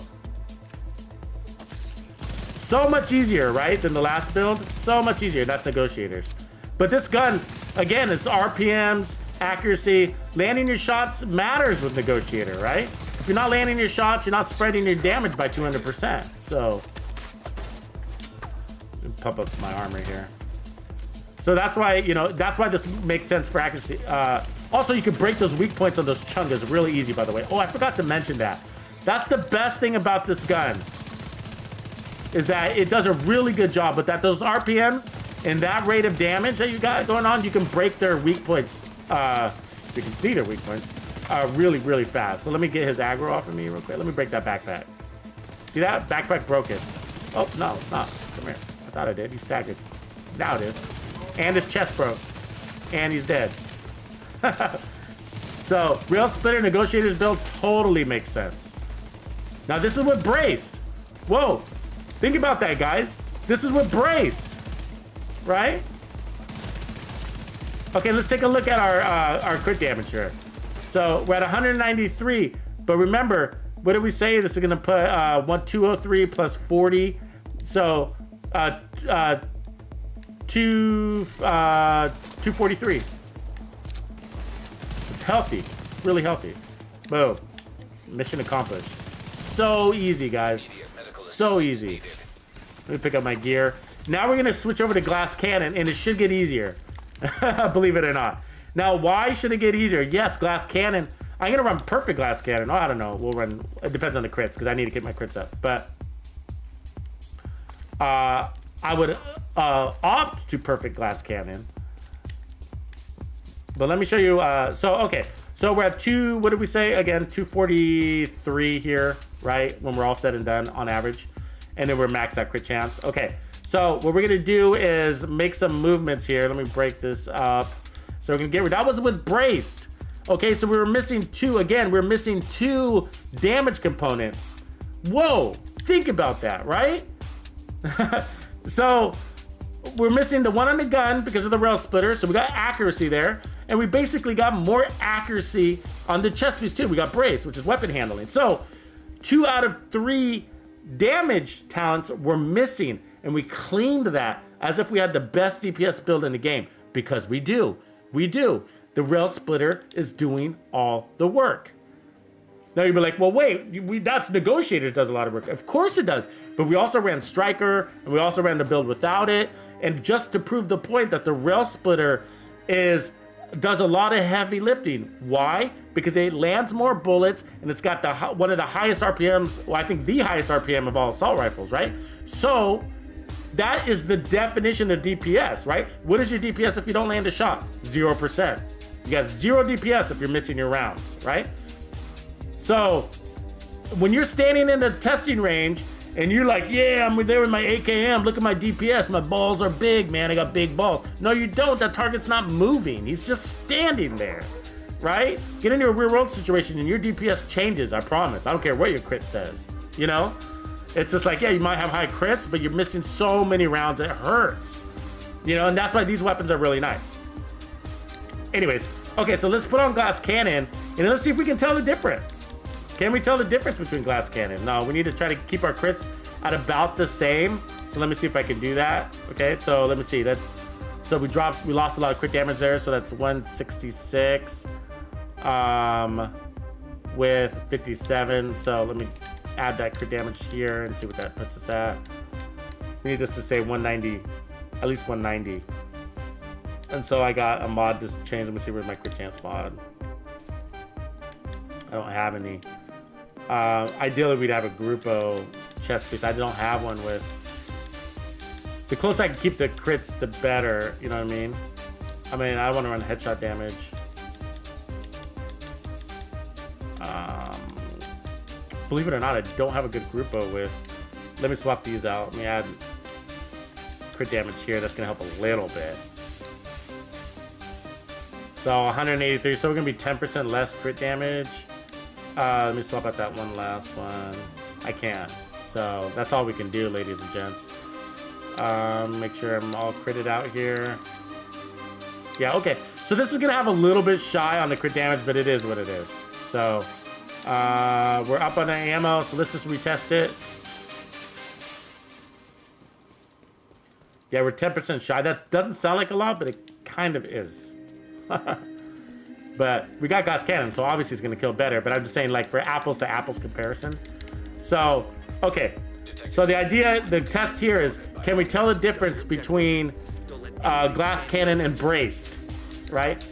much easier, right, than the last build? So much easier. That's negotiators. But this gun, again, it's RPMs, accuracy. Landing your shots matters with negotiator, right? If you're not landing your shots, you're not spreading your damage by 200%. So pump up my armor here. So that's why, you know, that's why this makes sense for accuracy. Also, you can break those weak points on those Chungas really easy, by the way. Oh, I forgot to mention that. That's the best thing about this gun, is that it does a really good job with that. Those RPMs and that rate of damage that you got going on, you can break their weak points. You can see their weak points really, really fast. So let me get his aggro off of me real quick. Let me break that backpack. See that? Backpack broken. Oh, no, it's not. Come here. I thought I did. He staggered. Now it is. And his chest broke. And he's dead. So, Railsplitter Negotiators build totally makes sense. Now, this is with braced. Whoa. Think about that, guys. This is with braced. Right? Okay, let's take a look at our crit damage here. So, we're at 193. But remember, what did we say? This is going to put 203 plus 40. So, 243. It's healthy. It's really healthy. Boom. Mission accomplished. So easy, guys. So easy. Let me pick up my gear. Now we're going to switch over to glass cannon, and it should get easier. Believe it or not. Now, why should it get easier? Yes, glass cannon. I'm going to run perfect glass cannon. Oh, I don't know. We'll run... It depends on the crits, because I need to get my crits up. But I would opt to perfect glass cannon. But let me show you. Okay. So we're at what did we say? Again, 243 here, right? When we're all said and done on average. And then we're maxed out crit chance. Okay. So what we're going to do is make some movements here. Let me break this up. So we're going to get rid. That was with braced. Okay. So we were missing two. Again, we're missing two damage components. Whoa. Think about that, right? So we're missing the one on the gun because of the rail splitter. So we got accuracy there. And we basically got more accuracy on the chest piece too. We got brace, which is weapon handling. So 2 out of 3 damage talents were missing. And we cleaned that as if we had the best DPS build in the game. Because we do. We do. The rail splitter is doing all the work. Now you'll be like, well, wait, that's negotiators does a lot of work. Of course it does. But we also ran striker, and we also ran the build without it. And just to prove the point that the rail splitter does a lot of heavy lifting. Why? Because it lands more bullets, and it's got one of the highest RPMs, well, I think the highest RPM of all assault rifles, right? So that is the definition of DPS, right? What is your DPS if you don't land a shot? 0%. You got 0 DPS if you're missing your rounds, right? So when you're standing in the testing range and you're like, yeah, I'm there with my AKM, look at my DPS, my balls are big, man, I got big balls. No, you don't. That target's not moving. He's just standing there. right? Get into a real world situation and your DPS changes, I promise. I don't care what your crit says, you know? It's just like, yeah, you might have high crits, but you're missing so many rounds, it hurts. You know, and that's why these weapons are really nice. Anyways, okay, so let's put on glass cannon and let's see if we can tell the difference. Can we tell the difference between glass cannon? No, we need to try to keep our crits at about the same. So let me see if I can do that. Okay, so let me see. So we lost a lot of crit damage there. So that's 166 with 57. So let me add that crit damage here and see what that puts us at. We need this to say 190, at least 190. And so I got a mod to change. Let me see where's my crit chance mod. I don't have any. Ideally, we'd have a Grupo chest piece. I don't have one with. The closer I can keep the crits, the better. You know what I mean? I want to run headshot damage. Believe it or not, I don't have a good Grupo with. Let me swap these out. Let me add crit damage here. That's going to help a little bit. So 183. So we're going to be 10% less crit damage. Let me swap out that one last one. I can't. So that's all we can do, ladies and gents. Make sure I'm all critted out here. Yeah, okay. So this is going to have a little bit shy on the crit damage, but it is what it is. So we're up on the ammo, so let's just retest it. Yeah, we're 10% shy. That doesn't sound like a lot, but it kind of is. But we got glass cannon, so obviously it's gonna kill better. But I'm just saying, like, for apples to apples comparison. So, okay. So the idea, the test here is, can we tell the difference between glass cannon and braced, right?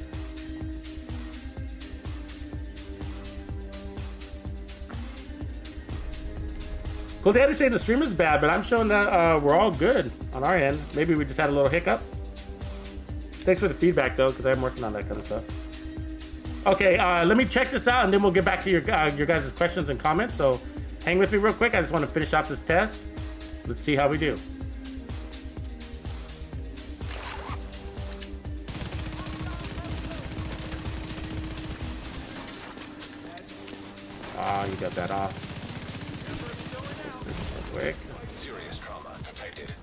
Cool Daddy saying the stream is bad, but I'm showing that we're all good on our end. Maybe we just had a little hiccup. Thanks for the feedback, though, because I'm working on that kind of stuff. Okay, let me check this out, and then we'll get back to your guys' questions and comments. So hang with me real quick. I just want to finish off this test. Let's see how we do. You got that off. Fix this real quick. Serious trauma detected.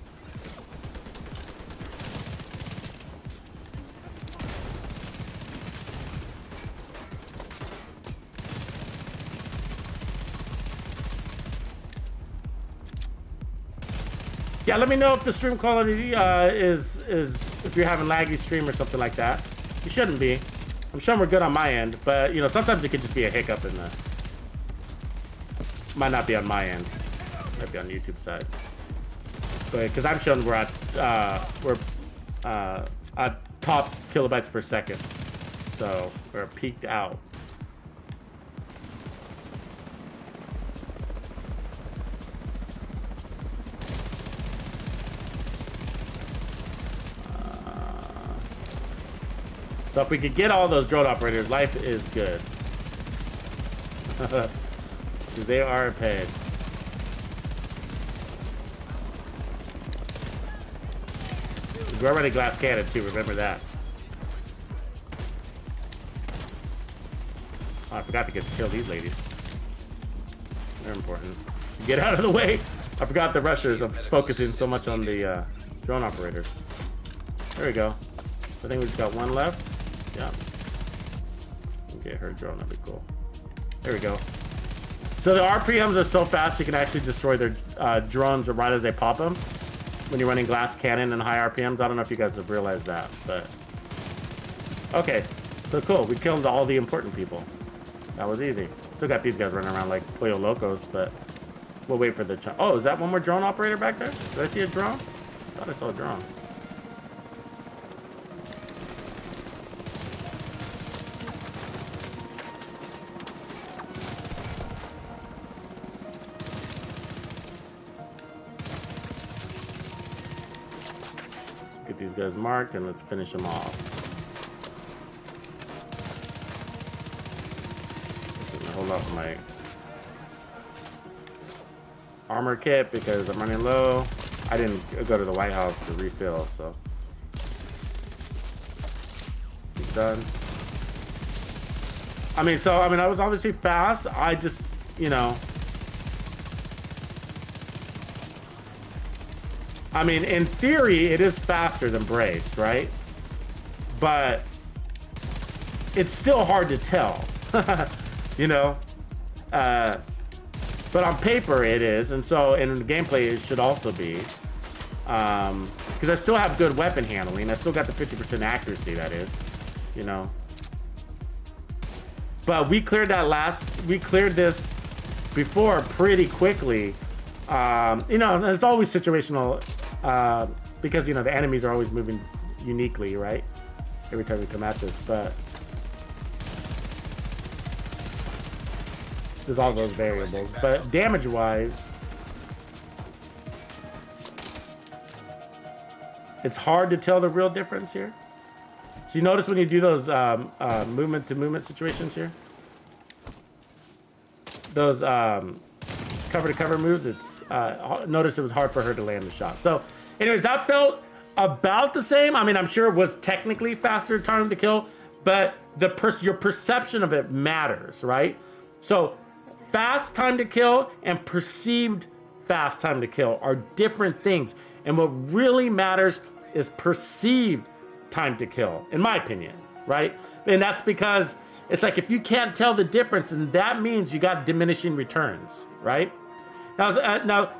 Yeah, let me know if the stream quality is if you're having laggy stream or something like that. You shouldn't be. I'm showing we're good on my end, but you know, sometimes it could just be a hiccup in the. Might not be on my end. Might be on the YouTube side. But because I'm showing we're at top kilobytes per second, so we're peaked out. So if we could get all those drone operators, life is good. Because they are paid. We're already glass cannon too, remember that. Oh, I forgot to kill these ladies. They're important. Get out of the way! I forgot the rushers. I'm focusing so much on the drone operators. There we go. I think we just got one left. Yeah. Get her drone, that'd be cool. There we go. So the RPMs are so fast you can actually destroy their drones right as they pop them when you're running glass cannon and high RPMs. I don't know if you guys have realized that, but okay. So cool. We killed all the important people. That was easy. Still got these guys running around like Pollo Locos, but we'll wait for the. Oh, is that one more drone operator back there? Did I see a drone? I thought I saw a drone. These guys marked and let's finish them off. Hold off my armor kit because I'm running low. I didn't go to the White House to refill, so he's done. I mean, I was obviously fast. I just, you know. I mean, in theory, it is faster than braced, right? But it's still hard to tell, you know? But on paper it is, and so in the gameplay it should also be. Because I still have good weapon handling. I still got the 50% accuracy, that is, you know. But we cleared this before pretty quickly. You know, it's always situational because, you know, the enemies are always moving uniquely, right? Every time we come at this, but there's all those variables. But damage-wise, it's hard to tell the real difference here. So you notice when you do those movement-to-movement situations here, those cover-to-cover moves, it's notice it was hard for her to land the shot. So anyways, that felt about the same. I mean, I'm sure it was technically faster time to kill, but your perception of it matters, right? So fast time to kill and perceived fast time to kill are different things. And what really matters is perceived time to kill, in my opinion, right? And that's because it's like, if you can't tell the difference, and that means you got diminishing returns, right? Now,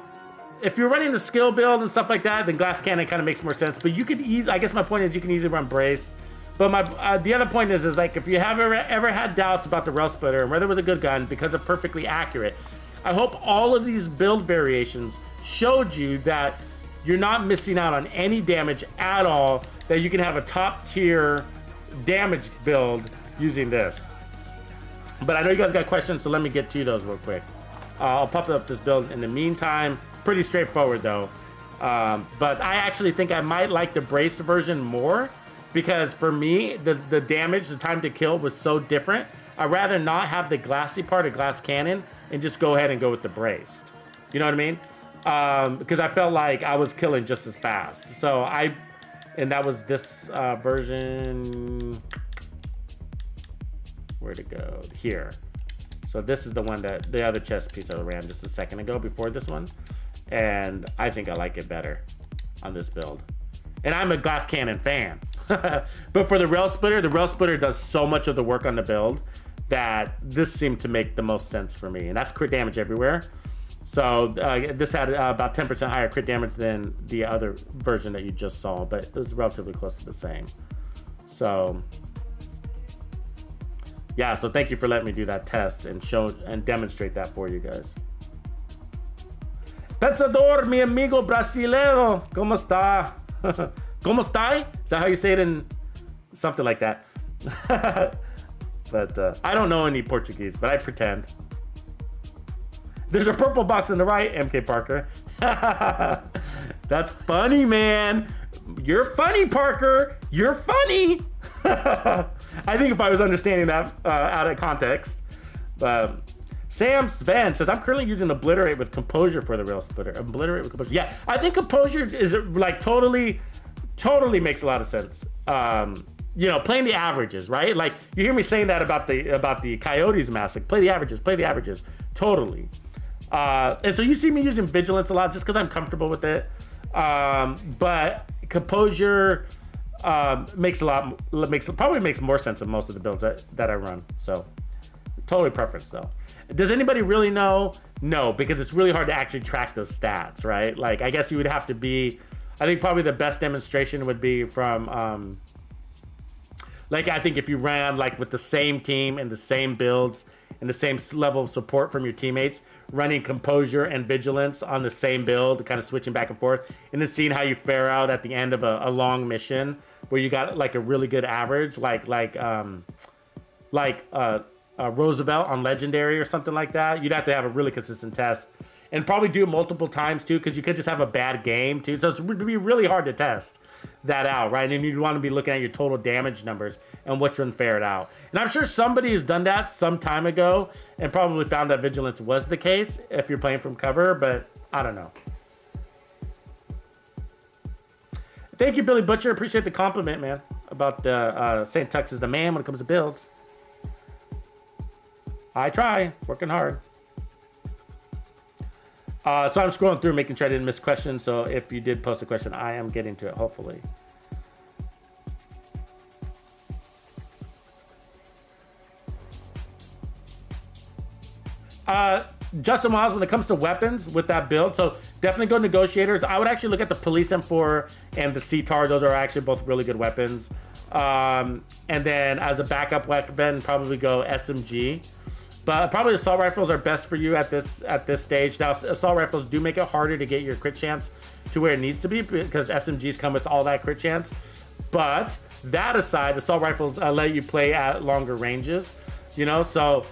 if you're running the skill build and stuff like that, then glass cannon kind of makes more sense. But you could I guess my point is you can easily run braced. But the other point is like, if you have ever had doubts about the Railsplitter and whether it was a good gun because of perfectly accurate, I hope all of these build variations showed you that you're not missing out on any damage at all, that you can have a top tier damage build using this. But I know you guys got questions, so let me get to those real quick. I'll pop up this build in the meantime. Pretty straightforward though. But I actually think I might like the braced version more, because for me, the damage, the time to kill was so different. I'd rather not have the glassy part of glass cannon and just go ahead and go with the braced. You know what I mean? Because I felt like I was killing just as fast. So and that was this version. Where'd it go? Here. So this is the one that the other chest piece I ran just a second ago before this one. And I think I like it better on this build. And I'm a glass cannon fan. But for the Railsplitter does so much of the work on the build that this seemed to make the most sense for me. And that's crit damage everywhere. So this had about 10% higher crit damage than the other version that you just saw, but it was relatively close to the same. So yeah, so thank you for letting me do that test and show and demonstrate that for you guys. Pensador, mi amigo brasileiro, ¿cómo está? ¿Cómo está? Is that how you say it in something like that? But I don't know any Portuguese, but I pretend. There's a purple box on the right, MK Parker. That's funny, man. You're funny, Parker. You're funny. I think if I was understanding that out of context. Sam Sven says, I'm currently using Obliterate with Composure for the Railsplitter. Obliterate with Composure. Yeah, I think Composure is like totally makes a lot of sense. You know, playing the averages, right? Like, you hear me saying that about the Coyotes Massacre. Play the averages. Totally. And so you see me using Vigilance a lot just because I'm comfortable with it. But Composure probably makes more sense in most of the builds that I run. So totally preference though. Does anybody really know? No, because it's really hard to actually track those stats, right? Like, I guess you would have to be, I think probably the best demonstration would be from, like, I think if you ran like with the same team and the same builds and the same level of support from your teammates, running Composure and Vigilance on the same build, kind of switching back and forth, and then seeing how you fare out at the end of a long mission where you got like a really good average, like Roosevelt on Legendary or something like that. You'd have to have a really consistent test and probably do it multiple times too, because you could just have a bad game too. So it's going to be really hard to test that out, right? And you'd want to be looking at your total damage numbers and which one fared out. And I'm sure somebody who's done that some time ago and probably found that Vigilance was the case if you're playing from cover, but I don't know. Thank you, Billy Butcher. Appreciate the compliment, man, about saying Tux is the man when it comes to builds. I try, working hard. So I'm scrolling through, making sure I didn't miss questions. So if you did post a question, I am getting to it, hopefully. Justin Miles, when it comes to weapons with that build, so definitely go negotiators. I would actually look at the Police M4 and the CTAR. Those are actually both really good weapons. And then as a backup weapon, probably go SMG. But probably assault rifles are best for you at this stage. Now, assault rifles do make it harder to get your crit chance to where it needs to be because SMGs come with all that crit chance. But that aside, assault rifles let you play at longer ranges, you know, so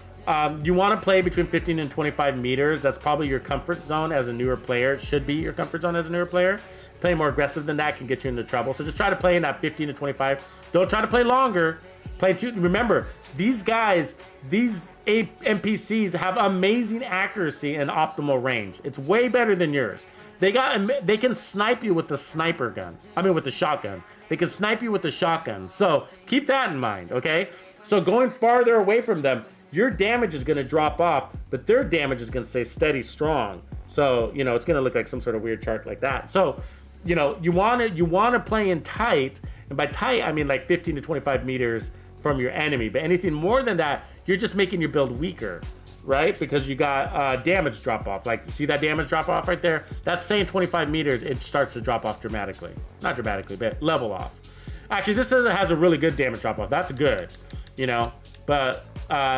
you want to play between 15 and 25 meters. That's probably your comfort zone as a newer player. It should be your comfort zone as a newer player. Playing more aggressive than that can get you into trouble. So just try to play in that 15 to 25. Don't try to play longer. Remember, these guys, these NPCs have amazing accuracy and optimal range. It's way better than yours. They can snipe you with the sniper gun. I mean, with the shotgun. They can snipe you with the shotgun. So keep that in mind, okay? So going farther away from them, your damage is going to drop off, but their damage is going to stay steady strong. So, you know, it's going to look like some sort of weird chart like that. So, you know, you want to play in tight, and by tight, I mean like 15 to 25 meters from your enemy. But anything more than that, you're just making your build weaker, right? Because you got damage drop off. Like, you see that damage drop off right there? That's saying 25 meters, it starts to drop off dramatically. Not dramatically, but level off. Actually, this says it has a really good damage drop off. That's good, you know, but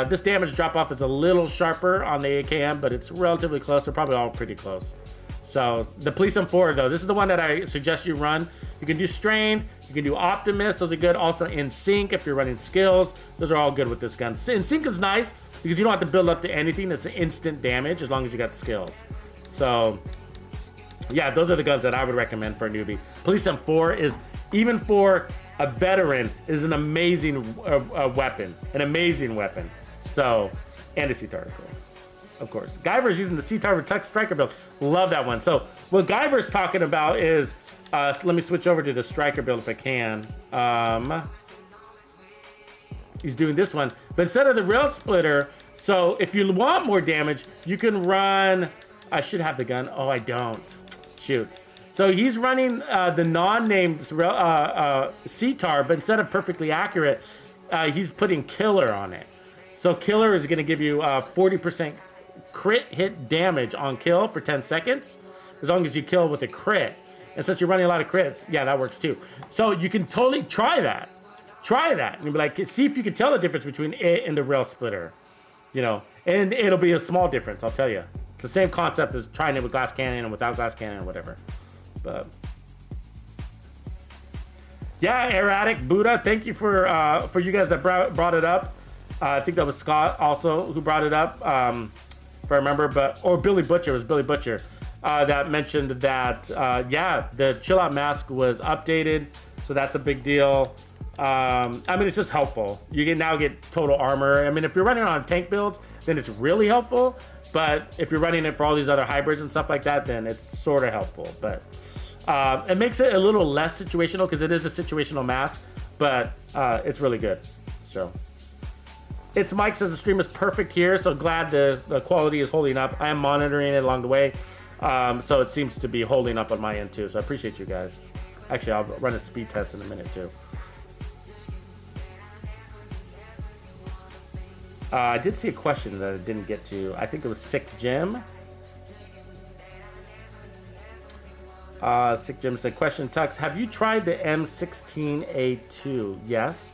this damage drop off is a little sharper on the AKM, but it's relatively close. They're probably all pretty close. So the Police M4 though, this is the one that I suggest you run. You can do Strained, you can do Optimist, those are good. Also In Sync if you're running skills, those are all good with this gun. In Sync is nice because you don't have to build up to anything. It's instant damage as long as you got the skills. So yeah, those are the guns that I would recommend for a newbie. Police M4 is, even for a veteran, is an amazing weapon, an amazing weapon. So, and a CTAR, of course. Guyver's using the CTAR Tux Striker build. Love that one. So what Guyver's talking about is, so let me switch over to the Striker build if I can. He's doing this one, but instead of the Railsplitter, so if you want more damage, you can run, I should have the gun. Oh, I don't. Shoot. So he's running the non-named CTAR, but instead of perfectly accurate, he's putting Killer on it. So Killer is going to give you 40% crit hit damage on kill for 10 seconds, as long as you kill with a crit. And since you're running a lot of crits, yeah, that works too. So you can totally try that. Try that. And be like, see if you can tell the difference between it and the Railsplitter. You know, and it'll be a small difference, I'll tell you. It's the same concept as trying it with glass cannon and without glass cannon or whatever. But yeah, Erratic, Buddha, thank you for you guys that brought it up. I think that was Scott also who brought it up, if I remember, or Billy Butcher, it was Billy Butcher that mentioned that, yeah, the Chill Out Mask was updated, so that's a big deal. I mean, it's just helpful. You can now get total armor. I mean, if you're running on tank builds, then it's really helpful, but if you're running it for all these other hybrids and stuff like that, then it's sort of helpful. But it makes it a little less situational because it is a situational mask, but it's really good. So it's Mike says the stream is perfect here, so glad the quality is holding up. I am monitoring it along the way, so it seems to be holding up on my end too, so I appreciate you guys. Actually, I'll run a speed test in a minute too. I did see a question that I didn't get to. I think it was Sick Jim. Sick Jim said, question, Tux, have you tried the M16A2? Yes.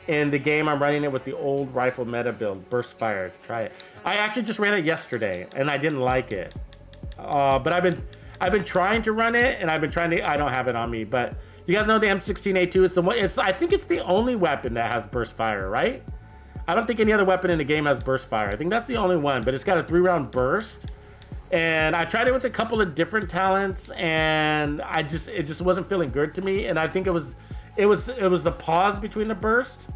In the game, I'm running it with the old rifle meta build, burst fire. Try it. I actually just ran it yesterday, and I didn't like it. But I've been trying to run it, and I've been trying to. I don't have it on me, but you guys know the M16A2. It's the one. I think it's the only weapon that has burst fire, right? I don't think any other weapon in the game has burst fire. I think that's the only one, but it's got a 3-round burst. And I tried it with a couple of different talents, and it just wasn't feeling good to me. And I think it was the pause between the burst.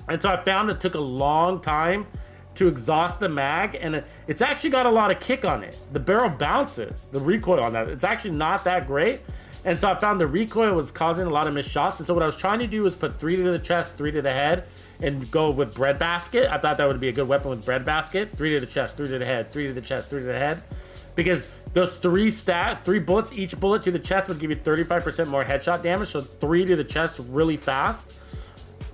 And so I found it took a long time to exhaust the mag, and it's actually got a lot of kick on it. The barrel bounces, the recoil on that, it's actually not that great. And so I found the recoil was causing a lot of missed shots. And so what I was trying to do was put 3 to the chest, 3 to the head, and go with breadbasket. I thought that would be a good weapon with breadbasket. 3 to the chest, 3 to the head, 3 to the chest, 3 to the head. Because those 3 bullets, each bullet to the chest would give you 35% more headshot damage. So 3 to the chest really fast,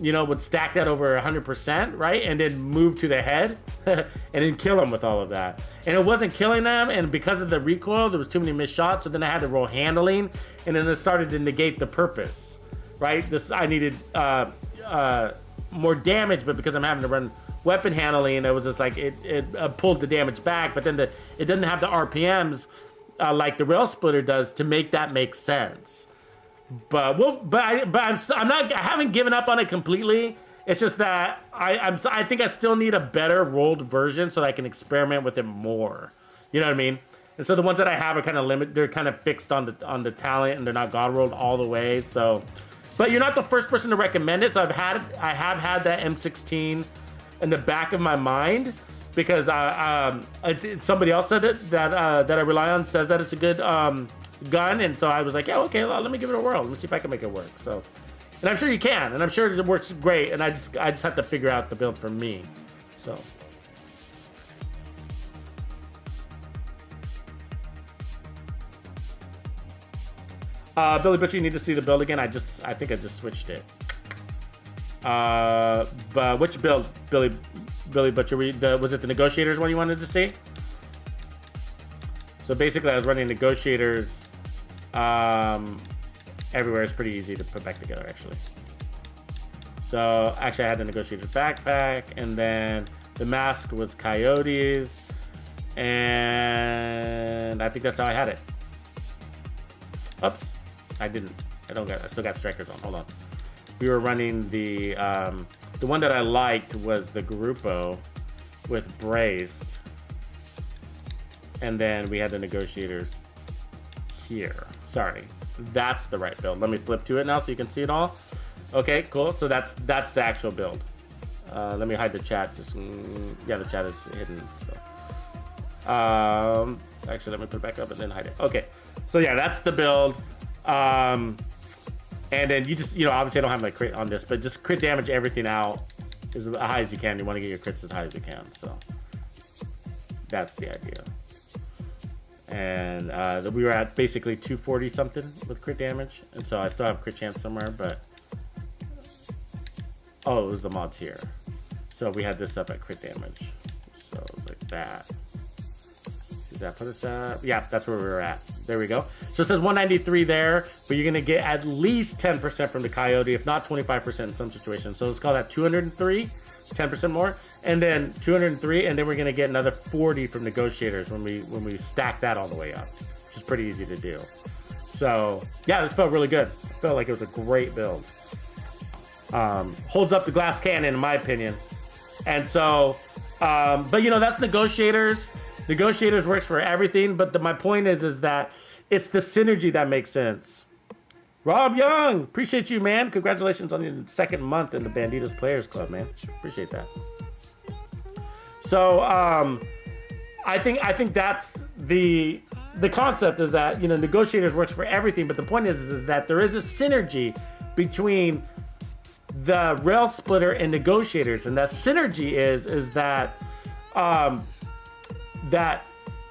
you know, would stack that over 100%, right? And then move to the head and then kill them with all of that. And it wasn't killing them, and because of the recoil, there was too many missed shots, so then I had to roll handling, and then it started to negate the purpose, right? I needed more damage, but because I'm having to run weapon handling, it was just like it pulled the damage back, but then it doesn't have the RPMs like the Railsplitter does to make that make sense. But I haven't given up on it completely. It's just that I think I still need a better rolled version so that I can experiment with it more. You know what I mean? And so the ones that I have are kind of limited. They're kind of fixed on the talent, and they're not god rolled all the way. So, but you're not the first person to recommend it. So I have had that M16 in the back of my mind because somebody else said it that I rely on says that it's a good gun, and so I was like, yeah, okay, well, let me give it a whirl. Let me see if I can make it work. So. And I'm sure you can, and I'm sure it works great, and I just have to figure out the builds for me. So. Billy Butcher, you need to see the build again. I think I just switched it. But which build, Billy Butcher? Was it the Negotiators one you wanted to see? So basically, I was running Negotiators. Everywhere. Is pretty easy to put back together, actually. So actually I had the Negotiator's backpack, and then the mask was Coyotes, and I think that's how I had it. Oops, I still got Strikers on. Hold on. We were running the one that I liked was the Grupo with Braced, and then we had the Negotiators here. Sorry. That's the right build. Let me flip to it now so you can see it all. Okay, cool. So that's the actual build. Let me hide the chat. Yeah, the chat is hidden. So actually, let me put it back up and then hide it. Okay, so yeah, that's the build. And then you just, obviously I don't have my crit on this, but just crit damage everything out as high as you can. You want to get your crits as high as you can. So that's the idea. And we were at basically 240 something with crit damage, and so I still have crit chance somewhere, but it was the mods here. So we had this up at crit damage, so it was like that. Does that put us at? Yeah, that's where we were at. There we go. So it says 193 there, but you're gonna get at least 10% from the Coyote, if not 25% in some situations. So let's call that 203, 10% more. And then 203, and then we're gonna get another 40 from Negotiators when we stack that all the way up, which is pretty easy to do. So yeah, this felt really good. I felt like it was a great build. Holds up the glass cannon in my opinion. And so, but that's Negotiators. Negotiators works for everything, but my point is that it's the synergy that makes sense. Rob Young, appreciate you, man. Congratulations on your 2nd month in the Bandidos Players Club, man. Appreciate that. So I think that's the concept is that Negotiators works for everything, but the point is that there is a synergy between the Railsplitter and Negotiators, and that synergy is that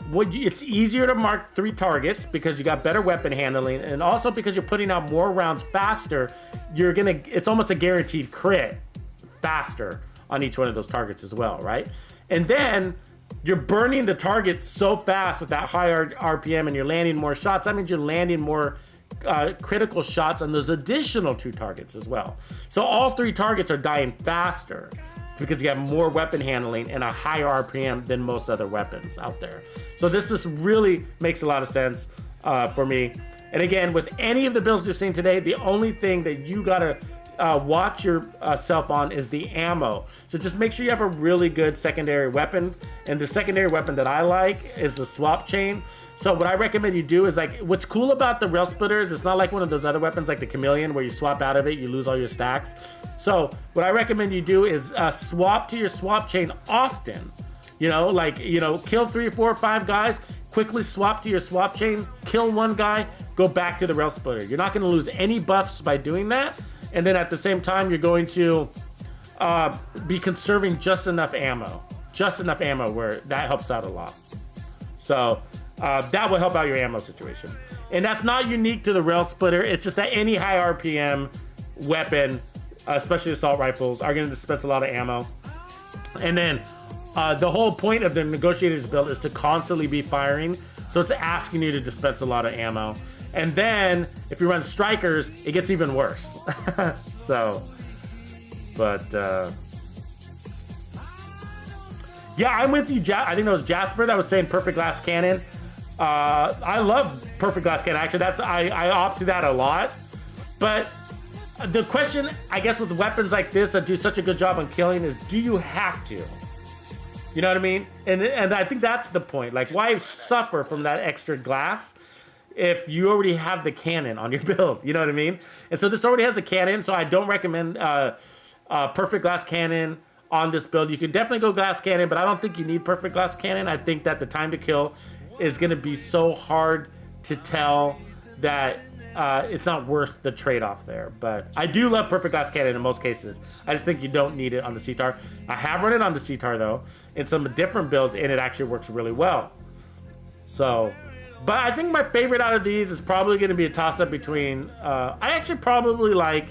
it's easier to mark 3 targets because you got better weapon handling, and also because you're putting out more rounds faster. It's almost a guaranteed crit faster on each one of those targets as well, right? And then you're burning the target so fast with that high RPM, and you're landing more shots. That means you're landing more critical shots on those additional 2 targets as well. So all 3 targets are dying faster because you have more weapon handling and a higher RPM than most other weapons out there. So this just really makes a lot of sense for me. And again, with any of the builds you've seen today, the only thing that you gotta watch yourself on is the ammo. So just make sure you have a really good secondary weapon. And the secondary weapon that I like is the swap chain. So what I recommend you do is, like, what's cool about the Railsplitter is it's not like one of those other weapons like the Chameleon where you swap out of it, you lose all your stacks. So what I recommend you do is swap to your swap chain often. Kill 3, 4, 5 guys, quickly swap to your swap chain, kill one guy, go back to the Railsplitter. You're not going to lose any buffs by doing that. And then at the same time, you're going to be conserving just enough ammo. Just enough ammo where that helps out a lot. So that will help out your ammo situation. And that's not unique to the Railsplitter. It's just that any high RPM weapon, especially assault rifles, are going to dispense a lot of ammo. And then the whole point of the Negotiator's build is to constantly be firing. So it's asking you to dispense a lot of ammo. And then if you run Strikers, it gets even worse. So, but yeah, I'm with you. I think that was Jasper that was saying perfect glass cannon. I love perfect glass cannon. Actually, I opt to that a lot. But the question, I guess, with weapons like this that do such a good job on killing is, do you have to? You know what I mean? And I think that's the point. Like, why suffer from that extra glass if you already have the cannon on your build? You know what I mean? And so this already has a cannon, so I don't recommend perfect glass cannon on this build. You can definitely go glass cannon, but I don't think you need perfect glass cannon. I think that the time to kill is going to be so hard to tell that it's not worth the trade-off there. But I do love perfect glass cannon in most cases. I just think you don't need it on the CTAR. I have run it on the CTAR though in some different builds, and it actually works really well. So, but I think my favorite out of these is probably going to be a toss-up between I actually probably like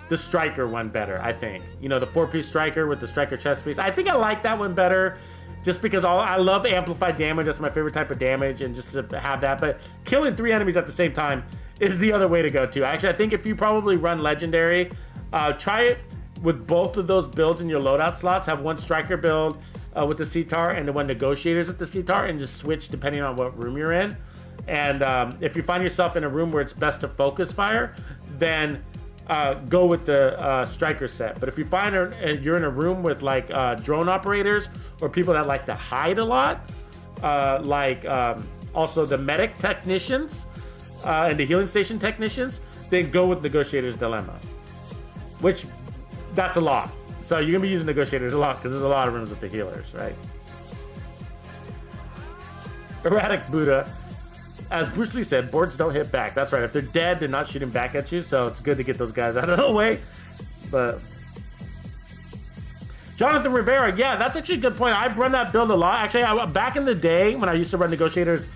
the Striker one better. I think, you know, the 4-piece Striker with the Striker chest piece, I think I like that one better just because I love amplified damage. That's my favorite type of damage, and just to have that. But killing 3 enemies at the same time is the other way to go too. Actually, I think if you probably run Legendary, try it with both of those builds in your loadout slots. Have one Striker build with the CTAR and the one Negotiators with the CTAR, and just switch depending on what room you're in. And if you find yourself in a room where it's best to focus fire, then go with the Striker set. But if you find you're in a room with like drone operators or people that like to hide a lot, also the medic technicians and the healing station technicians, then go with Negotiator's Dilemma, which that's a lot. So you're gonna be using Negotiators a lot because there's a lot of rooms with the healers, right? Erratic Buddha. As Bruce Lee said, boards don't hit back. That's right. If they're dead, they're not shooting back at you, so it's good to get those guys out of the way. But Jonathan Rivera, yeah, that's actually a good point. I've run that build a lot. Actually, back in the day when I used to run Negotiators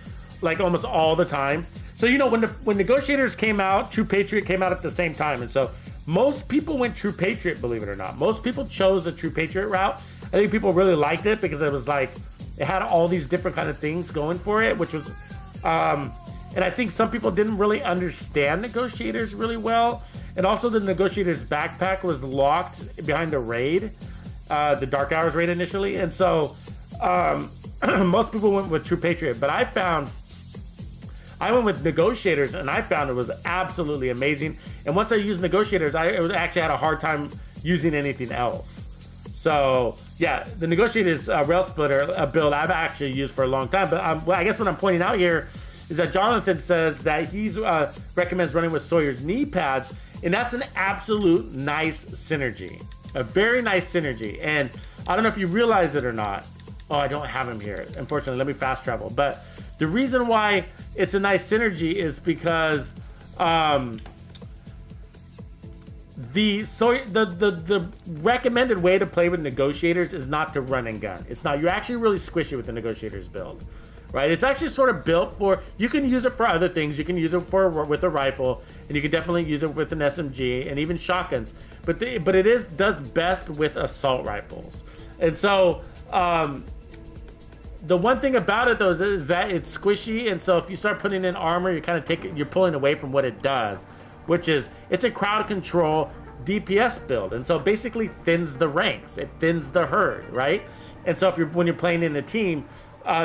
like almost all the time. So, you know, when Negotiators came out, True Patriot came out at the same time. And so most people went True Patriot, believe it or not. Most people chose the True Patriot route. I think people really liked it because it was like, it had all these different kind of things going for it, which was... and I think some people didn't really understand Negotiators really well. And also the Negotiators backpack was locked behind the raid, the Dark Hours raid initially. And so most people went with True Patriot, but I went with Negotiators, and I found it was absolutely amazing. And once I used Negotiators, I actually had a hard time using anything else. So yeah, the Negotiators Railsplitter build I've actually used for a long time. But I guess what I'm pointing out here is that Jonathan says that he's recommends running with Sawyer's knee pads, and that's an absolute nice synergy, a very nice synergy. And I don't know if you realize it or not. Oh, I don't have him here, unfortunately. Let me fast travel. But the reason why it's a nice synergy is because the recommended way to play with Negotiators is not to run and gun. It's not. You're actually really squishy with the Negotiators build, right? It's actually sort of built for, you can use it for other things. You can use it with a rifle, and you can definitely use it with an SMG and even shotguns. But it does best with assault rifles. And so the one thing about it though is that it's squishy, and so if you start putting in armor, you're pulling away from what it does, which is it's a crowd control DPS build, and so it basically thins the ranks, it thins the herd, right? And so when you're playing in a team,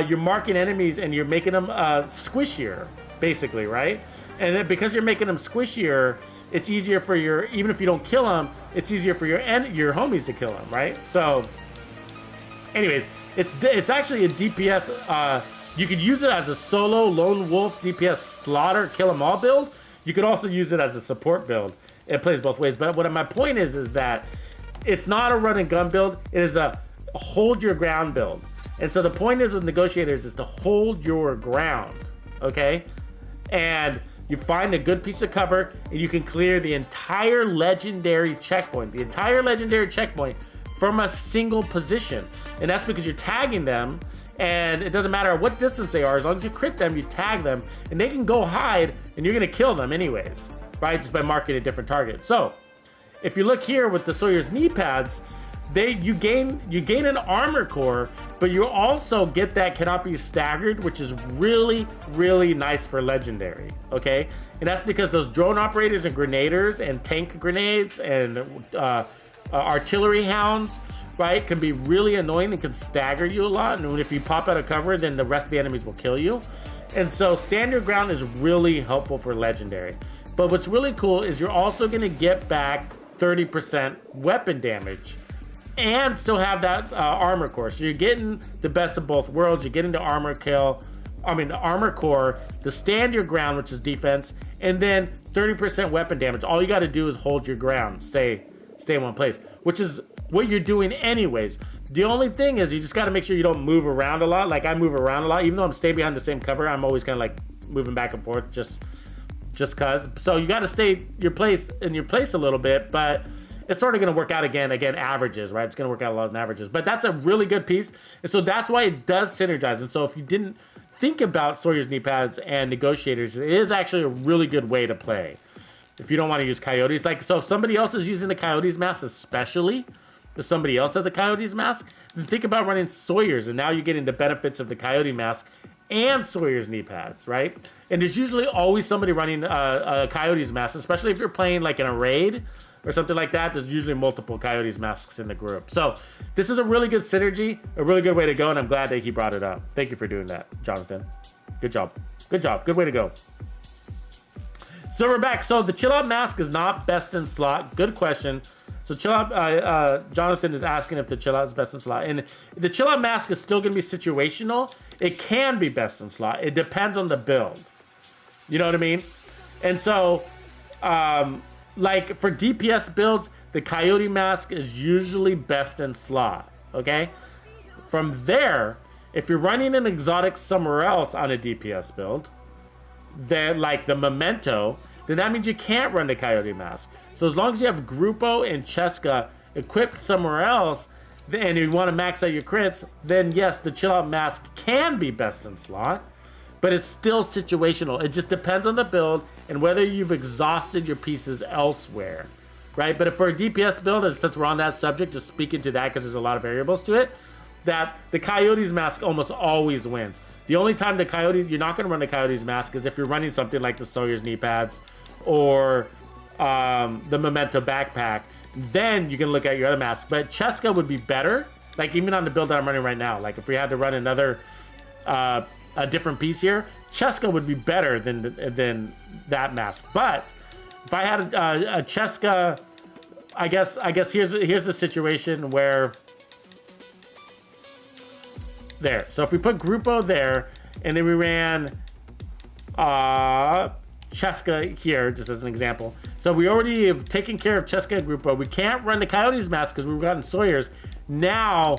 you're marking enemies and you're making them squishier, basically, right? And then because you're making them squishier, it's easier for even if you don't kill them, it's easier for your homies to kill them, right? So, anyways, it's actually a DPS. You could use it as a solo lone wolf DPS slaughter kill them all build. You could also use it as a support build. It plays both ways. But what my point is that it's not a run and gun build. It is hold your ground build. And so the point is with negotiators is to hold your ground, okay? And you find a good piece of cover and you can clear the entire legendary checkpoint, from a single position. And that's because you're tagging them, and it doesn't matter what distance they are, as long as you crit them, you tag them, and they can go hide and you're gonna kill them anyways, right? Just by marking a different target. So if you look here with the Sawyer's knee pads, you gain an armor core, but you also get that cannot be staggered, which is really, really nice for legendary, okay? And that's because those drone operators and grenaders and tank grenades and artillery hounds, right, can be really annoying and can stagger you a lot. And if you pop out of cover, then the rest of the enemies will kill you. And so stand your ground is really helpful for legendary. But what's really cool is you're also going to get back 30% weapon damage and still have that armor core. So you're getting the best of both worlds. You're getting the armor core, the stand your ground, which is defense, and then 30% weapon damage. All you got to do is hold your ground, stay in one place, which is what you're doing anyways. The only thing is you just got to make sure you don't move around a lot. Like I move around a lot, even though I'm staying behind the same cover. I'm always kind of like moving back and forth just cause. So you got to stay in your place a little bit, but it's sort of going to work out again, averages, right? It's going to work out a lot in averages, but that's a really good piece. And so that's why it does synergize. And so if you didn't think about Sawyer's knee pads and negotiators, it is actually a really good way to play. If you don't want to use coyotes, like, so if somebody else is using the coyotes mask, especially if somebody else has a coyotes mask, then think about running Sawyer's. And now you're getting the benefits of the coyote mask and Sawyer's knee pads, right? And there's usually always somebody running a coyotes mask, especially if you're playing like in a raid or something like that. There's usually multiple coyotes masks in the group. So this is a really good synergy, a really good way to go, and I'm glad that he brought it up. Thank you for doing that, Jonathan. Good job. Good way to go. So we're back. So the chill out mask is not best in slot. Good question. So chill out, Jonathan is asking if the chill out is best in slot, and the chill out mask is still going to be situational. It can be best in slot. It depends on the build. You know what I mean? And so, like for DPS builds, the coyote mask is usually best in slot. Okay. From there, if you're running an exotic somewhere else on a DPS build, then like the Memento, then that means you can't run the coyote mask. So as long as you have Grupo and Cheska equipped somewhere else, and you want to max out your crits, then yes, the chill out mask can be best in slot, but it's still situational. It just depends on the build and whether you've exhausted your pieces elsewhere, right? But if for a DPS build, and since we're on that subject, just speaking to that because there's a lot of variables to it, that the Coyotes mask almost always wins. The only time the Coyotes, you're not going to run the Coyotes mask is if you're running something like the Sawyer's knee pads or the Memento backpack. Then you can look at your other masks. But Cheska would be better, like even on the build that I'm running right now. Like if we had to run another a different piece here, Cheska would be better than that mask. But if I had a Cheska, I guess here's the situation where there. So if we put Grupo there and then we ran Cheska here, just as an example. So we already have taken care of Cheska and Grupo. We can't run the Coyotes mask because we've gotten Sawyer's. Now,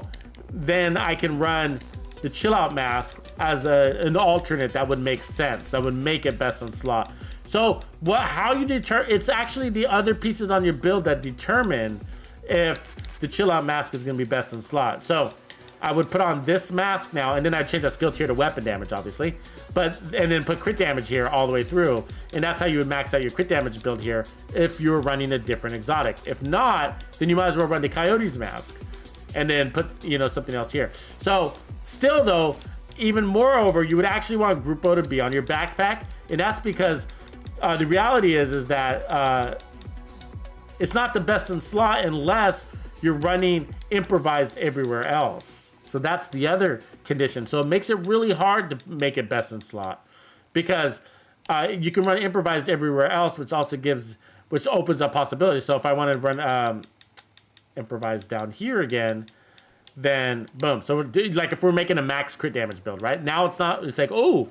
then I can run the chill out mask as an alternate that would make sense. That would make it best in slot. So how you determine, it's actually the other pieces on your build that determine if the chill out mask is going to be best in slot. So I would put on this mask now, and then I'd change that skill tier to weapon damage, obviously. And then put crit damage here all the way through. And that's how you would max out your crit damage build here if you were running a different exotic. If not, then you might as well run the Coyotes mask and then put, something else here. So still though, even moreover, you would actually want Grupo to be on your backpack. And that's because the reality is that it's not the best in slot unless you're running improvised everywhere else. So that's the other condition. So it makes it really hard to make it best in slot because you can run improvised everywhere else, which opens up possibilities. So if I wanted to run improvised down here again, then boom. So like if we're making a max crit damage build, right? Now it's like, oh,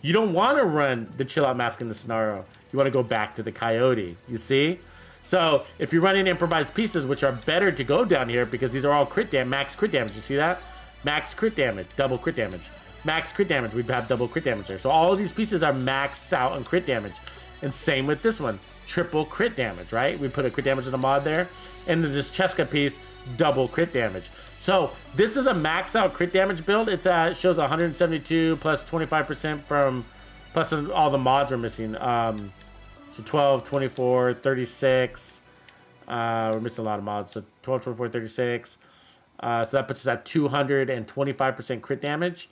you don't want to run the chill out mask in the scenario. You want to go back to the Coyote, you see? So if you're running improvised pieces, which are better to go down here because these are all crit damage, max crit damage. You see that? Max crit damage, double crit damage. Max crit damage, we'd have double crit damage there. So all of these pieces are maxed out on crit damage. And same with this one, triple crit damage, right? We put a crit damage in the mod there. And then this Cheska piece, double crit damage. So this is a max out crit damage build. It shows 172 plus 25% from, plus all the mods we're missing. So 12, 24, 36. We're missing a lot of mods. So 12, 24, 36. So that puts us at 225% crit damage,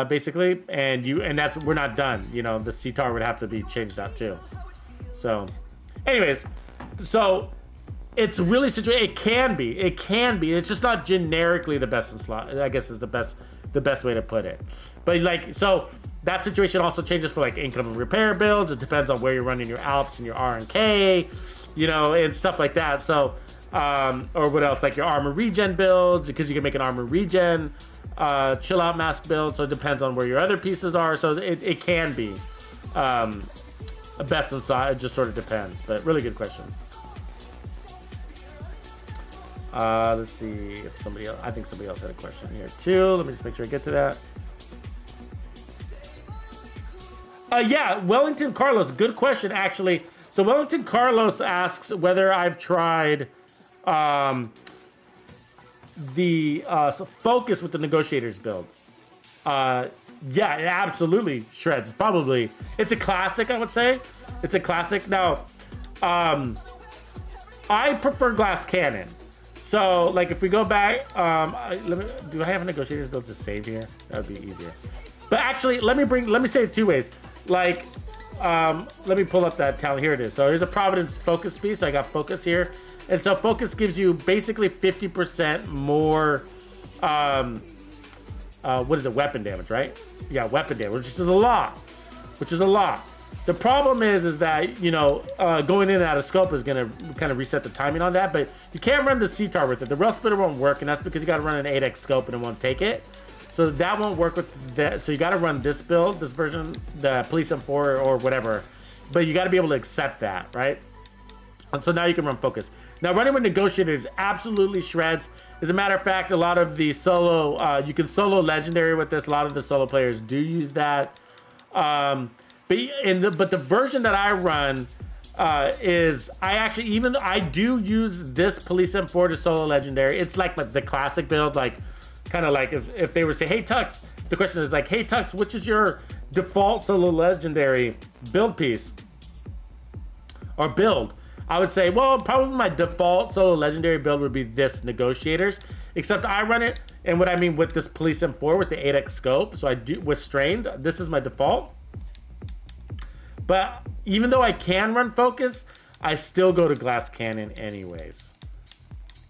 basically. And that's, we're not done. You know, the CTAR would have to be changed out too. So, anyways, so it's really situated. It can be. It's just not generically the best in slot. I guess is the best way to put it. But like, so that situation also changes for like income and repair builds. It depends on where you're running your Alps and your R and K, you know, and stuff like that. So, or what else? Like your armor regen builds, because you can make an armor regen, chill out mask build. So it depends on where your other pieces are. So it can be a best in slot. It just sort of depends. But really good question. Let's see if somebody else, I think somebody else had a question here too. Let me just make sure I get to that. Yeah, Wellington Carlos, good question actually. So Wellington Carlos asks whether I've tried the focus with the negotiators build. Yeah, it absolutely shreds. Probably, it's a classic. I would say it's a classic. Now, I prefer glass cannon. So, like, if we go back, do I have a negotiators build to save here? That would be easier. But actually, let me say it two ways. Like, let me pull up that talent. Here it is. So here's a Providence focus piece. So I got focus here. And so focus gives you basically 50% more, what is it? Weapon damage, right? Yeah, weapon damage, which is a lot. The problem is that, you know, going in and out of scope is going to kind of reset the timing on that, but you can't run the CTAR with it. The Railsplitter won't work, and that's because you got to run an 8x scope and it won't take it. So that won't work with that. So you got to run this build, this version, the Police M4 or whatever, but you got to be able to accept that, right? And so now you can run focus. Now running with negotiators absolutely shreds. As a matter of fact, a lot of the solo, you can solo legendary with this. A lot of the solo players do use that. But the version that I run is I do use this Police M4 to solo legendary. It's like the classic build, like kind of like if they were to say, hey Tux, if the question is like, hey Tux, which is your default solo legendary build piece or build? I would say, well, probably my default solo legendary build would be this negotiators, except I run it, and what I mean with this Police M4 with the 8x scope, so I do with strained, this is my default. But even though I can run focus, I still go to glass cannon anyways.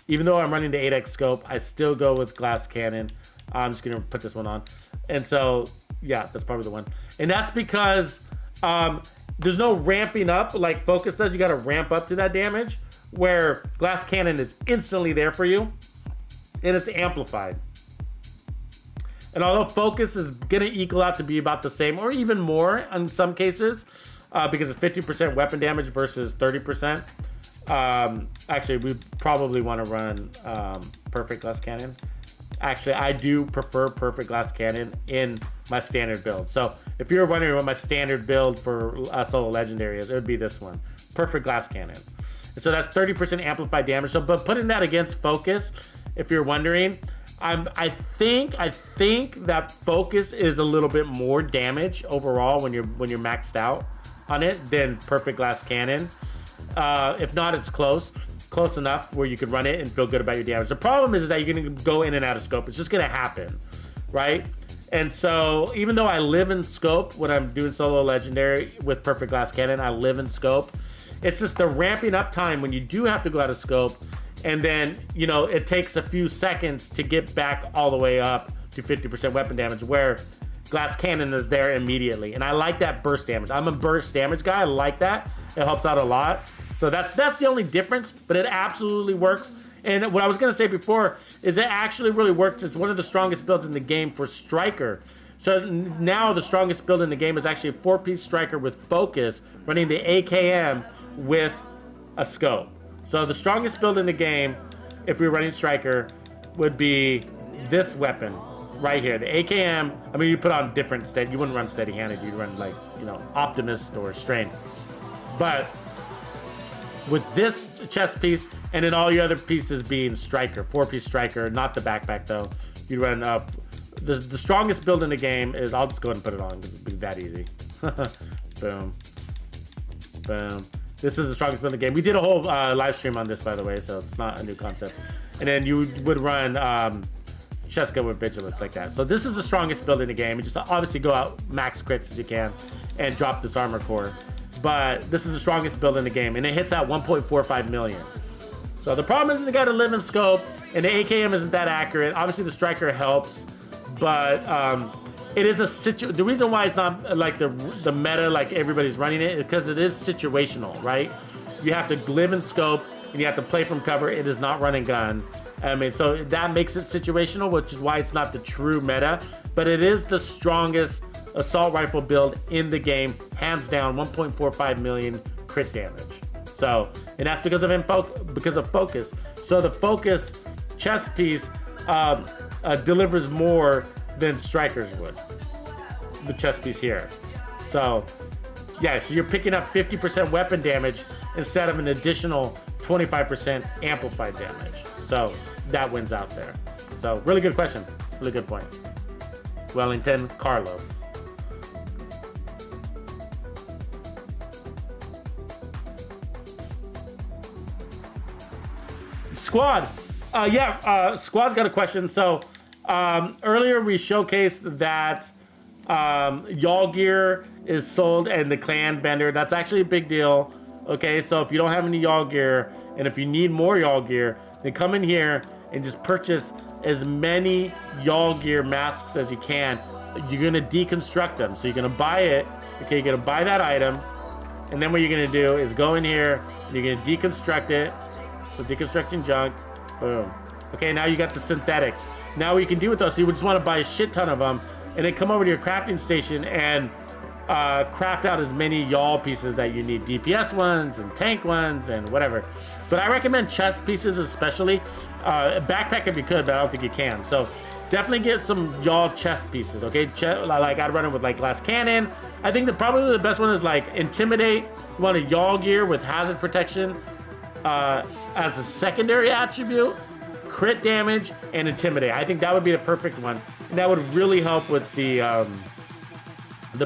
Even though I'm running the 8x scope, I still go with glass cannon. I'm just gonna put this one on. And so, yeah, that's probably the one. And that's because there's no ramping up like focus does. You gotta ramp up to that damage, where glass cannon is instantly there for you, and it's amplified. And although focus is gonna equal out to be about the same or even more in some cases, because of 50% weapon damage versus 30%, actually we probably want to run perfect glass cannon. Actually, I do prefer perfect glass cannon in my standard build. So if you're wondering what my standard build for solo legendary is, it would be this one, perfect glass cannon. And so that's 30% amplified damage. So, but putting that against focus, if you're wondering, I think that focus is a little bit more damage overall when you're maxed out on it than perfect glass cannon. If not, it's close enough where you can run it and feel good about your damage. The problem is that you're going to go in and out of scope. It's just going to happen, right? And so even though I live in scope when I'm doing solo legendary with perfect glass cannon, I live in scope. It's just the ramping up time when you do have to go out of scope, and then, you know, it takes a few seconds to get back all the way up to 50% weapon damage, where glass cannon is there immediately. And I like that burst damage. I'm a burst damage guy. I like that. It helps out a lot. So that's the only difference, but it absolutely works. And what I was going to say before is it actually really works. It's one of the strongest builds in the game for Striker. So now the strongest build in the game is actually a 4-piece Striker with focus, running the AKM with a scope. So the strongest build in the game, if you're running Striker, would be this weapon right here, the AKM. I mean, you put on different steady. You wouldn't run steady-handed. You'd run like, you know, Optimist or Strain. But with this chest piece, and then all your other pieces being Striker, 4-piece Striker, not the backpack though. You'd run the strongest build in the game is, I'll just go ahead and put it on. It'll be that easy. Boom. Boom. This is the strongest build in the game. We did a whole live stream on this, by the way, so it's not a new concept. And then you would run Cheska with Vigilance like that. So this is the strongest build in the game. You just obviously go out max crits as you can and drop this armor core. But this is the strongest build in the game, and it hits out 1.45 million. So the problem is it got a live in scope, and the AKM isn't that accurate. Obviously the Striker helps, but it is the reason why it's not like the meta like everybody's running it is because it is situational, right? You have to live in scope, and you have to play from cover. It is not run and gun. I mean, so that makes it situational, which is why it's not the true meta, but it is the strongest assault rifle build in the game, hands down. 1.45 million crit damage. So, and that's because of focus. So the focus chest piece delivers more than Strikers would. The chest piece here. So yeah, so you're picking up 50% weapon damage instead of an additional 25% amplified damage. So that wins out there. So really good question. Really good point. Wellington, Carlos. Squad. Squad's got a question. So earlier we showcased that y'all gear is sold in the clan vendor. That's actually a big deal. Okay, so if you don't have any y'all gear, and if you need more y'all gear, then come in here and just purchase as many y'all gear masks as you can. You're gonna deconstruct them. So you're gonna buy it. Okay, you're gonna buy that item, and then what you're gonna do is go in here and you're gonna deconstruct it. So deconstructing junk, boom. Okay, now you got the synthetic. Now what you can do with those, so you would just want to buy a shit ton of them, and then come over to your crafting station and craft out as many y'all pieces that you need. DPS ones and tank ones and whatever. But I recommend chest pieces especially. Backpack if you could, but I don't think you can. So definitely get some y'all chest pieces, okay? Like I'd run it with like glass cannon. I think that probably the best one is like intimidate. You want a y'all gear with hazard protection as a secondary attribute, crit damage, and intimidate. I think that would be the perfect one, and that would really help with the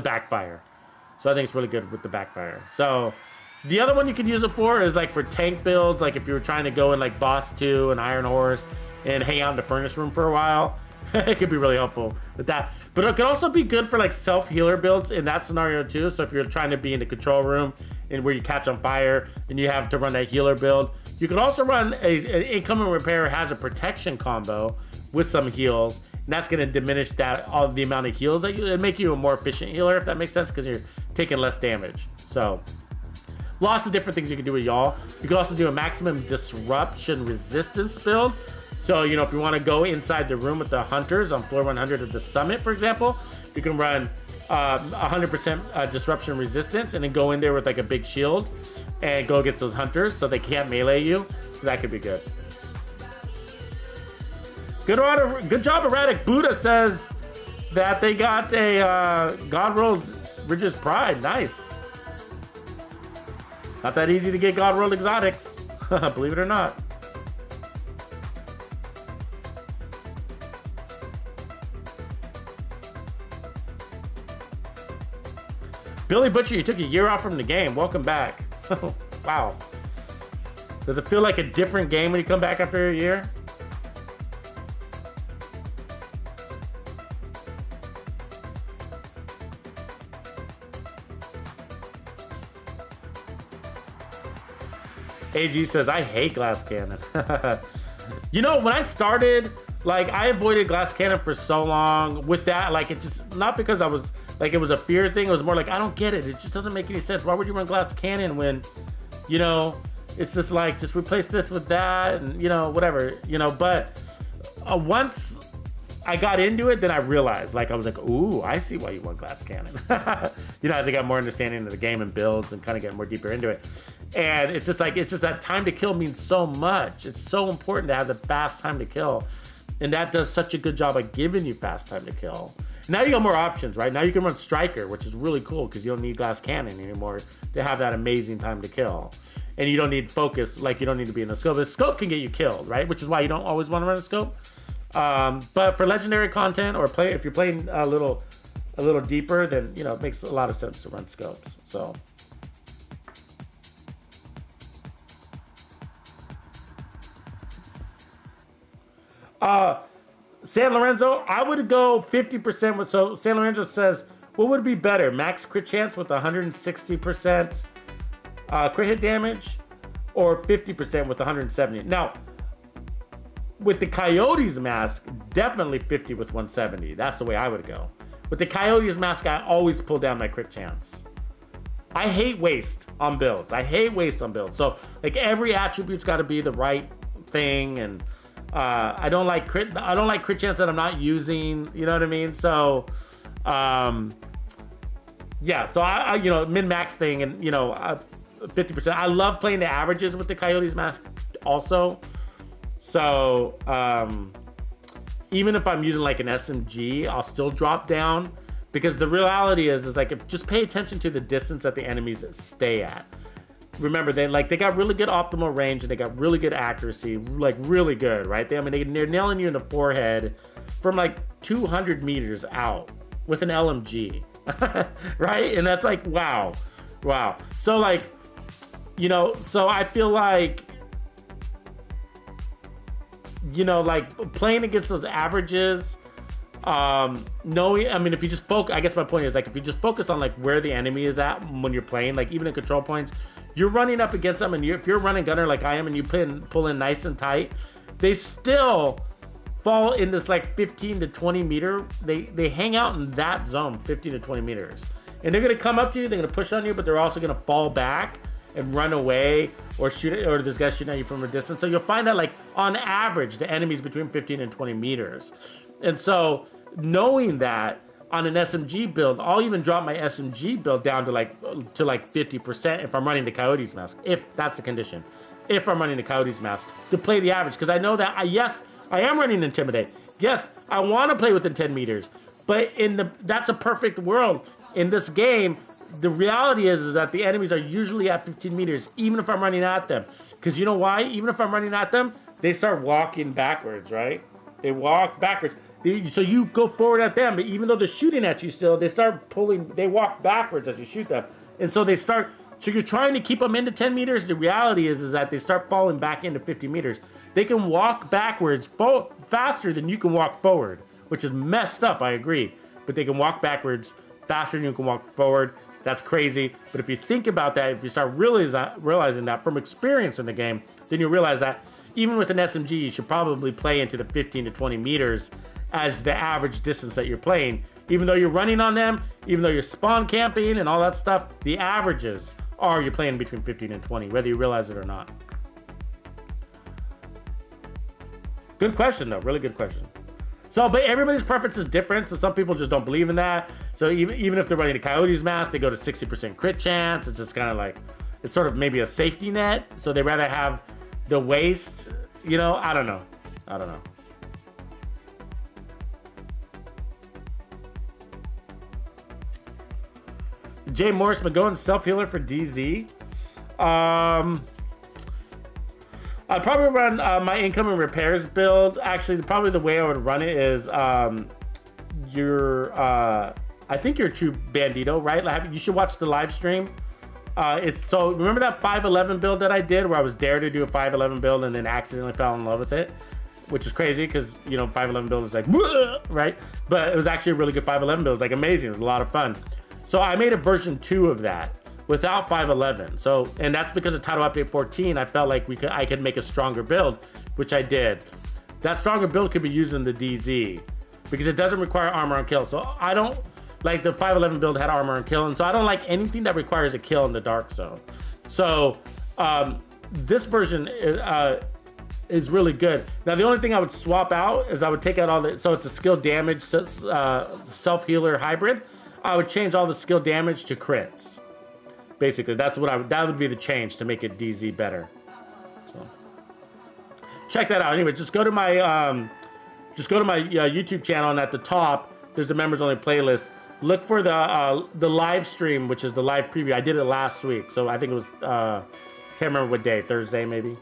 backfire. So I think it's really good with the backfire. So the other one you could use it for is like for tank builds, like if you were trying to go in like Boss 2 and Iron Horse and hang out in the furnace room for a while. It could be really helpful with that. But it could also be good for like self-healer builds in that scenario too. So if you're trying to be in the control room and where you catch on fire and you have to run that healer build, you could also run an incoming repair has a protection combo with some heals. And that's going to diminish all the amount of heals that it'd make you a more efficient healer, if that makes sense, because you're taking less damage. So lots of different things you can do with y'all. You could also do a maximum disruption resistance build. So, you know, if you want to go inside the room with the hunters on floor 100 of the summit, for example, you can run 100% disruption resistance and then go in there with like a big shield and go against those hunters so they can't melee you. So that could be good. Good job, Erratic. Buddha says that they got a God Rolled Ridges Pride. Nice. Not that easy to get God Rolled exotics, believe it or not. Billy Butcher, you took a year off from the game. Welcome back. Wow. Does it feel like a different game when you come back after a year? AG says, I hate glass cannon. You know, when I started, like, I avoided glass cannon for so long with that. Like, it just, not because I was, like, it was a fear thing. It was more like, I don't get it. It just doesn't make any sense. Why would you run glass cannon when, you know, it's just like, just replace this with that and, you know, whatever, you know. But once I got into it, then I realized, like, I was like, ooh, I see why you want glass cannon. You know, as I got more understanding of the game and builds and kind of getting more deeper into it. And it's just that time to kill means so much. It's so important to have the fast time to kill. And that does such a good job at giving you fast time to kill. Now you got more options, right? Now you can run Striker, which is really cool because you don't need glass cannon anymore to have that amazing time to kill. And you don't need focus, like you don't need to be in a scope. The scope can get you killed, right? Which is why you don't always want to run a scope. But for legendary content or if you're playing a little deeper, then you know it makes a lot of sense to run scopes. So. San Lorenzo, I would go 50% with, so San Lorenzo says, what would be better? Max crit chance with 160% crit hit damage or 50% with 170? Now, with the Coyote's mask, definitely 50 with 170. That's the way I would go. With the Coyote's mask, I always pull down my crit chance. I hate waste on builds. So like every attribute's got to be the right thing, and I don't like crit chance that I'm not using, you know what I mean? So yeah, so I you know, min-max thing, and you know, 50%. I love playing the averages with the Coyote's mask also. So even if I'm using like an SMG, I'll still drop down, because the reality is like, if just pay attention to the distance that the enemies stay at. Remember, they got really good optimal range, and they got really good accuracy, like really good, right? They're nailing you in the forehead from like 200 meters out with an LMG, right? And that's like, wow. So like, you know, so I feel like, you know, like playing against those averages, knowing, I mean, if you just focus, I guess my point is like, if you just focus on like where the enemy is at when you're playing, like even in control points, you're running up against them, and if you're running gunner like I am, and you pull in nice and tight, they still fall in this like 15 to 20 meter. They hang out in that zone, 15 to 20 meters, and they're gonna come up to you. They're gonna push on you, but they're also gonna fall back and run away or shoot it, or this guy's shooting at you from a distance. So you'll find that like on average, the enemy's between 15 and 20 meters, and so knowing that. On an SMG build, I'll even drop my SMG build down to like 50% if I'm running the Coyote's mask, if that's the condition. If I'm running the Coyote's mask to play the average, because I know that yes, I am running Intimidate. Yes, I want to play within 10 meters, but that's a perfect world. In this game, the reality is that the enemies are usually at 15 meters, even if I'm running at them. Because you know why? Even if I'm running at them, they start walking backwards, right? They walk backwards. So you go forward at them, but even though they're shooting at you still, they walk backwards as you shoot them. And so so you're trying to keep them into 10 meters. The reality is that they start falling back into 50 meters. They can walk backwards faster than you can walk forward, which is messed up, I agree. But they can walk backwards faster than you can walk forward. That's crazy. But if you think about that, if you start realizing that from experience in the game, then you realize that even with an SMG, you should probably play into the 15 to 20 meters as the average distance that you're playing. Even though you're running on them, even though you're spawn camping and all that stuff, the averages are you're playing between 15 and 20, whether you realize it or not. Good question, though. Really good question. So, but everybody's preference is different. So some people just don't believe in that. So even if they're running a Coyote's mask, they go to 60% crit chance. It's just kind of like, it's sort of maybe a safety net. So they rather have the waste, you know, I don't know. Jay Morris McGowan, self-healer for DZ. I'd probably run my income and repairs build. Actually, probably the way I would run it is I think you're True Bandido, right? Like, you should watch the live stream. So remember that 511 build that I did where I was dared to do a 511 build and then accidentally fell in love with it, which is crazy because, you know, 511 build is like, right? But it was actually a really good 511 build. It was like amazing. It was a lot of fun. So I made a version 2 of that without 511. So, and that's because of Title Update 14. I felt like I could make a stronger build, which I did. That stronger build could be used in the DZ because it doesn't require armor on kill. So I don't like the 511 build had armor on kill, and so I don't like anything that requires a kill in the dark zone. So this version is really good. Now, the only thing I would swap out is I would take out all the, so it's a skill damage self-healer hybrid. I would change all the skill damage to crits. Basically, that's what that would be the change to make it DZ better. So check that out. Anyway, just go to my YouTube channel, and at the top there's a members only playlist. Look for the live stream, which is the live preview. I did it last week, so I think it was can't remember what day, Thursday maybe.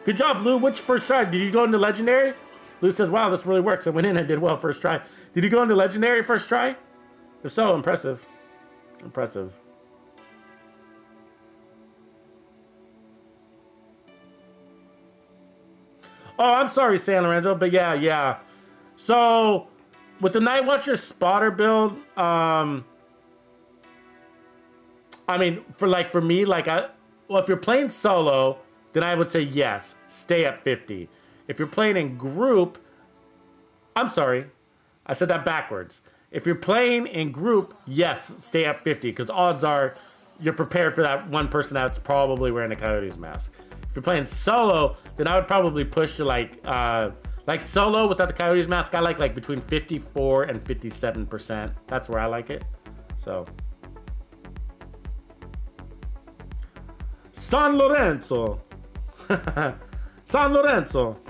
Good job, Lou. Which first try? Did you go into Legendary? Lou says, wow, this really works. I went in and did well first try. Did you go into Legendary first try? If so, impressive. Impressive. Oh, I'm sorry, San Lorenzo, but yeah. So, with the Night Watcher Spotter build, I mean, for me, like, well, if you're playing solo, then I would say yes, stay at 50. If you're playing in group, I'm sorry, I said that backwards. If you're playing in group, yes, stay at 50, because odds are you're prepared for that one person that's probably wearing a Coyote's mask. If you're playing solo, then I would probably push to like solo without the Coyote's mask, I like between 54 and 57%. That's where I like it, so. San Lorenzo. San Lorenzo.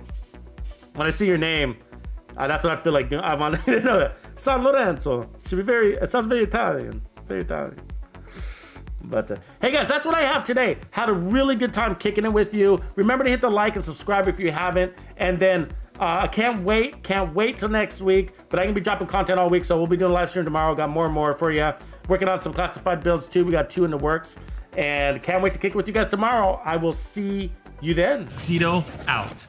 When I see your name, that's what I feel like doing. I want to know that. San Lorenzo. Should be it sounds very Italian. Very Italian. But hey guys, that's what I have today. Had a really good time kicking it with you. Remember to hit the like and subscribe if you haven't. And then I can't wait till next week. But I'm gonna be dropping content all week, so we'll be doing a live stream tomorrow. Got more and more for you. Working on some classified builds too. We got 2 in the works. And can't wait to kick it with you guys tomorrow. I will see you then. Tuxedo out.